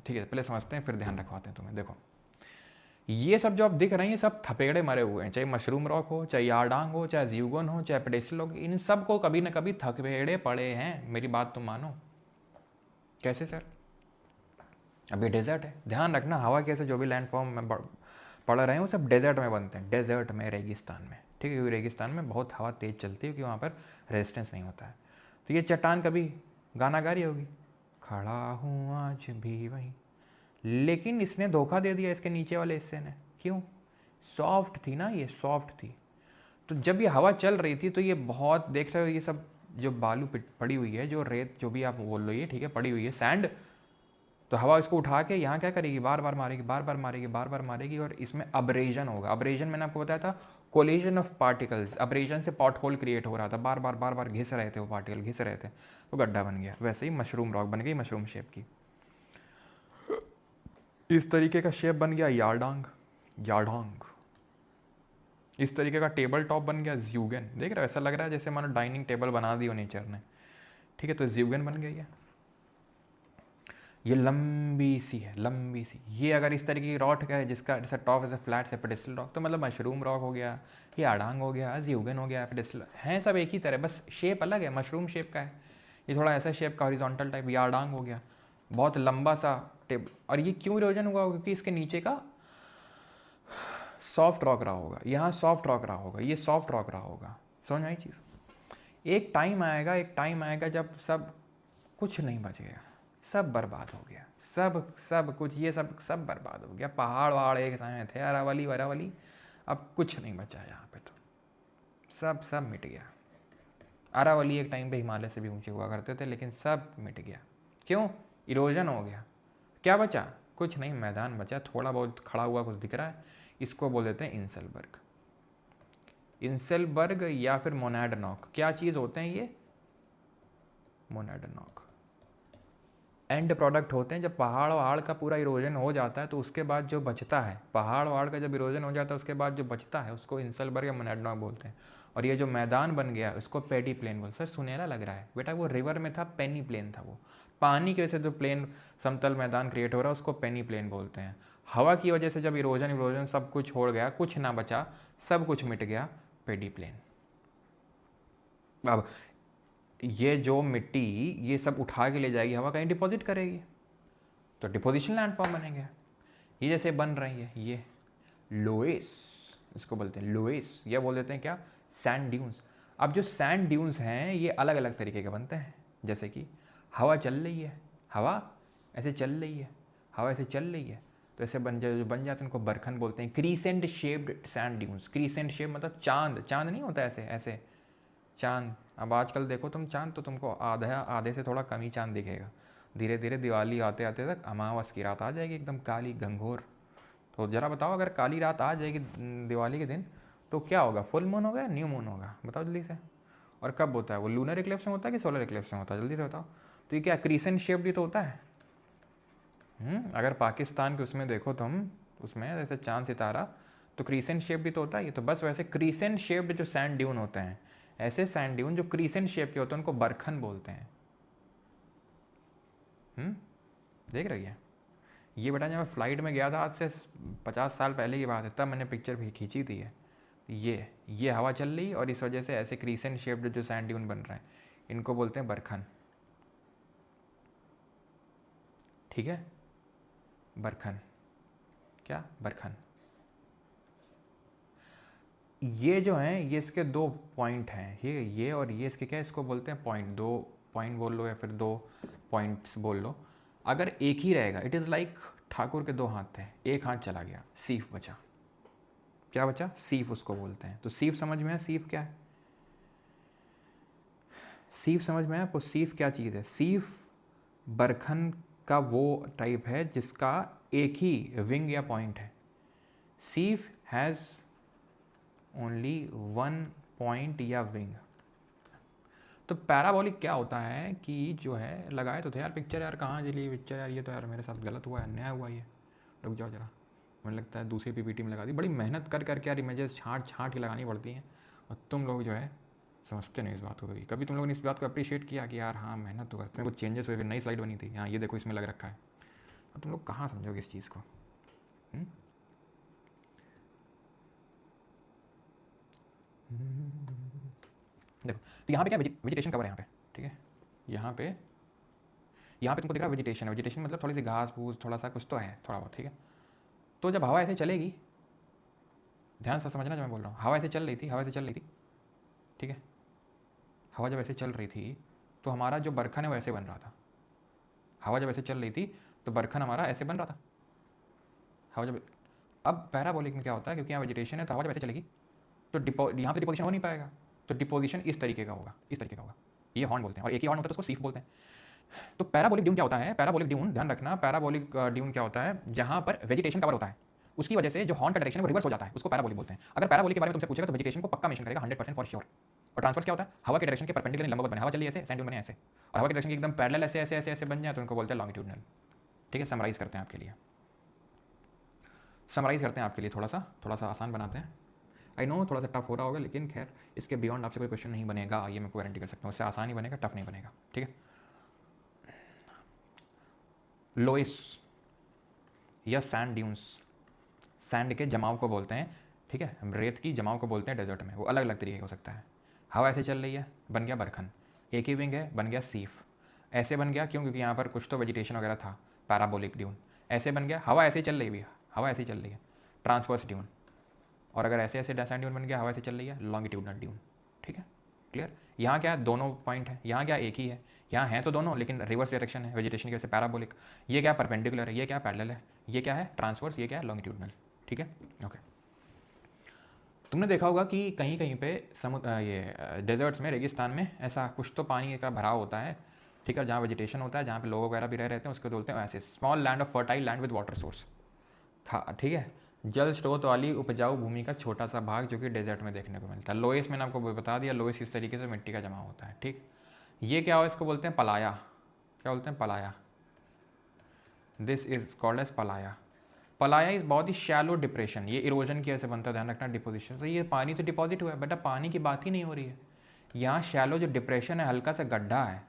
ठीक है पहले समझते हैं फिर ध्यान रखवाते हैं तुम्हें। देखो ये सब जो आप दिख रहे हैं, ये सब थपेड़े मरे हुए हैं, चाहे मशरूम रॉक हो, चाहे यारडांग हो, चाहे ज्यूगन हो, चाहे पेडेस्टल हो, इन सब को कभी ना कभी थपेड़े पड़े हैं। मेरी बात तो मानो। कैसे सर? अभी डेजर्ट है, ध्यान रखना, हवा कैसे जो भी लैंडफॉर्म में पड़ रहे हैं वो सब डेजर्ट में बनते हैं, डेजर्ट में, रेगिस्तान में, ठीक है, क्योंकि रेगिस्तान में बहुत हवा तेज़ चलती है, क्योंकि वहाँ पर रेजिस्टेंस नहीं होता है। तो ये चट्टान कभी गाना गा रही होगी, खड़ा हूँ आज भी वहीं, लेकिन इसने धोखा दे दिया इसके नीचे वाले हिस्से ने। क्यों? सॉफ्ट थी ना, ये सॉफ्ट थी। तो जब ये हवा चल रही थी तो ये बहुत, देख रहे हो ये सब जो बालू पड़ी हुई है, जो रेत जो भी आप बोल लो, ये ठीक है पड़ी हुई है, सैंड, तो हवा इसको उठा के यहाँ क्या करेगी, बार बार मारेगी, बार बार मारेगी, बार बार मारेगी, और इसमें अब्रेजन होगा। अब्रेजन मैंने आपको बताया था, कोलिजन ऑफ पार्टिकल्स। अब्रेजन से पॉट होल क्रिएट हो रहा था, बार बार घिस रहे थे वो पार्टिकल, घिस रहे थे, तो गड्ढा बन गया। वैसे ही मशरूम रॉक बन गई, मशरूम शेप की, इस तरीके का शेप बन गया यारडांग, यारडांग। इस तरीके का टेबल टॉप बन गया ज्यूगन। देख रहे हो, ऐसा लग रहा है जैसे मानो डाइनिंग टेबल बना दी हो नेचर ने, ठीक है, तो ज्यूगन बन गई है। ये लंबी सी है, लंबी सी। ये अगर इस तरीके की रॉक है जिसका जैसा टॉप ऐसा फ्लैट से पेडेस्टल रॉक, तो मतलब मशरूम रॉक हो गया, ये आडांग हो गया, ज्यूगन हो गया, पेडेस्टल, हैं सब एक ही तरह, बस शेप अलग है, मशरूम शेप का है, ये थोड़ा ऐसा शेप का हॉरिजॉन्टल टाइप, ये आडांग हो गया, बहुत लंबा सा टेबल। और ये क्यों इरोजन हुआ होगा? क्योंकि इसके नीचे का सॉफ्ट रॉक रहा होगा, यहाँ सॉफ्ट रॉक रहा होगा, ये सॉफ्ट रॉक रहा होगा। समझ आई चीज़? एक टाइम आएगा, एक टाइम आएगा जब सब कुछ नहीं बच गया, सब बर्बाद हो गया, सब कुछ, ये सब बर्बाद हो गया। पहाड़ वहाड़ एक समय थे, अरावली वरावली, अब कुछ नहीं बचा यहाँ पे, तो सब मिट गया। अरावली एक टाइम पे हिमालय से भी ऊंचे हुआ करते थे, लेकिन सब मिट गया। क्यों? इरोजन हो गया। क्या बचा? कुछ नहीं, मैदान बचा, थोड़ा बहुत खड़ा हुआ कुछ दिख रहा है, इसको बोल देते हैं इंसलबर्ग। इंसलबर्ग या फिर मोनाडनॉक, क्या चीज़ होते हैं ये? मोनाडनॉक एंड प्रोडक्ट होते हैं। जब पहाड़ वहाड़ का पूरा इरोजन हो जाता है तो उसके बाद जो बचता है, पहाड़ वहाड़ का जब इरोजन हो जाता है उसके बाद जो बचता है उसको इंसलबर्ग या मोनाडनॉक बोलते हैं। और ये जो मैदान बन गया उसको पेडी प्लेन बोलते हैं। सर सुनहरा लग रहा है बेटा, वो रिवर में था, पेनी प्लेन था, वो पानी की वजह से जो प्लेन समतल मैदान क्रिएट हो रहा है उसको पेनी प्लेन बोलते हैं। हवा की वजह से जब इरोजन सब कुछ छोड़ गया, कुछ ना बचा, सब कुछ मिट गया, पेडी प्लेन। अब ये जो मिट्टी ये सब उठा के ले जाएगी, हवा कहीं डिपॉजिट करेगी, तो डिपोजिशन लैंडफॉर्म बनेंगे। ये जैसे बन रही है, ये लोएस, इसको बोलते हैं लोएस, या बोल देते हैं क्या, सैंड ड्यून्स। अब जो सैंड ड्यून्स हैं ये अलग अलग तरीके के बनते हैं। जैसे कि हवा चल रही है, हवा ऐसे चल रही है, हवा ऐसे चल रही है, तो ऐसे बन जाते हैं, उनको बरखन बोलते हैं। Crescent shaped sand dunes, crescent shape मतलब चांद, चांद नहीं होता ऐसे ऐसे चांद। अब आजकल देखो तुम चांद, तो तुमको आधे से थोड़ा कम ही चांद दिखेगा। धीरे धीरे दिवाली आते आते तक अमावस की रात आ जाएगी, एकदम काली घंघोर। तो ज़रा बताओ, अगर काली रात आ जाएगी दिवाली के दिन तो क्या होगा? फुल मून होगा या न्यू मून होगा? बताओ जल्दी से। और कब होता है वो? लूनर इक्लिप्स में होता है कि सोलर इक्लिप्स में होता है? जल्दी से बताओ। तो ये क्या क्रीसेंट शेप्ड ही तो होता है। अगर पाकिस्तान के उसमें देखो तुम, उसमें जैसे चांद सितारा, तो क्रीसेंट शेप भी तो होता है। ये तो बस वैसे क्रीसेंट शेप्ड जो सैंड ड्यून होते हैं, ऐसे सैंड ड्यून जो क्रीसेंट शेप के होते हैं उनको बरखन बोलते हैं। देख रही है ये बेटा? जब मैं फ्लाइट में गया था आज से 50 साल पहले की बात है, तब मैंने पिक्चर भी खींची थी। ये हवा चल रही और इस वजह से ऐसे क्रीसेंट शेप्ड जो सैंड ड्यून बन रहे हैं, इनको बोलते हैं बरखन। ठीक है, बरखन। क्या? बरखन। ये जो हैं ये इसके दो पॉइंट हैं, ये और ये इसके क्या, इसको बोलते हैं पॉइंट। दो पॉइंट बोल लो या फिर दो पॉइंट्स बोल लो। अगर एक ही रहेगा, इट इज़ लाइक ठाकुर के दो हाथ थे, एक हाथ चला गया, सीफ बचा। क्या बचा? सीफ उसको बोलते हैं। तो सीफ समझ में है? सीफ क्या है? सीफ समझ में है आपको? सीफ क्या चीज़ है? सीफ बरखन का वो टाइप है जिसका एक ही विंग या पॉइंट है, सीफ हैज़ ओनली वन पॉइंट या विंग। तो पैराबोलिक क्या होता है कि जो है लगाए तो थे यार पिक्चर, यार कहाँ चली पिक्चर यार, ये तो यार मेरे साथ गलत हुआ है, अन्याय हुआ ये, रुक जाओ जरा, मुझे लगता है दूसरी पीपीटी में लगा दी। बड़ी मेहनत कर करके यार इमेजेस छाँट छाँट के लगानी पड़ती हैं, और तुम लोग जो है समझते नहीं इस बात को। कभी तुम लोगों ने इस बात को अप्रिशिएट किया कि यार हाँ मेहनत तो करते हैं, कुछ चेंजेस हुए, फिर नई स्लाइड बनी थी, हाँ ये देखो इसमें लग रखा है, और तुम लोग कहाँ समझोगे इस चीज़ को। देखो तो यहाँ पे क्या वेजिटेशन कवर है यहाँ पे, ठीक है, यहाँ पे तुमको दिख रहा है वेजिटेशन है, वेजिटेशन मतलब थोड़ी सी घास फूस थोड़ा सा कुछ तो है थोड़ा बहुत, ठीक है। तो जब हवा ऐसे चलेगी, ध्यान से समझना जो मैं बोल रहा हूँ, हवा ऐसे चल रही थी, ठीक है, हवा जब ऐसे चल रही थी तो हमारा जो बरखन है वो ऐसे बन रहा था। हवा जब ऐसे चल रही थी तो बरखन हमारा ऐसे बन रहा था। हवा जब, अब पैराबोलिक में क्या होता है, क्योंकि यहाँ वेजिटेशन है तो हवा जब ऐसे चलेगी तो यहाँ पे डिपोजिशन हो नहीं पाएगा, तो डिपोजिशन इस तरीके का होगा, ये हॉर्न बोलते हैं, और एक ही हॉर्न होता है तो उसको सीफ बोलते हैं। तो पैराबोलिक ड्यून क्या होता है, पैराबोलिक ड्यून ध्यान रखना, पैराबोलिक ड्यून क्या होता है, जहाँ पर वेजिटेशन कवर होता है उसकी वजह से जो हॉर्न का डायरेक्शन है वो रिवर्स हो जाता है, उसको पैराबोलिक बोलते हैं। अगर पैराबोलिक के बारे में तुमसे पूछेगा तो वेजिटेशन को पक्का मेंशन करेगा 100% फॉर श्योर। और ट्रांसफर्स क्या होता है, हवा के डायरेक्शन के परपेंडिकुलर लंबवत बने, हवा चली ऐसे, सैंड ड्यून बने ऐसे, और हवा के डायरेक्शन के एकदम पैरेलल ऐसे ऐसे ऐसे ऐसे बन जाए तो उनको बोलते हैं लॉन्गिट्यूडनल। ठीक है, समराइज करते हैं आपके लिए, थोड़ा सा आसान बनाते हैं। आई नो थोड़ा सा टफ हो रहा होगा, लेकिन खैर इसके बियॉन्ड आपसे कोई क्वेश्चन नहीं बनेगा, ये मैं गारंटी कर सकता हूँ, उससे आसान ही बनेगा, टफ नहीं बनेगा, ठीक है। लोइस या सैंड ड्यून्स, सैंड के जमाव को बोलते हैं, ठीक है, रेत की जमाव को बोलते हैं डेजर्ट में, वो अलग अलग तरीके का हो सकता है। हवा ऐसे चल रही है, बन गया बरखन, एक ही विंग है, बन गया सीफ, ऐसे बन गया क्यों, क्योंकि यहाँ पर कुछ तो वेजिटेशन वगैरह था, पैराबोलिक ड्यून, ऐसे बन गया, हवा ऐसे चल रही है, ट्रांसवर्स ड्यून, और अगर ऐसे ऐसे सैंड ड्यून बन गया, हवा ऐसे चल रही है, लॉन्गिट्यूडनल ड्यून, ठीक है, क्लियर। यहाँ क्या है, दोनों पॉइंट है, यहाँ क्या एक ही है, यहाँ है तो दोनों लेकिन रिवर्स डायरेक्शन है वेजिटेशन की वजह से, पैराबोलिक। ये क्या परपेंडिकुलर है, ये क्या पैरेलल है, ये क्या है ट्रांसवर्स, ये क्या है लॉन्गिट्यूडनल, ठीक है, ओके। तुमने देखा होगा कि कहीं कहीं पे ये डेजर्ट्स में, रेगिस्तान में ऐसा कुछ तो पानी का भराव होता है, ठीक है, जहाँ वेजिटेशन होता है, जहाँ पे लोग वगैरह भी रह रहते हैं, उसको बोलते हैं ऐसे small land of fertile land with water source, ठीक है, जल स्रोत वाली उपजाऊ भूमि का छोटा सा भाग जो कि डेजर्ट में देखने को मिलता है। लोएस मैंने आपको बता दिया, लोएस इस तरीके से मिट्टी का जमा होता है, ठीक। ये क्या हो, इसको बोलते हैं पलाया, क्या बोलते हैं playa, this is called as playa. Playa is बहुत ही शैलो डिप्रेशन, ये इरोजन की वजह से बनता है, ध्यान रखना डिपोजिशन। तो ये पानी तो डिपॉजिट हुआ है, बेटा पानी की बात ही नहीं हो रही है, यहाँ शैलो जो डिप्रेशन है, हल्का सा गड्ढा है,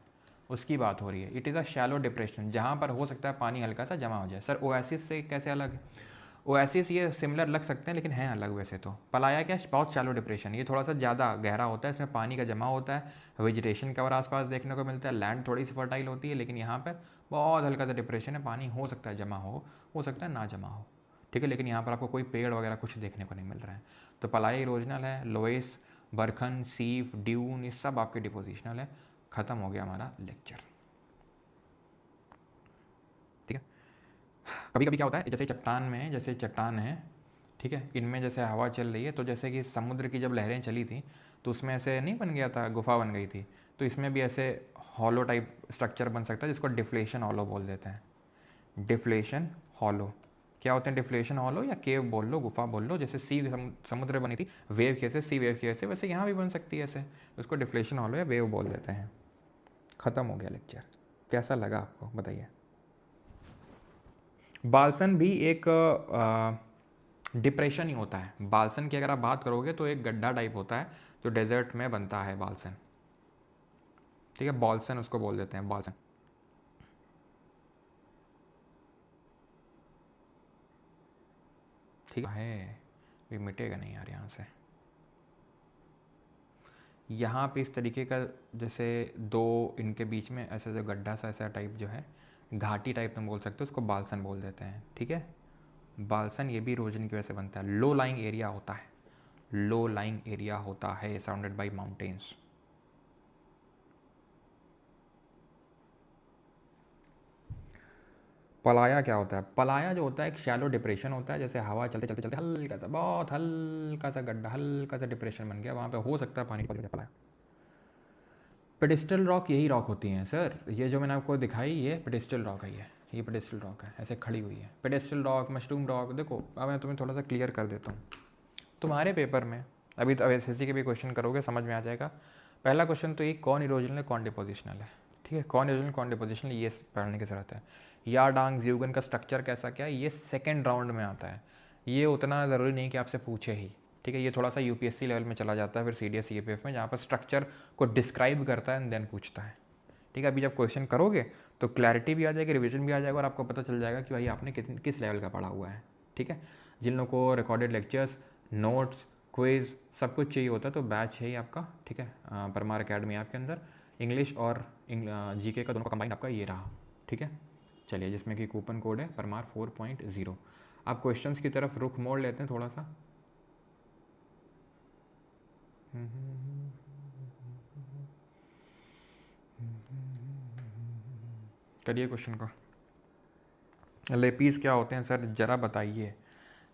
उसकी बात हो रही है। It is a shallow depression, जहाँ पर हो सकता है पानी हल्का सा जमा हो जाए। सर ओएसिस से कैसे अलग है, ओएसिस ये सिमिलर लग सकते हैं लेकिन हैं अलग वैसे तो। पलाया क्या, बहुत शैलो डिप्रेशन, ये थोड़ा सा ज़्यादा गहरा होता है, इसमें पानी का जमा होता है, वेजिटेशन कवर आसपास देखने को मिलता है, लैंड थोड़ी सी फर्टाइल होती है, लेकिन यहाँ पर बहुत हल्का सा डिप्रेशन है, पानी हो सकता है जमा हो सकता है ना जमा हो, ठीक है, लेकिन यहाँ पर आपको कोई पेड़ वगैरह कुछ देखने को नहीं मिल रहा है। तो पलाया इरोजनल है, लोएस, बरखन, सीफ, ड्यून, ये सब आपके डिपोजिशनल है। ख़त्म हो गया हमारा लेक्चर, ठीक है। कभी कभी क्या होता है, जैसे चट्टान है, ठीक है, इनमें जैसे हवा चल रही है, तो जैसे कि समुद्र की जब लहरें चली थी तो उसमें ऐसे नहीं बन गया था, गुफा बन गई थी, तो इसमें भी ऐसे हॉलो टाइप स्ट्रक्चर बन सकता है, जिसको डिफ्लेशन हॉलो बोल देते हैं। डिफ्लेशन हॉलो क्या होते हैं, डिफ्लेशन हॉलो या केव बोल लो, गुफा बोल लो, जैसे सी समुद्र बनी थी वेव की ऐसे, सी वेव की ऐसे, वैसे यहाँ भी बन सकती है ऐसे, उसको डिफ्लेशन हॉलो या वेव बोल देते हैं। ख़त्म हो गया लेक्चर, कैसा लगा आपको बताइए। बाल्सन भी एक डिप्रेशन ही होता है। बाल्सन की अगर आप बात करोगे तो एक गड्ढा टाइप होता है जो डेजर्ट में बनता है, बाल्सन, ठीक है, बाल्सन उसको बोल देते हैं, बाल्सन। ठीक है, ये मिटेगा नहीं यार यहाँ से। यहाँ पे इस तरीके का जैसे दो इनके बीच में ऐसा जो गड्ढा सा ऐसा टाइप जो है, घाटी टाइप तुम बोल सकते हो, उसको बाल्सन बोल देते हैं, ठीक है। बाल्सन ये भी इरोजन की वजह से बनता है, लो लाइंग एरिया होता है, सराउंडेड बाई माउंटेन्स। पलाया क्या होता है, पलाया जो होता है एक शैलो डिप्रेशन होता है, जैसे हवा चलते चलते चलते हल्का सा, बहुत हल्का सा गड्ढा, हल्का सा डिप्रेशन बन गया, वहाँ पे हो सकता है पानी पड़ जाए। पलाया पेडिस्टल रॉक यही रॉक होती हैं सर, ये जो मैंने आपको दिखाई ये पेडिस्टल रॉक है, ये ये पेडेस्ट्रियल रॉक है, ऐसे खड़ी हुई है। पेडेस्ट्रियल रॉक, मशरूम रॉक, देखो अब मैं तुम्हें थोड़ा सा क्लियर कर देता हूँ। तुम्हारे पेपर में अभी तो एसएससी के भी क्वेश्चन करोगे, समझ में आ जाएगा। पहला क्वेश्चन तो ये कौन इरोजनल है कौन डिपोजिशनल है, ठीक है। कौन इरोजनल कौन डिपोजिशनल, ये पढ़ने की ज़रूरत है। यारडांग ज़्यूगन का स्ट्रक्चर कैसा क्या है, ये सेकेंड राउंड में आता है। ये उतना ज़रूरी नहीं कि आपसे पूछे ही, ठीक है। ये थोड़ा सा यूपीएससी लेवल में चला जाता है, फिर सीडीएस सीएपीएफ में, जहाँ पर स्ट्रक्चर को डिस्क्राइब करता है एंड देन पूछता है, ठीक है। अभी जब क्वेश्चन करोगे तो क्लैरिटी भी आ जाएगी, रिवीजन भी आ जाएगा और आपको पता चल जाएगा कि भाई आपने किस लेवल का पढ़ा हुआ है, ठीक है। जिन लोगों को रिकॉर्डेड लेक्चर्स, नोट्स, क्विज सब कुछ चाहिए होता है तो बैच है ही आपका, ठीक है। परमार अकेडमी आपके अंदर इंग्लिश और जीके का दोनों का कंबाइन आपका ये रहा, ठीक है। चलिए, जिसमें कि कूपन कोड है परमार 4.0। आप क्वेश्चंस की तरफ रुख मोड़ लेते हैं थोड़ा सा। करिए क्वेश्चन का। लेपीज क्या होते हैं सर, ज़रा बताइए।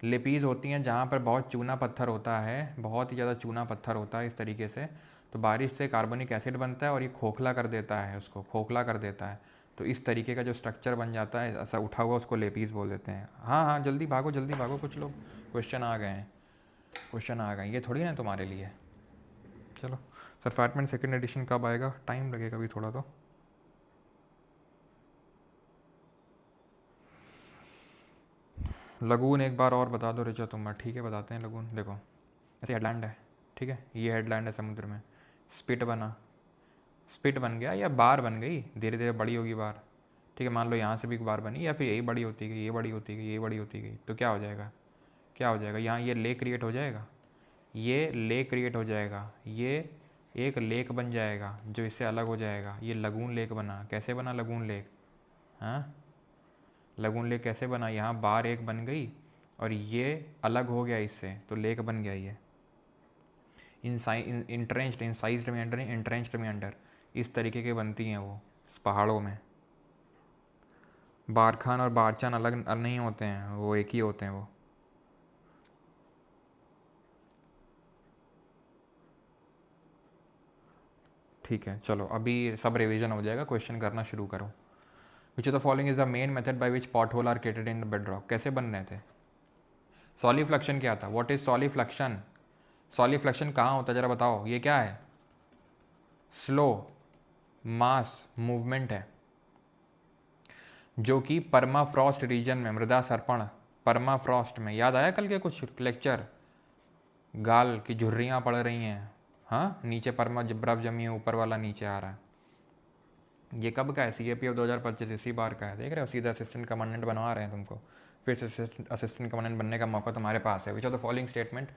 लेपीज होती हैं जहाँ पर बहुत चूना पत्थर होता है, बहुत ही ज़्यादा चूना पत्थर होता है इस तरीके से, तो बारिश से कार्बनिक एसिड बनता है और ये खोखला कर देता है, उसको खोखला कर देता है। तो इस तरीके का जो स्ट्रक्चर बन जाता है ऐसा उठा हुआ, उसको लेपीज बोल देते हैं। हाँ हाँ, जल्दी भागो कुछ लोग, क्वेश्चन आ गए हैं, क्वेश्चन आ गए, ये थोड़ी ना तुम्हारे लिए। चलो सर, फैटमेंट सेकेंड एडिशन कब आएगा, टाइम लगेगा अभी थोड़ा तो। लगून एक बार और बता दो रिचा तुम, ठीक है बताते हैं लगून। देखो ऐसे हेडलैंड है, ठीक है, ये हेडलैंड है समुद्र में, स्पिट बना, स्पिट बन गया या बार बन गई, धीरे धीरे बड़ी होगी बार, ठीक है। मान लो यहाँ से भी एक बार बनी, या फिर यही बड़ी होती गई, ये बड़ी होती गई, ये बड़ी होती गई, तो क्या हो जाएगा, क्या हो जाएगा, यहाँ ये लेक क्रिएट हो जाएगा, ये लेक क्रिएट हो जाएगा, ये एक लेक बन जाएगा जो इससे अलग हो जाएगा, ये लगून लेक बना। कैसे बना लगून लेक, हाँ लगून लेक कैसे बना, यहाँ बार एक बन गई और ये अलग हो गया इससे, तो लेक बन गया ये। इंट्रेंच्ड, इंसाइज्ड में अंडर, इंट्रेंच्ड में अंडर, इस तरीके की बनती हैं वो पहाड़ों में। बारखान और बारचान अलग नहीं होते हैं, वो एक ही होते हैं वो। ठीक है, चलो अभी सब रिवीजन हो जाएगा, क्वेश्चन करना शुरू करो। Which of the following is the main method by which pothole are created in the bedrock, कैसे बन रहे थे। सॉलिफ्लक्शन क्या था, व्हाट इज सॉलिफ्लक्शन, सॉलिफ्लक्शन कहाँ होता है जरा बताओ। ये क्या है, स्लो मास मूवमेंट है जो कि परमाफ्रॉस्ट रीजन में, मृदा सर्पण परमाफ्रॉस्ट में, याद आया कल के कुछ लेक्चर, गाल की झुर्रियाँ पड़ रही हैं, हाँ नीचे परमा बर्फ जमी है, ऊपर वाला नीचे आ रहा है। ये कब का है, CAPF 2025 इसी बार का है, देख रहे हो, सीधा असिस्टेंट कमांडेंट बनवा रहे हैं तुमको, फिर से असिस्टेंट कमांडेंट बनने का मौका तुम्हारे पास है। Which of the following statement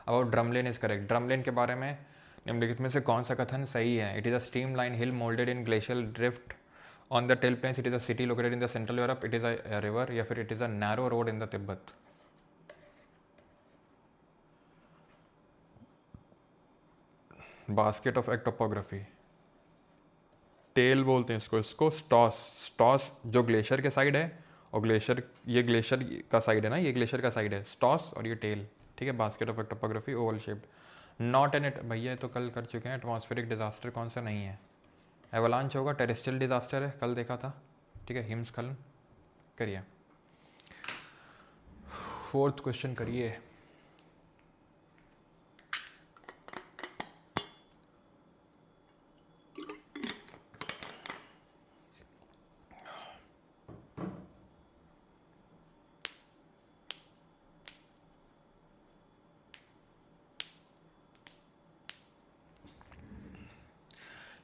about drumlin is correct, drumlin के बारे में निम्नलिखित में से कौन सा कथन सही है। It is a streamline hill moulded in glacial drift on the till plains, it is a city located in the central Europe, it is a river, या फिर it is a narrow road in the Tibet. Basket of egg topography, till बोलते हैं इसको स्टॉस, स्टॉस जो glacier के side है, और glacier, ये ग्लेशियर का साइड है ना, ये ग्लेशियर का साइड है स्टॉस, और ये टेल, ठीक है। Basket of topography Oval shaped. Not an it, भैया तो कल कर चुके हैं। एटमॉस्फेरिक डिजास्टर कौन सा नहीं है, एवलांच होगा, टेरेस्ट्रियल डिजास्टर है, कल देखा था, ठीक है। हिमस्खलन करिए, फोर्थ क्वेश्चन करिए।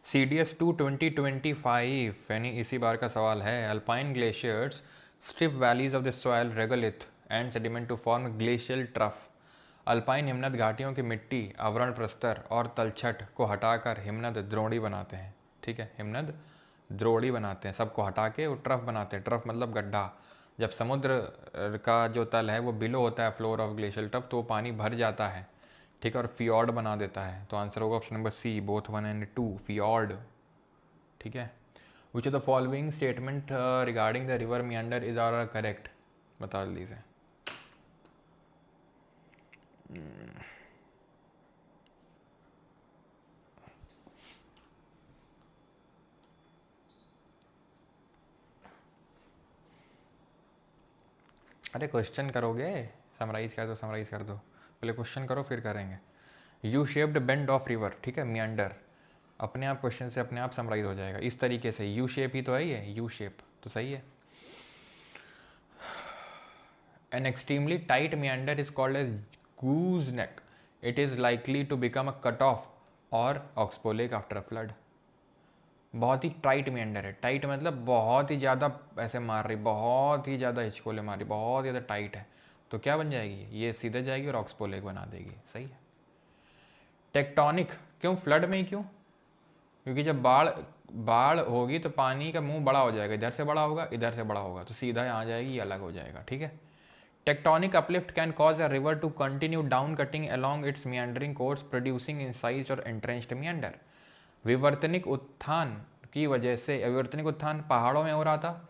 CDS 2 2025 यानी इसी बार का सवाल है। Alpine glaciers strip valleys of the soil regolith and sediment to form glacial trough. Alpine हिमनद घाटियों की मिट्टी, आवरण प्रस्तर और तलछट को हटाकर हिमनद द्रोणी बनाते हैं, ठीक है। हिमनद द्रोणी बनाते हैं, सबको हटा के वो ट्रफ बनाते हैं। ट्रफ मतलब गड्ढा। जब समुद्र का जो तल है वो बिलो होता है फ्लोर ऑफ ग्लेशियल ट्रफ, तो पानी भर जाता है, ठीक है, और फियॉर्ड बना देता है। तो आंसर होगा option number C, both 1 and 2, fjord, ठीक है। Which of the following statement regarding the river meander is are correct, बता दीजिए। अरे क्वेश्चन करोगे, समराइज कर दो, समराइज कर दो, पहले क्वेश्चन करो फिर करेंगे। U shaped bend of river, ठीक है, मियांडर, अपने आप क्वेश्चन से अपने आप समराइज हो जाएगा इस तरीके से। यू शेप ही तो है ये, यू शेप तो सही है। An extremely tight meander is called as goose neck, it is likely to become a cut off और oxbow lake after a flood. बहुत ही टाइट मियांडर है, टाइट मतलब बहुत ही ज़्यादा ऐसे मार रही, बहुत ही ज़्यादा हिचकोले मार रही, बहुत ज़्यादा टाइट है, तो क्या बन जाएगी, ये सीधे जाएगी और ऑक्सबो लेक बना देगी। सही है। टेक्टोनिक क्यों, फ्लड में ही क्यों, क्योंकि जब बाढ़ बाढ़ होगी तो पानी का मुंह बड़ा हो जाएगा, इधर से बड़ा होगा इधर से बड़ा होगा, तो सीधा यहाँ जाएगी, ये अलग हो जाएगा। ठीक है। Tectonic uplift can cause a river to continue down cutting along its meandering course producing incised और एंट्रेंच्ड मियांडर। विवर्तनिक उत्थान की वजह से, विवर्तनिक उत्थान पहाड़ों में हो रहा था,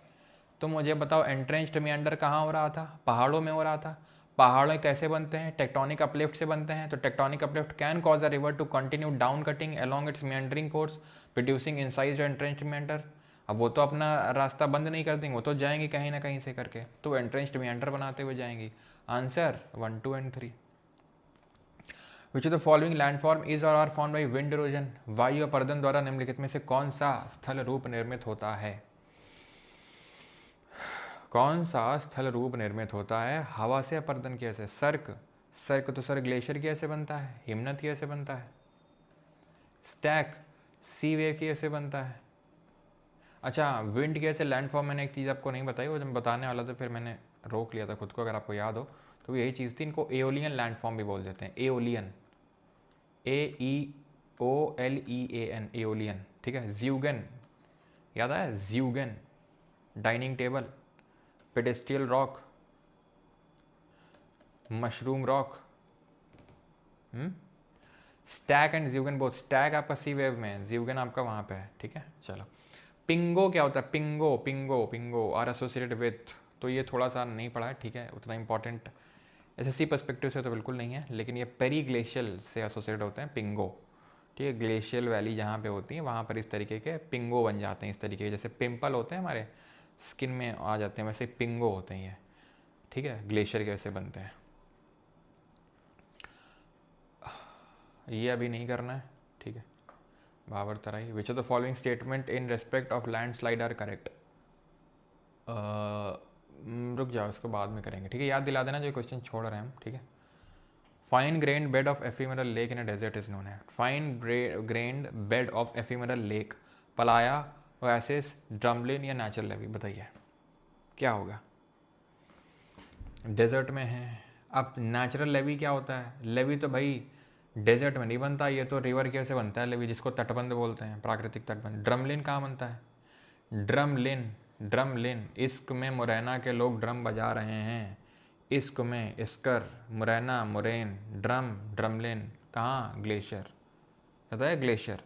तो मुझे बताओ एंट्रेंच्ड मियांडर कहाँ हो रहा था, पहाड़ों में हो रहा था। पहाड़ कैसे बनते हैं, टेक्टोनिक अपलिफ्ट से बनते हैं, तो tectonic uplift can cause a river to continue down cutting along its meandering course producing incised और एंट्रेंच्ड मियांडर। अब वो तो अपना रास्ता बंद नहीं कर देंगे, वो तो जाएंगे कहीं ना कहीं से करके, तो एंट्रेंच्ड मियांडर बनाते हुए जाएंगी। Answer 1, 2 and 3। Which of the following landform is और are form by wind erosion, वायु अपर्दन द्वारा निम्नलिखित में से कौन सा स्थल रूप निर्मित होता है। कौन सा स्थल रूप निर्मित होता है हवा से अपर्दन की वजह से। सर्क, सर्क तो सर ग्लेशियर की वजह से बनता है, हिमनद की वजह से बनता है। स्टैक सी वेव की वजह से बनता है। अच्छा, विंड की वजह से लैंडफॉर्म, मैंने एक चीज़ आपको नहीं बताई, वो जब बताने वाला था फिर मैंने रोक लिया था खुद को, अगर आपको याद हो तो यही चीज़ थी। इनको एओलियन लैंडफॉर्म भी बोल देते हैं, एओलियन, AEOLEAN, एओलियन। ठीक है। ज्यूगन, याद आया, zeugen, dining table, pedestal rock, mushroom rock. Stack and zeugen both, stack आपका सी वेव में है, ज्यूगन आपका वहाँ पे है। ठीक है। चलो, पिंगो क्या होता है, पिंगो, पिंगो, पिंगो आर एसोसिएटेड विथ, तो ये थोड़ा सा नहीं पढ़ा है, ठीक है, उतना इंपॉर्टेंट एसएससी पर्सपेक्टिव से तो बिल्कुल नहीं है, लेकिन ये पेरी ग्लेशियल से एसोसिएटेड होते हैं पिंगो। ठीक है। ग्लेशियल वैली जहाँ पे होती है वहाँ पर इस तरीके के पिंगो बन जाते हैं, इस तरीके के, जैसे पिंपल होते हैं हमारे स्किन में आ जाते हैं, वैसे पिंगो होते हैं ये। ठीक है। ग्लेशियर के वैसे बनते हैं। ये अभी नहीं करना है, ठीक है। Bhabar Terai, which of the following statement in respect of landslide are correct. रुक जाओ, इसको बाद में करेंगे, ठीक है। याद दिला देना जो क्वेश्चन छोड़ रहे हैं हम, ठीक है। Fine grained bed of ephemeral lake in a desert is known है, fine grained bed of ephemeral lake, playa, oasis, drumlin या नेचुरल लेवी, बताइए क्या होगा। डेजर्ट में है। अब नेचुरल लेवी क्या होता है, लेवी तो भाई डेजर्ट में नहीं बनता, ये तो रिवर के वजह से बनता है लेवी, जिसको तटबंध बोलते हैं, प्राकृतिक तटबंध। ड्रमलिन कहाँ बनता है, ड्रमलिन, ड्रमलिन, इश्क में मुरैना के लोग ड्रम बजा रहे हैं, इश्क में, इस्कर, मुरैना, मुरैन, ड्रम, ड्रमलिन, कहाँ, ग्लेशियर, पता है ग्लेशियर।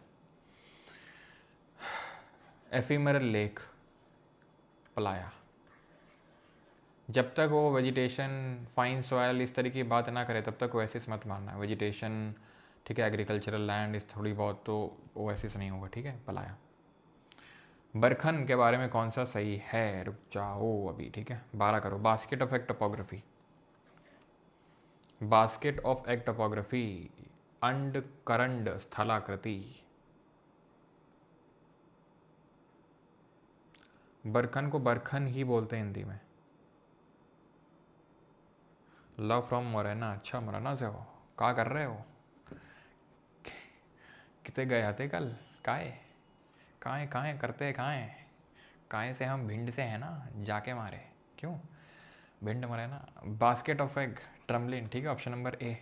Ephemeral lake, पलाया। जब तक वो वेजिटेशन, फाइन सॉयल, इस तरीके की बात ना करे तब तक ओएसिस मत मारना। वेजिटेशन, ठीक है, एग्रीकल्चरल लैंड इस थोड़ी बहुत, तो ओएसिस नहीं होगा। ठीक है। पलाया। बरखन के बारे में कौन सा सही है, रुक जाओ अभी, ठीक है। 12 करो। Basket of egg topography, basket of egg topography, अंड करंड स्थलाकृति। बरखन को बरखन ही बोलते हैं हिंदी में। लव फ्रॉम मोरेना, अच्छा मोरेना से हो, क्या कर रहे हो, कितने गए थे कल, काहे काहे काहे करते, काहे काहे से हम भिंड से हैं ना, जाके मारे, क्यों Bhind Morena. Basket of egg, drumlin, ठीक है, option number A.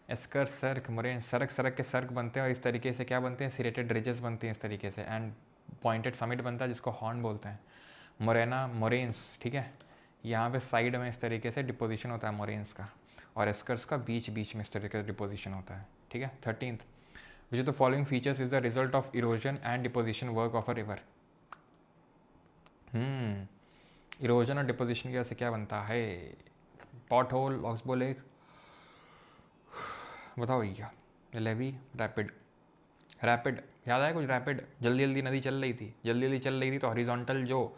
Esker, cirque, moraine, cirque, cirque के सर्क बनते हैं, और इस तरीके से क्या बनते हैं, सिरेटेड रिजेस बनती हैं इस तरीके से, एंड पॉइंटेड समिट बनता है जिसको हॉर्न बोलते हैं। मोरेना, मोरेन्स, ठीक है, यहाँ पे साइड में इस तरीके से डिपोजिशन होता है मोरेन्स का, और एस्कर्स का बीच बीच में इस तरीके से डिपोजिशन होता है। ठीक है। 13th, which of the following features is the result of erosion and deposition work of a river. Erosion और डिपोजिशन की वजह से क्या बनता है, पॉट होल, ऑक्सबो लेक, बताओ भैया। लेवी, रैपिड, रैपिड याद आया कुछ, रैपिड जल्दी जल्दी नदी चल रही थी, जल्दी जल्दी चल रही थी, तो हॉरिजॉन्टल जो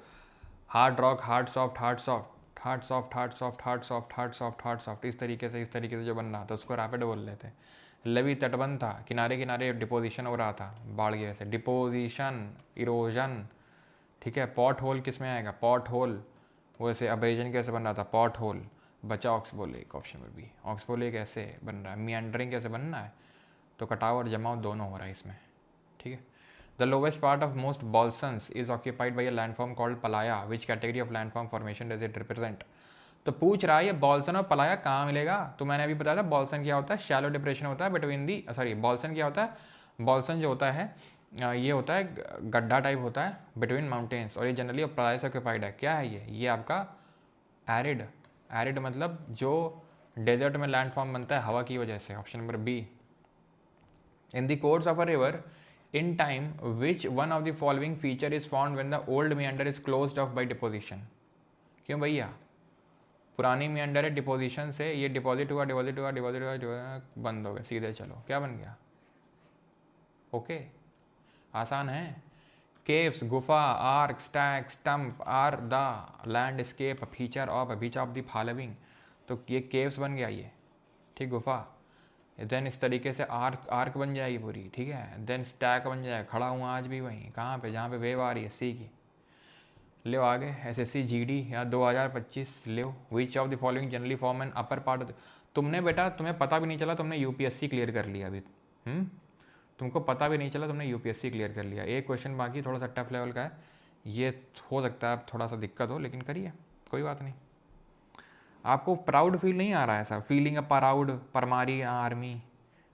hard rock, hard soft, hard soft, hard soft hard soft hard soft hard soft hard soft, इस तरीके से जो बन रहा था उसको रैपिड बोल रहे थे। लवी तटबंध था, किनारे किनारे डिपोजिशन हो रहा था बाढ़ के ऐसे, डिपोजिशन, इरोजन, ठीक है। पॉट होल किस में आएगा, पॉट होल, वैसे अबेजन कैसे बन रहा था, पॉट होल, बचा ऑक्सबो लेक ऑप्शन में बी। ऑक्सबो लेक कैसे बन रहा है, मियांडरिंग कैसे बनना है, तो कटाव और जमाव दोनों हो रहा है इसमें, ठीक है। The lowest part of most bolsons is occupied by a landform called playa, which category of landform formation does it represent. तो पूछ रहा है ये बॉल्सन और पलाया कहाँ मिलेगा, तो मैंने अभी बताया था बॉल्सन क्या होता है, शैलो डिप्रेशन होता है बिटवीन दी, सॉरी बॉल्सन क्या होता है, बॉल्सन जो होता है ये होता है गड्ढा टाइप होता है बिटवीन माउंटेन्स, और ये जनरली पलाया से ऑक्यूपाइड है। क्या है ये आपका एरिड, एरिड मतलब जो डेजर्ट में लैंडफॉर्म बनता है हवा की वजह से, option number B. In the course of a river in time which one of the following feature is found when the old meander is closed off by deposition। क्यों भैया, पुरानी meander है, डिपोजिशन से ये डिपॉजिट हुआ deposit हुआ deposit हुआ बंद हो गया, सीधे चलो क्या बन गया, ओके आसान है। केव्स, गुफा, arch, stack, stump are the landscape feature of beach of the following, तो ये केव्स बन गया ये, ठीक, गुफा। देन इस तरीके से आर्क आर्क बन जाएगी पूरी, ठीक है। देन स्टैक बन जाएगा, खड़ा हुआ आज भी वहीं, कहाँ पे, जहाँ पे वेव आ रही है सी की। ले आगे एसएससी जीडी या 2025 ले, विच of the following generally form an upper part. तुमने बेटा, तुम्हें पता भी नहीं चला तुमने यूपीएससी क्लियर कर लिया अभी, तुमको पता भी नहीं चला तुमने यूपीएससी क्लियर कर लिया। एक क्वेश्चन बाकी थोड़ा सा टफ लेवल का है, ये हो सकता है थोड़ा सा दिक्कत हो, लेकिन करिए कोई बात नहीं। आपको प्राउड फील नहीं आ रहा है ऐसा, फीलिंग अ प्राउड परमारी आर्मी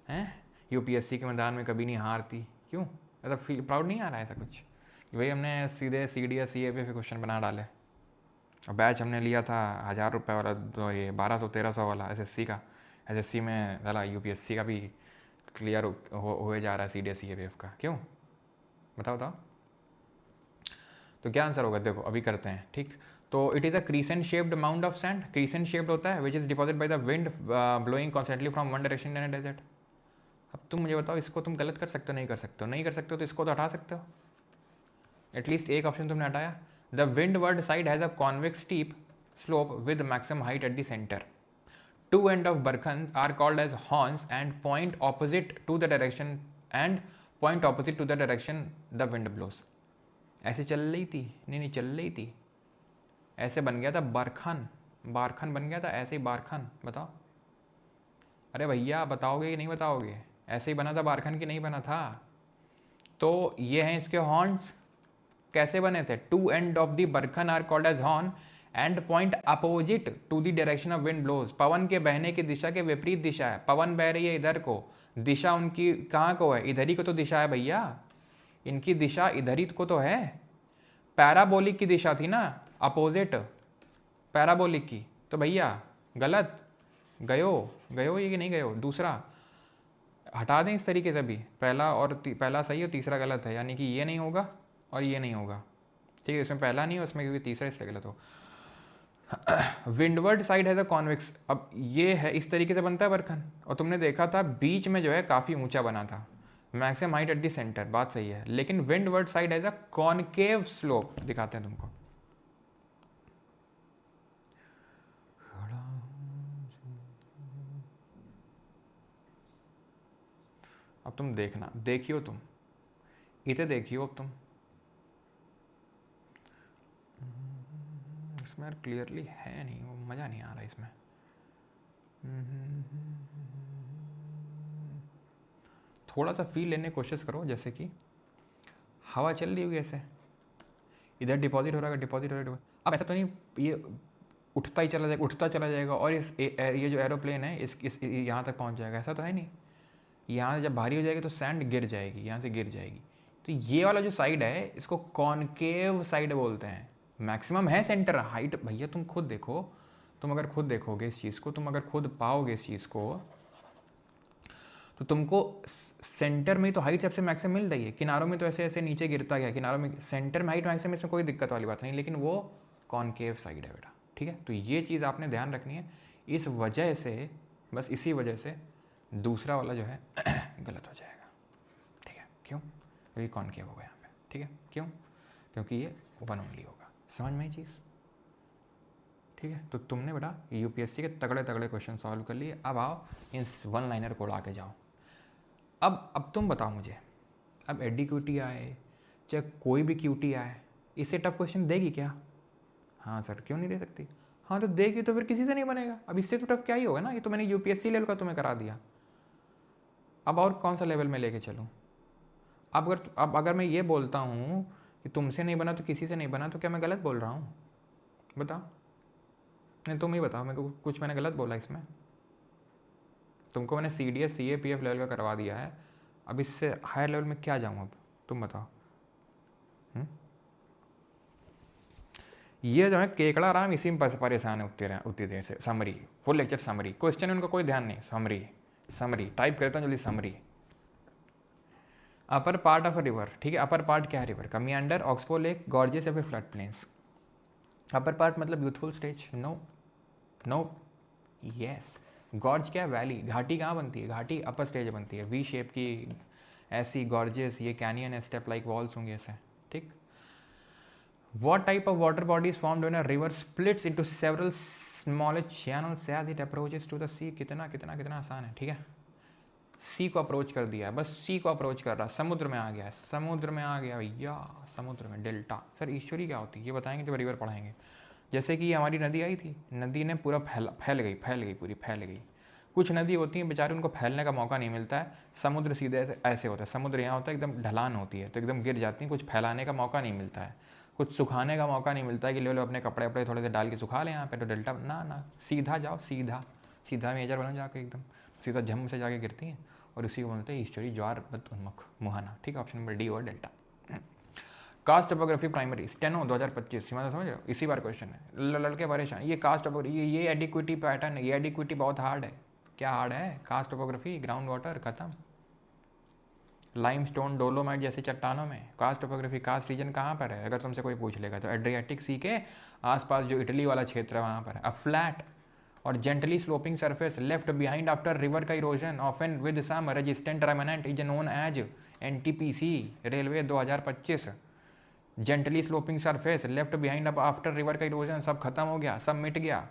हैं, यूपीएससी के मैदान में कभी नहीं हारती, क्यों ऐसा फील, प्राउड नहीं आ रहा है ऐसा कुछ कि भाई हमने सीधे CDS CA पे क्वेश्चन बना डाले। और बैच हमने लिया था 1000 रुपये वाला, तो ये 1200-1300 वाला एसएससी का, एसएससी में चला यूपीएससी का भी क्लियर हुए जा रहा है CDS CA का, क्यों बताओ बताओ। तो क्या आंसर होगा, देखो अभी करते हैं, ठीक। तो it is a crescent shaped mound of sand, crescent shaped होता है which is deposit by the wind blowing constantly from one direction in a desert. अब तुम मुझे बताओ, इसको तुम गलत कर सकते हो नहीं कर सकते हो, नहीं कर सकते हो तो इसको तो हटा सकते हो, एटलीस्ट एक ऑप्शन तुमने हटाया। The windward side has a convex steep slope with maximum height at the centre, two end of barchan are called as horns and point opposite to the direction the wind blows. ऐसे चल रही थी, नहीं चल रही थी, ऐसे बन गया था बारखान, बारखान बन गया था ऐसे ही, बारखान बताओ। अरे भैया बताओगे कि नहीं बताओगे, ऐसे ही बना था बारखान की नहीं बना था। तो ये हैं इसके हॉर्न्स, कैसे बने थे, two end of the barchan are called as horn and point opposite to the direction of wind blows. पवन के बहने की दिशा के विपरीत दिशा है, पवन बह रही है इधर को, दिशा उनकी कहाँ को है, इधर ही को तो दिशा है भैया, इनकी दिशा इधर ही को तो है। पैराबोलिक की दिशा थी ना, अपोजिट पैराबोलिक की, तो भैया गलत, गयो ये कि नहीं गयो, दूसरा हटा दें इस तरीके से भी, पहला और पहला सही और तीसरा गलत है, यानी कि ये नहीं होगा और ये नहीं होगा, ठीक है। इसमें पहला नहीं है उसमें, क्योंकि तीसरा इसलिए गलत हो। विंडवर्ड साइड है द कॉन्वेक्स, अब ये है इस तरीके से बनता है बरखन, और तुमने देखा था बीच में जो है काफ़ी ऊंचा बना था, maximum height at the centre, बात सही है। लेकिन विंडवर्ड साइड है द कॉनकेव स्लोप, दिखाते हैं तुमको। अब तुम देखना, देखियो तुम इसे देखियो, अब तुम इसमें यार क्लियरली है नहीं, वो मज़ा नहीं आ रहा इसमें। थोड़ा सा फील लेने की कोशिश करो, जैसे कि हवा चल रही होगी ऐसे, इधर डिपॉजिट हो रहा है, डिपॉजिट हो रहा है। अब ऐसा तो नहीं ये उठता ही चला जाएगा, उठता चला जाएगा, और ये जो एरोप्लेन है इस यहाँ तक पहुँच जाएगा, ऐसा तो है नहीं। यहाँ से जब भारी हो जाएगी तो सैंड गिर जाएगी, यहाँ से गिर जाएगी। तो ये वाला जो साइड है इसको कॉनकेव साइड बोलते हैं। मैक्सिमम है सेंटर हाइट, भैया तुम खुद देखो, तुम अगर खुद देखोगे इस चीज़ को, तुम अगर खुद पाओगे इस चीज़ को, तो तुमको सेंटर में तो हाइट सबसे मैक्सिमम मिल रही है, किनारों में तो ऐसे ऐसे नीचे गिरता गया, किनारों में सेंटर में हाइट मैक्सिमम, इसमें कोई दिक्कत वाली बात नहीं, लेकिन वो कॉनकेव साइड है बेटा, ठीक है। तो ये चीज़ आपने ध्यान रखनी है, इस वजह से, बस इसी वजह से दूसरा वाला जो है गलत हो जाएगा, ठीक है। क्यों, क्योंकि कॉनकेव होगा यहाँ पे, ठीक है। क्यों, क्योंकि ये वन ओनली होगा, समझ में ये चीज़। ठीक है, तो तुमने बेटा यूपीएससी के तगड़े तगड़े क्वेश्चन सॉल्व कर लिए। अब आओ इन वन लाइनर को उड़ा के जाओ। अब तुम बताओ मुझे, अब एडी क्यूटी आए चाहे कोई भी क्यूटी आए, इससे टफ क्वेश्चन देगी क्या? हाँ सर, क्यों नहीं दे सकती? हाँ तो देगी तो फिर किसी से नहीं बनेगा। अब इससे तो टफ क्या ही होगा ना, ये तो मैंने यूपीएससी लेवल का तुम्हें करा दिया। अब और कौन सा लेवल में लेके चलूँ? अब अगर मैं ये बोलता हूँ कि तुमसे नहीं बना तो किसी से नहीं बना, तो क्या मैं गलत बोल रहा हूँ? बताओ, नहीं तुम ही बताओ, मेरे को कुछ मैंने गलत बोला इसमें? तुमको मैंने CDS CA PF लेवल का करवा दिया है, अब इससे हायर लेवल में क्या जाऊँ? अब तुम बताओ। ये जो है केकड़ा राम इसी में परेशान है उतनी देर से। Summary, full lecture summary, question उनका कोई ध्यान नहीं। समरी टाइप करता हूँ जल्दी, summary. Upper part of a river, ठीक है, अपर पार्ट क्या है रिवर का? मियांडर, ऑक्सबो लेक, गॉर्जेस या फिर फ्लड प्लेन्स? अपर पार्ट मतलब youthful stage? No yes. Gorge क्या है? वैली। घाटी कहाँ बनती है? घाटी अपर स्टेज बनती है, वी शेप की ऐसी। गॉर्जेस ये कैनियन है, स्टेप लाइक वॉल्स होंगे ऐसे, ठीक। What type of water body is formed when a river splits into several smaller channels as it approaches to the sea? कितना आसान है, ठीक है। सी को अप्रोच कर दिया, बस सी को अप्रोच कर रहा, समुद्र में आ गया, भैया, समुद्र में। डेल्टा। सर ईश्वरी क्या होती है ये बताएंगे जब रिवर पढ़ाएंगे। जैसे कि हमारी नदी आई थी, नदी ने पूरा फैल गई। कुछ नदी होती हैं बेचारे, उनको फैलने का मौका नहीं मिलता है। समुद्र सीधे ऐसे होता है, समुद्र यहाँ होता है एकदम ढलान होती है तो एकदम गिर जाती हैं, कुछ फैलाने का मौका नहीं मिलता है, कुछ सुखाने का मौका नहीं मिलता है कि लो अपने कपड़े वपड़े थोड़े से डाल के सुखा लें यहाँ पे। तो डेल्टा ना सीधा जाओ, सीधा मेजर बनो जाके, एकदम सीधा झम से जाके गिरती हैं, और उसी को बोलते हैं ईश्वरी, ज्वार, उन्मुख, मुहाना, ठीक है। ऑप्शन नंबर डी और delta. Karst topography primary steno 2025, समझ रहे हो? इसी बार क्वेश्चन है, लड़के परेशान। ये कास्ट टोपोग्राफी, ये एडिक्विटी पैटर्न है, ये एडिक्विटी बहुत हार्ड है। क्या हार्ड है? कास्ट टोपोग्राफी, ग्राउंड वाटर खत्म। लाइमस्टोन, डोलोमाइट जैसी चट्टानों में कास्ट टोपोग्राफी। कास्ट रीजन कहाँ पर है अगर तुमसे कोई पूछ लेगा तो? एड्रियाटिक सी के आसपास जो इटली वाला क्षेत्र है वहाँ पर है। अ फ्लैट और gently sloping surface left behind after river का erosion often with some resistant remnant is known as NTPC। Railway 2025। Gently sloping surface left behind after river का इरोजन, सब खत्म हो गया, सब मिट गया।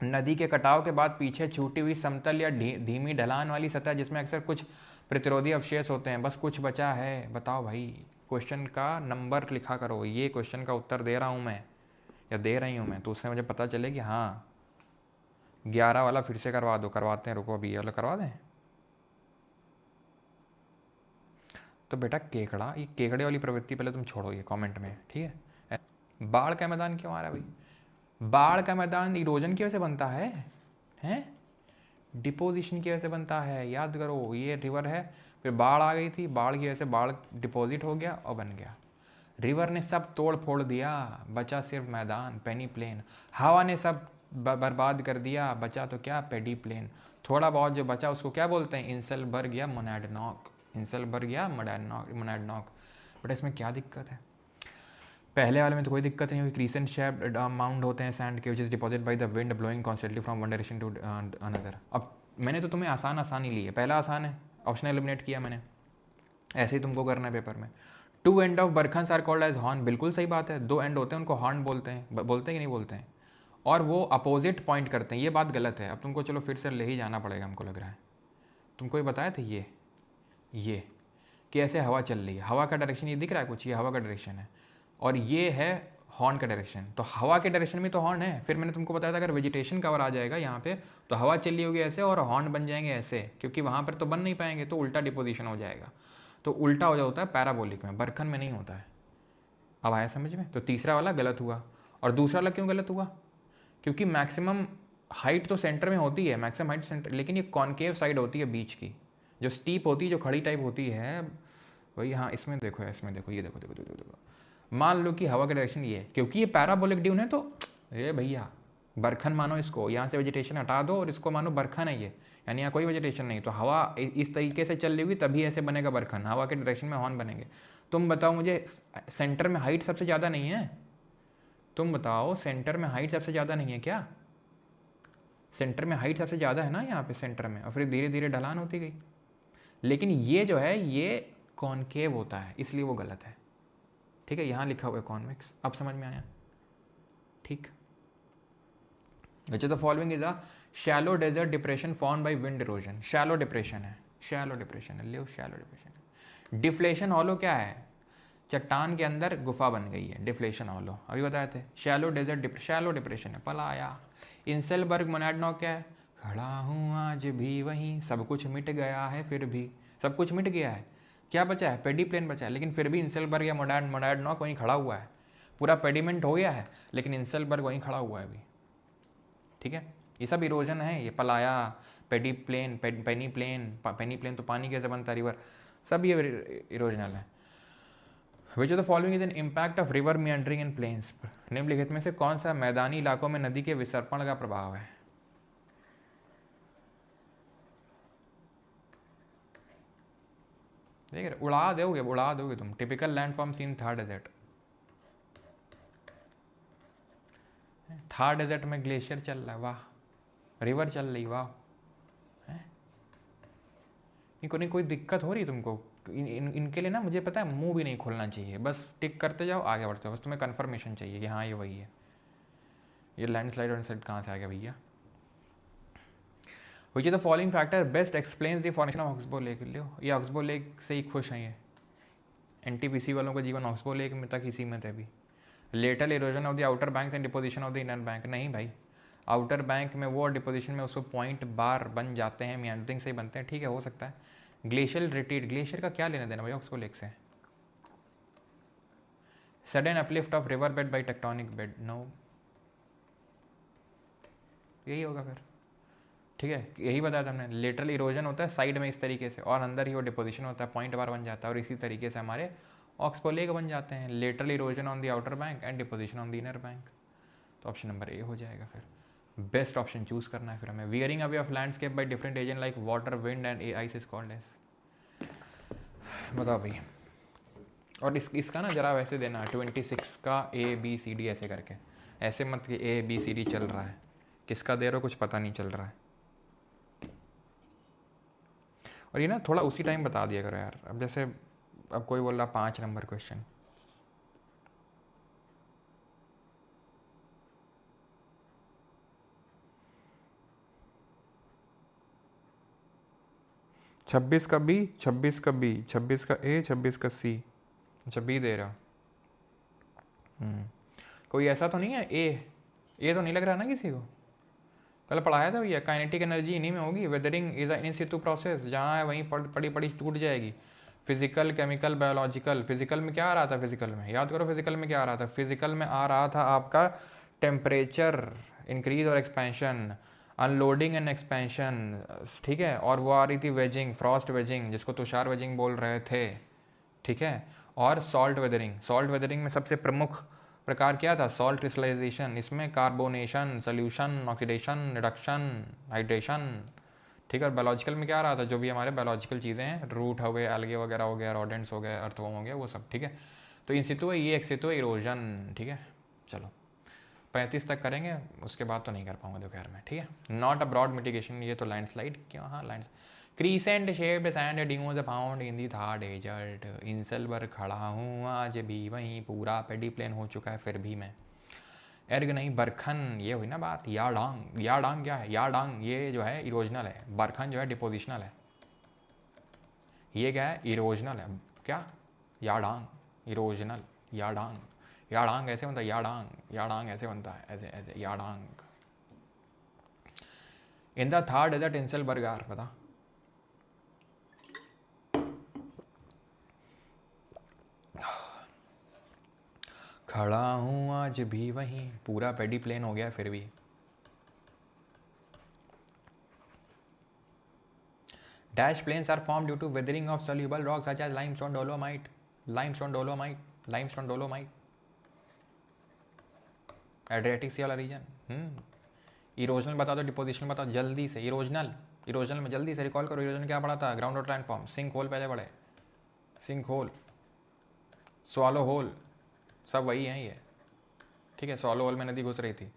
नदी के कटाव के बाद पीछे छूटी हुई समतल या धीमी ढलान वाली सतह जिसमें अक्सर कुछ प्रतिरोधी अवशेष होते हैं, बस कुछ बचा है। बताओ भाई, क्वेश्चन का नंबर लिखा करो, ये क्वेश्चन का उत्तर दे रहा हूँ मैं या दे रही हूँ मैं, तो उससे मुझे पता चले कि हाँ 11 वाला फिर से करवा दो। करवाते हैं, रुको अभी ये वाला करवा दें। तो बेटा केकड़ा, ये केकड़े वाली प्रवृत्ति पहले तुम छोड़ो ये कमेंट में, ठीक है। बाढ़ का मैदान क्यों आ रहा है भाई? बाढ़ का मैदान इरोजन की वजह से बनता है डिपोजिशन की वजह से बनता है। याद करो, ये रिवर है, फिर बाढ़ आ गई थी, बाढ़ की वजह से बाढ़ डिपॉजिट हो गया और बन गया। रिवर ने सब तोड़ फोड़ दिया, बचा सिर्फ मैदान, पेनी प्लेन। हवा ने सब बर्बाद कर दिया, बचा तो क्या, पेडी प्लेन। थोड़ा बहुत जो बचा उसको क्या बोलते हैं? इंसलबर्ग या मोनैडनॉक। बट इसमें क्या दिक्कत है? पहले वाले में तो कोई दिक्कत नहीं हुई। क्रीसेंट शेप्ड माउंड होते हैं सैंड के, which is deposit by the wind blowing constantly from one direction to another. अब मैंने तो तुम्हें आसान ही ली है, पहला आसान है, ऑप्शन एलिमिनेट किया मैंने। ऐसे ही तुमको करना है पेपर में। Two end of barchans are called as horn, बिल्कुल सही बात है, दो एंड होते हैं उनको हॉर्न बोलते हैं। बोलते हैं कि नहीं बोलते हैं? और वो अपोजिट पॉइंट करते हैं, ये बात गलत है। अब तुमको चलो फिर से ले ही जाना पड़ेगा, हमको लग रहा है। तुमको ये बताया था ये कि ऐसे हवा चल रही है, हवा का डायरेक्शन ये दिख रहा है कुछ, ये हवा का डायरेक्शन है, और ये है हॉर्न का डायरेक्शन। तो हवा के डायरेक्शन में तो हॉर्न है। फिर मैंने तुमको बताया था अगर वेजिटेशन कवर आ जाएगा यहाँ पे तो हवा चली होगी ऐसे और हॉर्न बन जाएंगे ऐसे, क्योंकि वहाँ पर तो बन नहीं पाएंगे, तो उल्टा डिपोजिशन हो जाएगा। तो उल्टा हो जाता है पैराबोलिक में, बरखन में नहीं होता है। अब आया समझ में? तो तीसरा वाला गलत हुआ। और दूसरा वाला क्यों गलत हुआ? क्योंकि मैक्सिमम हाइट तो सेंटर में होती है, मैक्सिमम हाइट सेंटर, लेकिन ये कॉन्केव साइड होती है बीच की, जो स्टीप होती है, जो खड़ी टाइप होती है वही। हाँ इसमें देखो, ये देखो। मान लो कि हवा का डायरेक्शन ये है, क्योंकि ये पैराबोलिक ड्यून है तो ये भैया बरखन मानो इसको, यहाँ से वेजिटेशन हटा दो और इसको मानो बरखन है ये, यानी यहाँ कोई वेजिटेशन नहीं। तो हवा इस तरीके से चल रही हुई तभी ऐसे बनेगा बरखन, हवा के डायरेक्शन में हॉर्न बनेंगे। तुम बताओ मुझे, सेंटर में हाइट सबसे ज़्यादा नहीं है? तुम बताओ, सेंटर में हाइट सबसे ज़्यादा नहीं है क्या? सेंटर में हाइट सबसे ज़्यादा है ना यहाँ पे सेंटर में, और फिर धीरे धीरे ढलान होती गई। लेकिन ये जो है ये कॉन्केव होता है, इसलिए वो गलत है। ठीक है, यहाँ लिखा हुआ है कॉन्वेक्स। अब समझ में आया? ठीक। Which of the following is a shallow desert depression form by wind erosion. Shallow depression है, शैलो डिप्रेशन है, लियो शैलो डिप्रेशन है। डिफ्लेशन हॉलो क्या है? चट्टान के अंदर गुफा बन गई है, डिफ्लेशन हॉलो, अभी बताए थे। शैलो डेजर्ट शैलो डिप्रेशन है, पलाया। इंसेलबर्ग मोनैडनॉक क्या है? खड़ा हूँ आज भी वहीं, सब कुछ मिट गया है फिर भी, सब कुछ मिट गया है, क्या बचा है? पेडी प्लेन बचा है, लेकिन फिर भी इंसेलबर्ग या मोनैडनॉक वहीं खड़ा हुआ है। पूरा पेडिमेंट हो गया है लेकिन इंसेलबर्ग वहीं खड़ा हुआ है अभी, ठीक है। ये सब इरोजन है, ये पलाया, पेडी प्लेन, पेनी प्लेन तो पानी कैसे बनता है, रिवर, सब ये इरोजनल है। Which of the following is an impact of river meandering in plains. निम्नलिखित में से कौन सा मैदानी इलाकों में नदी के विसर्पण का प्रभाव है? देख रहे, उड़ा दोगे तुम। Typical landform seen Thar desert. Thar desert में ग्लेशियर चल रहा है, वाह। रिवर चल रही, वाह। इनको नहीं कोई दिक्कत हो रही तुमको? इनके लिए ना मुझे पता है मुंह भी नहीं खोलना चाहिए, बस टिक करते जाओ, आगे बढ़ते जाओ, बस तुम्हें कंफर्मेशन चाहिए कि हाँ ये वही है। ये लैंडस्लाइड और साइड कहाँ से आ गया भैया? Which is the following factor best explains the formation of oxbow lake. लो, ये ऑक्सबो लेक से ही खुश हैं ये। एनटीपीसी वालों का जीवन ऑक्सबो लेक में तक ही सीमित है अभी। Lateral erosion of the outer bank and deposition of the inner bank. नहीं भाई, आउटर बैंक में वो डिपोजिशन में उसको पॉइंट बार बन जाते हैं, मियांडरिंग से ही बनते हैं, ठीक है, हो सकता है। ग्लेशियल रिट्रीट, ग्लेशियर का क्या लेना देना भाई ऑक्सबो लेक से? Sudden uplift of river bed by tectonic bed, no, यही होगा फिर, ठीक है, यही बताया था हमने। लेटरल इरोजन होता है साइड में इस तरीके से, और अंदर ही वो डिपोजिशन होता है, पॉइंट बार बन जाता है, और इसी तरीके से हमारे ऑक्सबो लेक बन जाते हैं। Lateral erosion on the outer bank and deposition on the inner bank. तो ऑप्शन नंबर ए हो जाएगा फिर। बेस्ट ऑप्शन चूज करना है फिर हमें। Wearing away of landscape by different agent like water, wind and a ice is called as. बताओ भाई। और इसका ना जरा वैसे देना 26 का ABCD ऐसे करके, ऐसे मत कि ABCD चल रहा है, किसका दे रहे हो कुछ पता नहीं चल रहा है। और ये ना थोड़ा उसी टाइम बता दिया करो यार। अब जैसे अब कोई बोल रहा 5 नंबर क्वेश्चन, छब्बीस का B, 26 का B, 26 का A, 26 का C। अच्छा B दे रहा। कोई ऐसा तो नहीं है ए तो नहीं लग रहा ना किसी को? कल पढ़ाया था भैया, काइनेटिक एनर्जी इन्हीं में होगी। वेदरिंग इज इन सितु प्रोसेस, जहाँ है वहीं पड़ी पड़ी टूट जाएगी। Physical, chemical, biological. फिजिकल में क्या आ रहा था? फिजिकल में याद करो, फिजिकल में क्या आ रहा था? फिजिकल में आ रहा था आपका टेम्परेचर इंक्रीज और एक्सपेंशन, अनलोडिंग एंड एक्सपेंशन, ठीक है। और वो आ रही थी वेजिंग, फ्रॉस्ट वेजिंग, जिसको तुषार वेजिंग बोल रहे थे, ठीक है। और सॉल्ट वेदरिंग, सॉल्ट वेदरिंग में सबसे प्रमुख प्रकार क्या था? Salt crystallization. इसमें carbonation, solution, oxidation, reduction, hydration, ठीक है। और बायोलॉजिकल में क्या आ रहा था? जो भी हमारे बायोलॉजिकल चीज़ें हैं, रूट हो गए, अलगे वगैरह हो गया, रॉडेंट्स हो गए, अर्थवॉर्म हो गया, वो सब, ठीक है। तो इन सितु है, ये एक सितु इरोजन, ठीक है। चलो 35 तक करेंगे, उसके बाद तो नहीं कर पाऊंगा दोपहर में, ठीक है। नॉट अ ब्रॉड मिटिगेशन, ये तो लैंडस्लाइड क्यों, हाँ land crescent shaped sand dunes found in the Thar desert. Inselberg खड़ा हूँ आज भी वहीं, पूरा पेडी प्लेन हो चुका है फिर भी मैं। एर्ग नहीं, बरखन, ये हुई ना बात। याडांग, याडांग क्या है? याडांग ये जो है इरोजनल है, बरखन जो है डिपोजिशनल है। ये क्या है? इरोजनल है। क्या? याडांग इरोजनल, याडांग, याडांग ऐसे बनता है, याडांग, याडांग ऐसे बनता है, ऐसे ऐसे yardang. In the Thar desert inselberg are, पता? खड़ा हूँ आज भी वहीं, पूरा पेडी प्लेन हो गया फिर भी। Dash plains are form due to weathering of soluble rocks such as limestone, dolomite, limestone, dolomite, limestone, dolomite. Adriatic sea वाला रीजन। इरोजनल बता दो, डिपोजिशन बता दो जल्दी से। इरोजनल, इरोजनल में जल्दी से रिकॉल करो। इरोजन क्या पढ़ा था? Ground water landform. Sinkhole पहले पढ़े, सिंक होल, स्वालो होल, सब वही हैं ये, ठीक है। स्वालो होल में नदी घुस रही थी,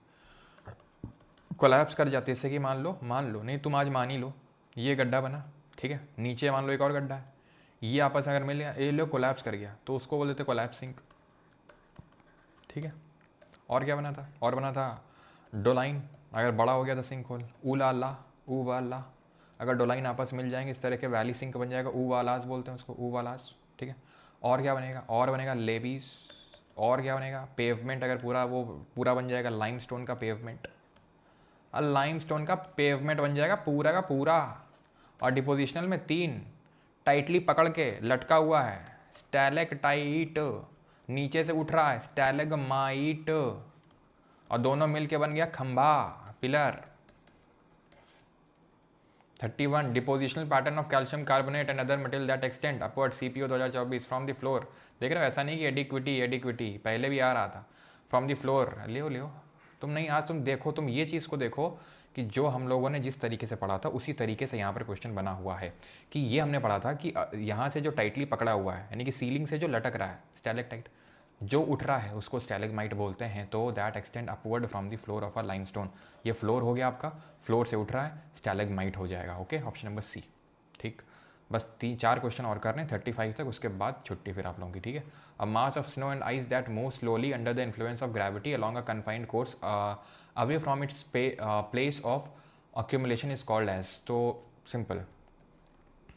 कोलैप्स कर जाती है। जैसे कि मान लो नहीं, तुम आज मान ही लो, ये गड्ढा बना, ठीक है, नीचे मान लो एक और गड्ढा है, ये आपस में अगर मिल गया, ये लो कोलैप्स कर गया, तो उसको बोल देते कोलैप्सिंग, ठीक है। और क्या बना था? और बना था डोलाइन, अगर बड़ा हो गया तो सिंक होल, ऊ ला ला, ऊ वा ला। अगर डोलाइन आपस मिल जाएंगे इस तरह के वैली सिंक बन जाएगा, ऊ वालास बोलते हैं उसको, ऊ वालास। ठीक है, और क्या बनेगा, और बनेगा लेबीज। और क्या बनेगा, पेवमेंट। अगर पूरा बन जाएगा लाइमस्टोन का पेवमेंट, और लाइमस्टोन का पेवमेंट बन जाएगा पूरा का पूरा। और डिपोजिशनल में 3 टाइटली पकड़ के लटका हुआ है, स्टैलेक्टाइट। नीचे से उठ रहा है स्टैलेग्माइट, और दोनों मिलके बन गया खंभा, pillar. 31 depositional pattern of calcium carbonate and other material that extend upward, CPO 2024 from the floor. देख रहे हो, ऐसा नहीं कि एडिक्विटी पहले भी आ रहा था, फ्रॉम द फ्लोर। लियो तुम नहीं, आज तुम देखो, तुम ये चीज़ को देखो कि जो हम लोगों ने जिस तरीके से पढ़ा था उसी तरीके से यहाँ पर क्वेश्चन बना हुआ है। कि ये हमने पढ़ा था कि यहाँ से जो टाइटली पकड़ा हुआ है, यानी कि सीलिंग से जो लटक रहा है स्टैलेक्टाइट, जो उठ रहा है उसको स्टैलेग्माइट बोलते हैं। तो that extend upward from the floor of a limestone, ये फ्लोर हो गया आपका, फ्लोर से उठ रहा है, स्टैलेग्माइट हो जाएगा। Okay, option number C. ठीक, बस 3-4 क्वेश्चन और करने 35 तक, उसके बाद छुट्टी फिर आप लोगों की। ठीक है, a mass of snow and ice that move slowly under the influence of gravity along a confined course away from its place of accumulation is called as. तो सिंपल,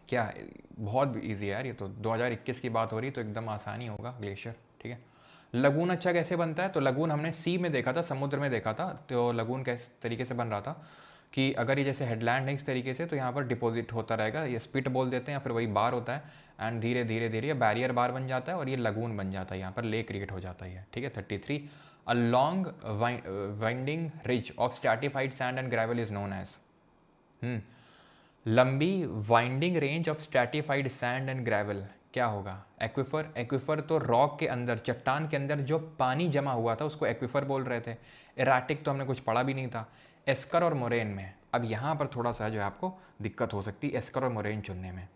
क्या, बहुत ईजी है यार, ये तो 2021 की बात हो रही, तो एकदम आसानी होगा, ग्लेशियर। ठीक है, लगून अच्छा कैसे बनता है, तो लगून हमने सी में देखा था, समुद्र में देखा था। तो लगून किस तरीके से बन रहा था कि अगर ये जैसे हेडलैंड है इस तरीके से, तो यहाँ पर डिपॉजिट होता रहेगा, ये स्पिट बोल देते हैं या फिर वही बार होता है, एंड धीरे धीरे धीरे ये बैरियर बार बन जाता है और ये लगून बन जाता है, यहाँ पर लेक क्रिएट हो जाता है। ठीक है, 33 a long winding ridge of stratified sand and gravel is known as. लंबी winding range of stratified sand and gravel क्या होगा, एक्विफर। एक्विफर तो रॉक के अंदर, चट्टान के अंदर जो पानी जमा हुआ था उसको एक्विफर बोल रहे थे। एराटिक तो हमने कुछ पढ़ा भी नहीं था। एस्कर और मोरेन में, अब यहाँ पर थोड़ा सा जो है आपको दिक्कत हो सकती है एस्कर और मोरेन चुनने में।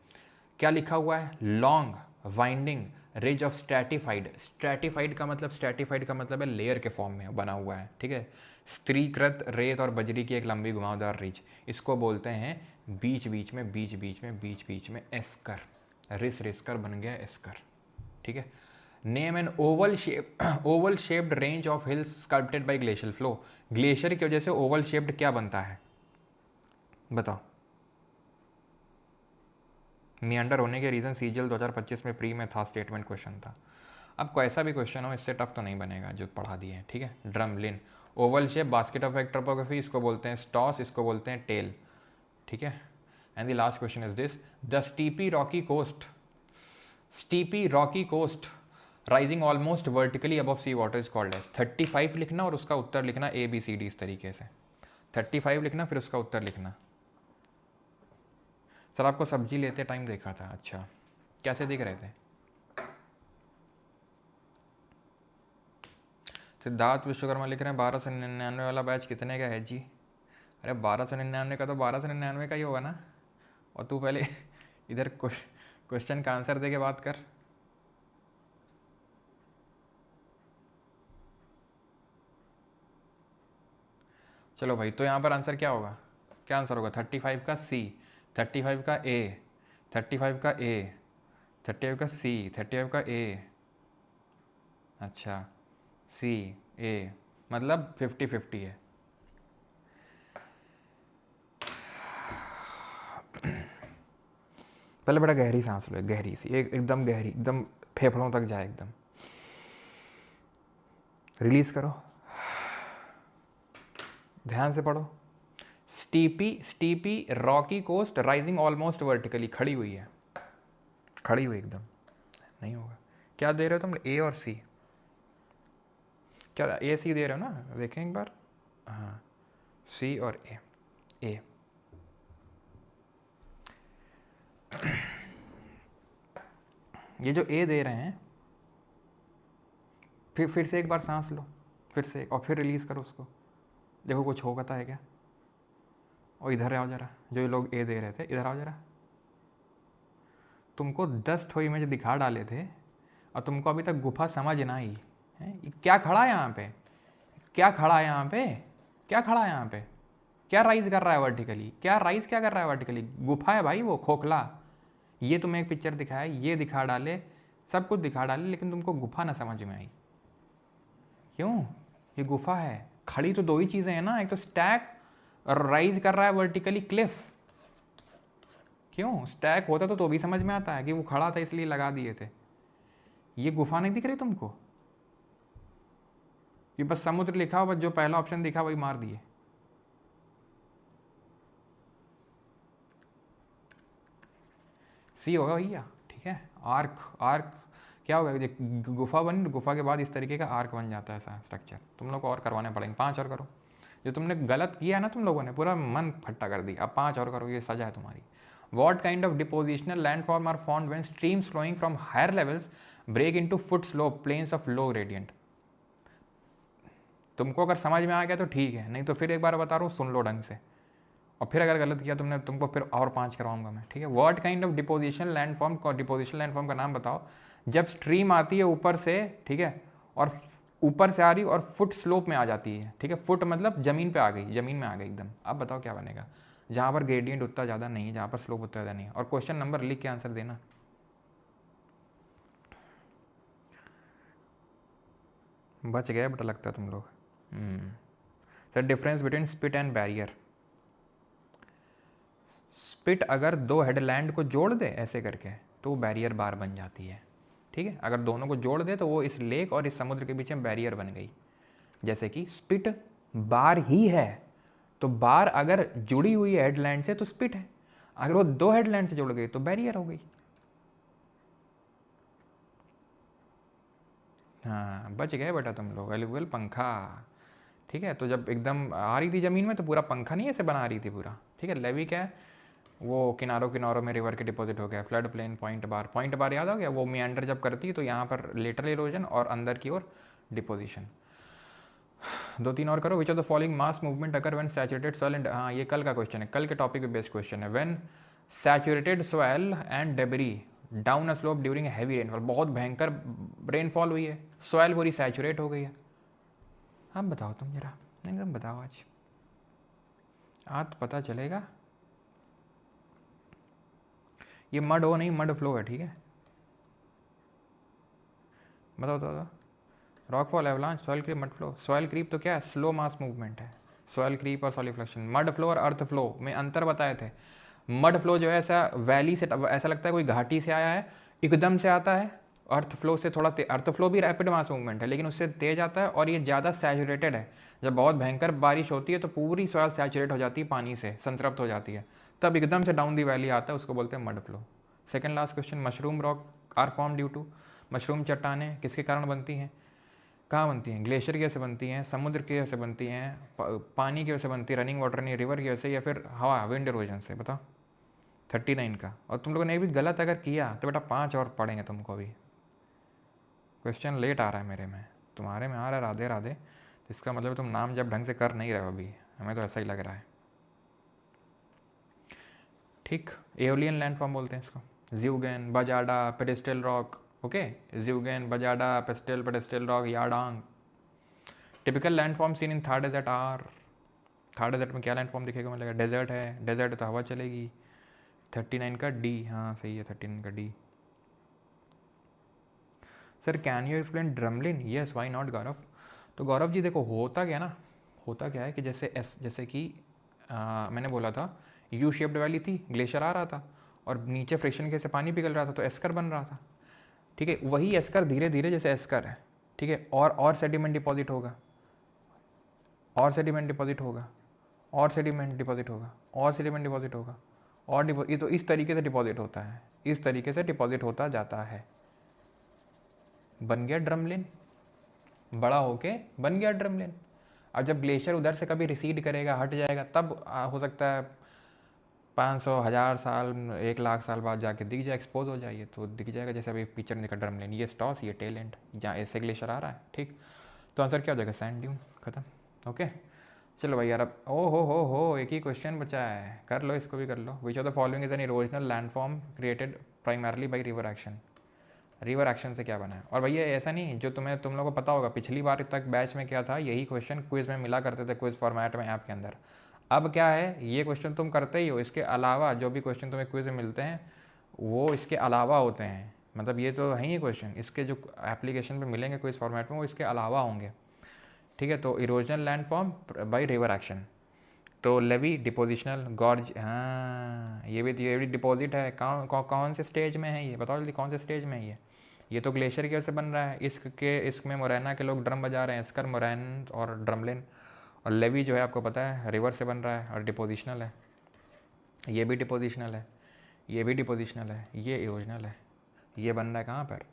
क्या लिखा हुआ है, long winding ridge of stratified. Stratified का मतलब है लेयर के फॉर्म में बना हुआ है। ठीक है, स्त्रीकृत रेत और बजरी की एक लंबी घुमावदार रिज, इसको बोलते हैं बीच बीच में एस्कर। रिस कर बन गया एस्कर। ठीक है, name an oval shaped range of hills sculpted by glacial flow. Glacier की वजह से ओवल शेप्ड क्या बनता है, बताओ। मियांडर होने के रीज़न सीजीएल 2025 में प्री में था, स्टेटमेंट क्वेश्चन था। अब कोई ऐसा भी क्वेश्चन हो, इससे टफ तो नहीं बनेगा जो पढ़ा दिए हैं। ठीक है, drumlin, Oval shape, basket of vector topography, इसको बोलते हैं स्टॉस, इसको बोलते हैं टेल। ठीक है, and the last question is this, the steepy rocky coast rising almost vertically above sea water is called as. 35 लिखना और उसका उत्तर लिखना ABCD इस तरीके से। 35 लिखना फिर उसका उत्तर लिखना। सर आपको सब्जी लेते टाइम देखा था, अच्छा कैसे दिख रहे थे। सिद्धार्थ विश्वकर्मा लिख रहे हैं 1299 वाला बैच कितने का है जी। अरे 1299 का तो 1299 का ही होगा ना, और तू पहले इधर क्वेश्चन का आंसर दे के बात कर। चलो भाई, तो यहाँ पर आंसर क्या होगा, क्या आंसर होगा, 35 का C, 35 का A, 35 का A, 35 का C, 35 का A, अच्छा C A, मतलब 50-50 है। पहले बड़ा गहरी सांस लो, गहरी सी, एकदम गहरी, एकदम फेफड़ों तक जाए, एकदम रिलीज करो, ध्यान से पढ़ो। Steepy rocky coast rising almost vertically, खड़ी हुई है, खड़ी हुई एकदम, नहीं होगा। क्या दे रहे हो तुम, A और C, क्या AC दे रहे हो ना, देखें एक बार, हाँ C और A। ये जो A दे रहे हैं, फिर से एक बार सांस लो, फिर से, और फिर रिलीज करो उसको, देखो कुछ होता है क्या। और इधर आओ जरा, जो ये लोग A दे रहे थे, इधर आओ जरा। तुमको 10 ठो इमेज दिखा डाले थे और तुमको अभी तक गुफा समझ ना आई है। क्या खड़ा है यहाँ पे, क्या खड़ा है यहाँ पे, क्या खड़ा है यहाँ पे, क्या राइज कर रहा है वर्टिकली, क्या राइज क्या कर रहा है वर्टिकली, गुफा है भाई वो, खोखला। ये तुम्हें एक पिक्चर दिखाया, ये दिखा डाले, सब कुछ दिखा डाले, लेकिन तुमको गुफा ना समझ में आई। क्यों, ये गुफा है, खड़ी तो दो ही चीज़ें हैं ना, एक तो स्टैक और राइज कर रहा है वर्टिकली क्लिफ। क्यों? स्टैक होता तो भी समझ में आता है कि वो खड़ा था इसलिए लगा दिए थे। ये गुफा नहीं दिख रही तुमको? ये बस समुद्र लिखा हो, बस जो पहला ऑप्शन दिखा वही मार दिए। सी होगा भैया, ठीक है। आर्क, आर्क क्या होगा, गुफा बनी, गुफा के बाद इस तरीके का आर्क बन जाता है ऐसा स्ट्रक्चर। तुम लोग को और करवाने पड़ेंगे, 5 और करो। जो तुमने गलत किया है ना, तुम लोगों ने पूरा मन फट्टा कर दी। अब 5 और करो, ये सजा है तुम्हारी। What kind of depositional landform are formed when streams flowing from higher levels break into foot slope plains of low gradient. तुमको अगर समझ में आ गया तो ठीक है, नहीं तो फिर एक बार बता रहा हूँ, सुन लो ढंग से। और फिर अगर गलत किया तुमने, तुमको फिर और 5 करवाऊंगा मैं, ठीक है। What kind of deposition landform, deposition landform का नाम बताओ जब स्ट्रीम आती है ऊपर से, ठीक है, और ऊपर से आ रही और फुट स्लोप में आ जाती है, ठीक है। फुट मतलब जमीन पे आ गई, जमीन में आ गई एकदम। अब बताओ क्या बनेगा? जहाँ पर ग्रेडियंट उतना ज़्यादा नहीं है, जहाँ पर स्लोप उतना ज़्यादा नहीं है। और क्वेश्चन नंबर लिख के आंसर देना। बच गए बेटा लगता है तुम लोग। Sir difference between spit and barrier. Spit अगर दो हेडलैंड को जोड़ दे ऐसे करके तो वो बैरियर बार बन जाती है, ठीक है। अगर दोनों को जोड़ दे तो वो इस लेक और इस समुद्र के बीच में बैरियर बन गई। जैसे कि स्पिट बार ही है, तो बार अगर जुड़ी हुई है हेडलैंड से तो स्पिट है, अगर वो दो हेडलैंड से जुड़ गई तो बैरियर हो गई। हाँ बच गए बेटा तुम लोग। एलुअल पंखा, ठीक है। तो जब एकदम आ रही थी ज़मीन में तो पूरा पंखा नहीं ऐसे बना रही थी पूरा, ठीक है। लेवी क्या है, वो किनारों किनारों में रिवर के डिपॉजिट हो गया। फ्लड प्लेन, पॉइंट बार याद हो गया, वो मियांडर जब करती है तो यहाँ पर लेटरल इरोजन और अंदर की ओर डिपोजिशन। 2-3 और करो। Which of the following mass movement occur when saturated soil and, हाँ ये कल का क्वेश्चन है, कल के टॉपिक पे बेस्ड क्वेश्चन है। When saturated soil and debris down a slope during heavy rainfall, बहुत भयंकर रेनफॉल हुई है, सॉइल पूरी सैचुरेट हो गई है। अब बताओ तुम जरा, नहीं तुम बताओ आज तो पता चलेगा। ये मड हो नहीं, मड फ्लो है, ठीक है। बताओ। Rockfall, avalanche, soil creep, mud flow. Soil creep तो क्या है, स्लो मास मूवमेंट है। सॉइल क्रीप और सॉलिफ्लेक्शन। मड फ्लो और अर्थ फ्लो में अंतर बताए थे। मड फ्लो जो है ऐसा वैली से, ऐसा लगता है कोई घाटी से आया है, एकदम से आता है। अर्थ फ्लो से थोड़ा अर्थ फ्लो भी रैपिड मास मूवमेंट है लेकिन उससे तेज आता है और ये ज़्यादा सैचुरेटेड है। जब बहुत भयंकर बारिश होती है तो पूरी सॉइल सैचुरेट हो जाती है, पानी से संतृप्त हो जाती है, तब एकदम से डाउन दी वैली आता है, उसको बोलते हैं mud flow. Second last question, mushroom rock are form due to, mushroom चट्टानें किसके कारण बनती हैं, कहाँ बनती हैं? ग्लेशियर की वजह से बनती हैं, समुद्र की वजह से बनती हैं, पानी की वजह से बनती है, रनिंग वाटर नहीं, रिवर की वजह से, या फिर हवा विंड इरोजन से? बताओ 39 का। और तुम लोगों ने भी गलत अगर किया तो बेटा 5 और पढ़ेंगे तुमको। अभी क्वेश्चन लेट आ रहा है मेरे में, तुम्हारे में आ रहा है राधे राधे, तो इसका मतलब तुम नाम जब ढंग से कर नहीं रहे हो अभी, हमें तो ऐसा ही लग रहा है, ठीक। एओलियन लैंडफॉर्म बोलते हैं इसको। Zeugen, bajada, pedestal rock, okay. Zeugen, bajada, pedestal rock, yardang. Typical landform seen in Thar desert are, Thar desert में क्या लैंडफॉर्म दिखेगा मिलेगा? डेजर्ट है, डेजर्ट तो हवा चलेगी। 39 का डी, हाँ सही है 39 का D. Sir can you explain drumlin? Yes why not Gaurav. तो गौरव जी देखो, होता क्या ना, होता क्या है कि जैसे कि मैंने बोला था यू शेप्ड वैली थी, ग्लेशियर आ रहा था और नीचे फ्रिक्शन के से पानी पिघल रहा था तो एस्कर बन रहा था, ठीक है। वही एस्कर धीरे धीरे जैसे एस्कर है, ठीक है, और सेडिमेंट डिपॉजिट होगा, और सेडिमेंट डिपॉजिट होगा, और सेडिमेंट डिपॉजिट होगा, और सेडिमेंट डिपॉजिट होगा, और ये तो इस तरीके से डिपॉजिट होता है, इस तरीके से डिपॉजिट होता जाता है। बन गया ड्रमलिन, बड़ा होके बन गया ड्रमलिन। और जब ग्लेशियर उधर से कभी रिसीड करेगा, हट जाएगा, तब हो सकता है 500, 1000 साल, 1,00,000 साल बाद जाके दिख जाए, एक्सपोज हो जाए, तो दिख जाएगा। जैसे अभी पिक्चर में दिखा ड्रमलिन, ये स्टॉस, ये टेल एंड, जहाँ ऐसे ग्लेशियर आ रहा है, ठीक। तो आंसर क्या हो जाएगा? सैंड ड्यून, खत्म। ओके चलो भाई यार, अब ओ हो एक ही क्वेश्चन बचा है, कर लो इसको भी कर लो। Which of the following is an erosional landform created primarily by river action? River action से क्या बना है? और भैया ऐसा नहीं, जो तुम लोगों को पता होगा पिछली बार तक बैच में क्या था, यही क्वेश्चन क्विज में मिला करते थे, क्विज फॉर्मेट में ऐप के अंदर। अब क्या है, ये क्वेश्चन तुम करते ही हो, इसके अलावा जो भी क्वेश्चन तुम्हें क्विज में मिलते हैं वो इसके अलावा होते हैं। मतलब ये तो है ही क्वेश्चन, इसके जो एप्लीकेशन पे मिलेंगे क्विज फॉर्मेट में वो इसके अलावा होंगे, ठीक है। तो erosional landform by river action. तो लेवी डिपोजिशनल गॉर्ज, हाँ ये भी डिपॉजिट है। कौन से स्टेज में है ये बताओ जल्दी, कौन से स्टेज में है ये तो ग्लेशियर की वजह से बन रहा है। इसमें मोरेना के लोग ड्रम बजा रहे हैं, इसकर मोरैन और ड्रमलिन। और लेवी जो है आपको पता है रिवर से बन रहा है और डिपोजिशनल है। ये भी डिपोजिशनल है, ये भी डिपोजिशनल है, ये इरोजनल है। ये बन रहा है कहाँ पर,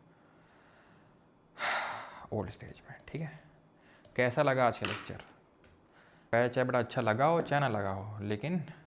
ओल्ड स्टेज में। ठीक है, कैसा लगा आज का लेक्चर? चाहे बड़ा अच्छा लगा हो चाहे ना लगा हो, लेकिन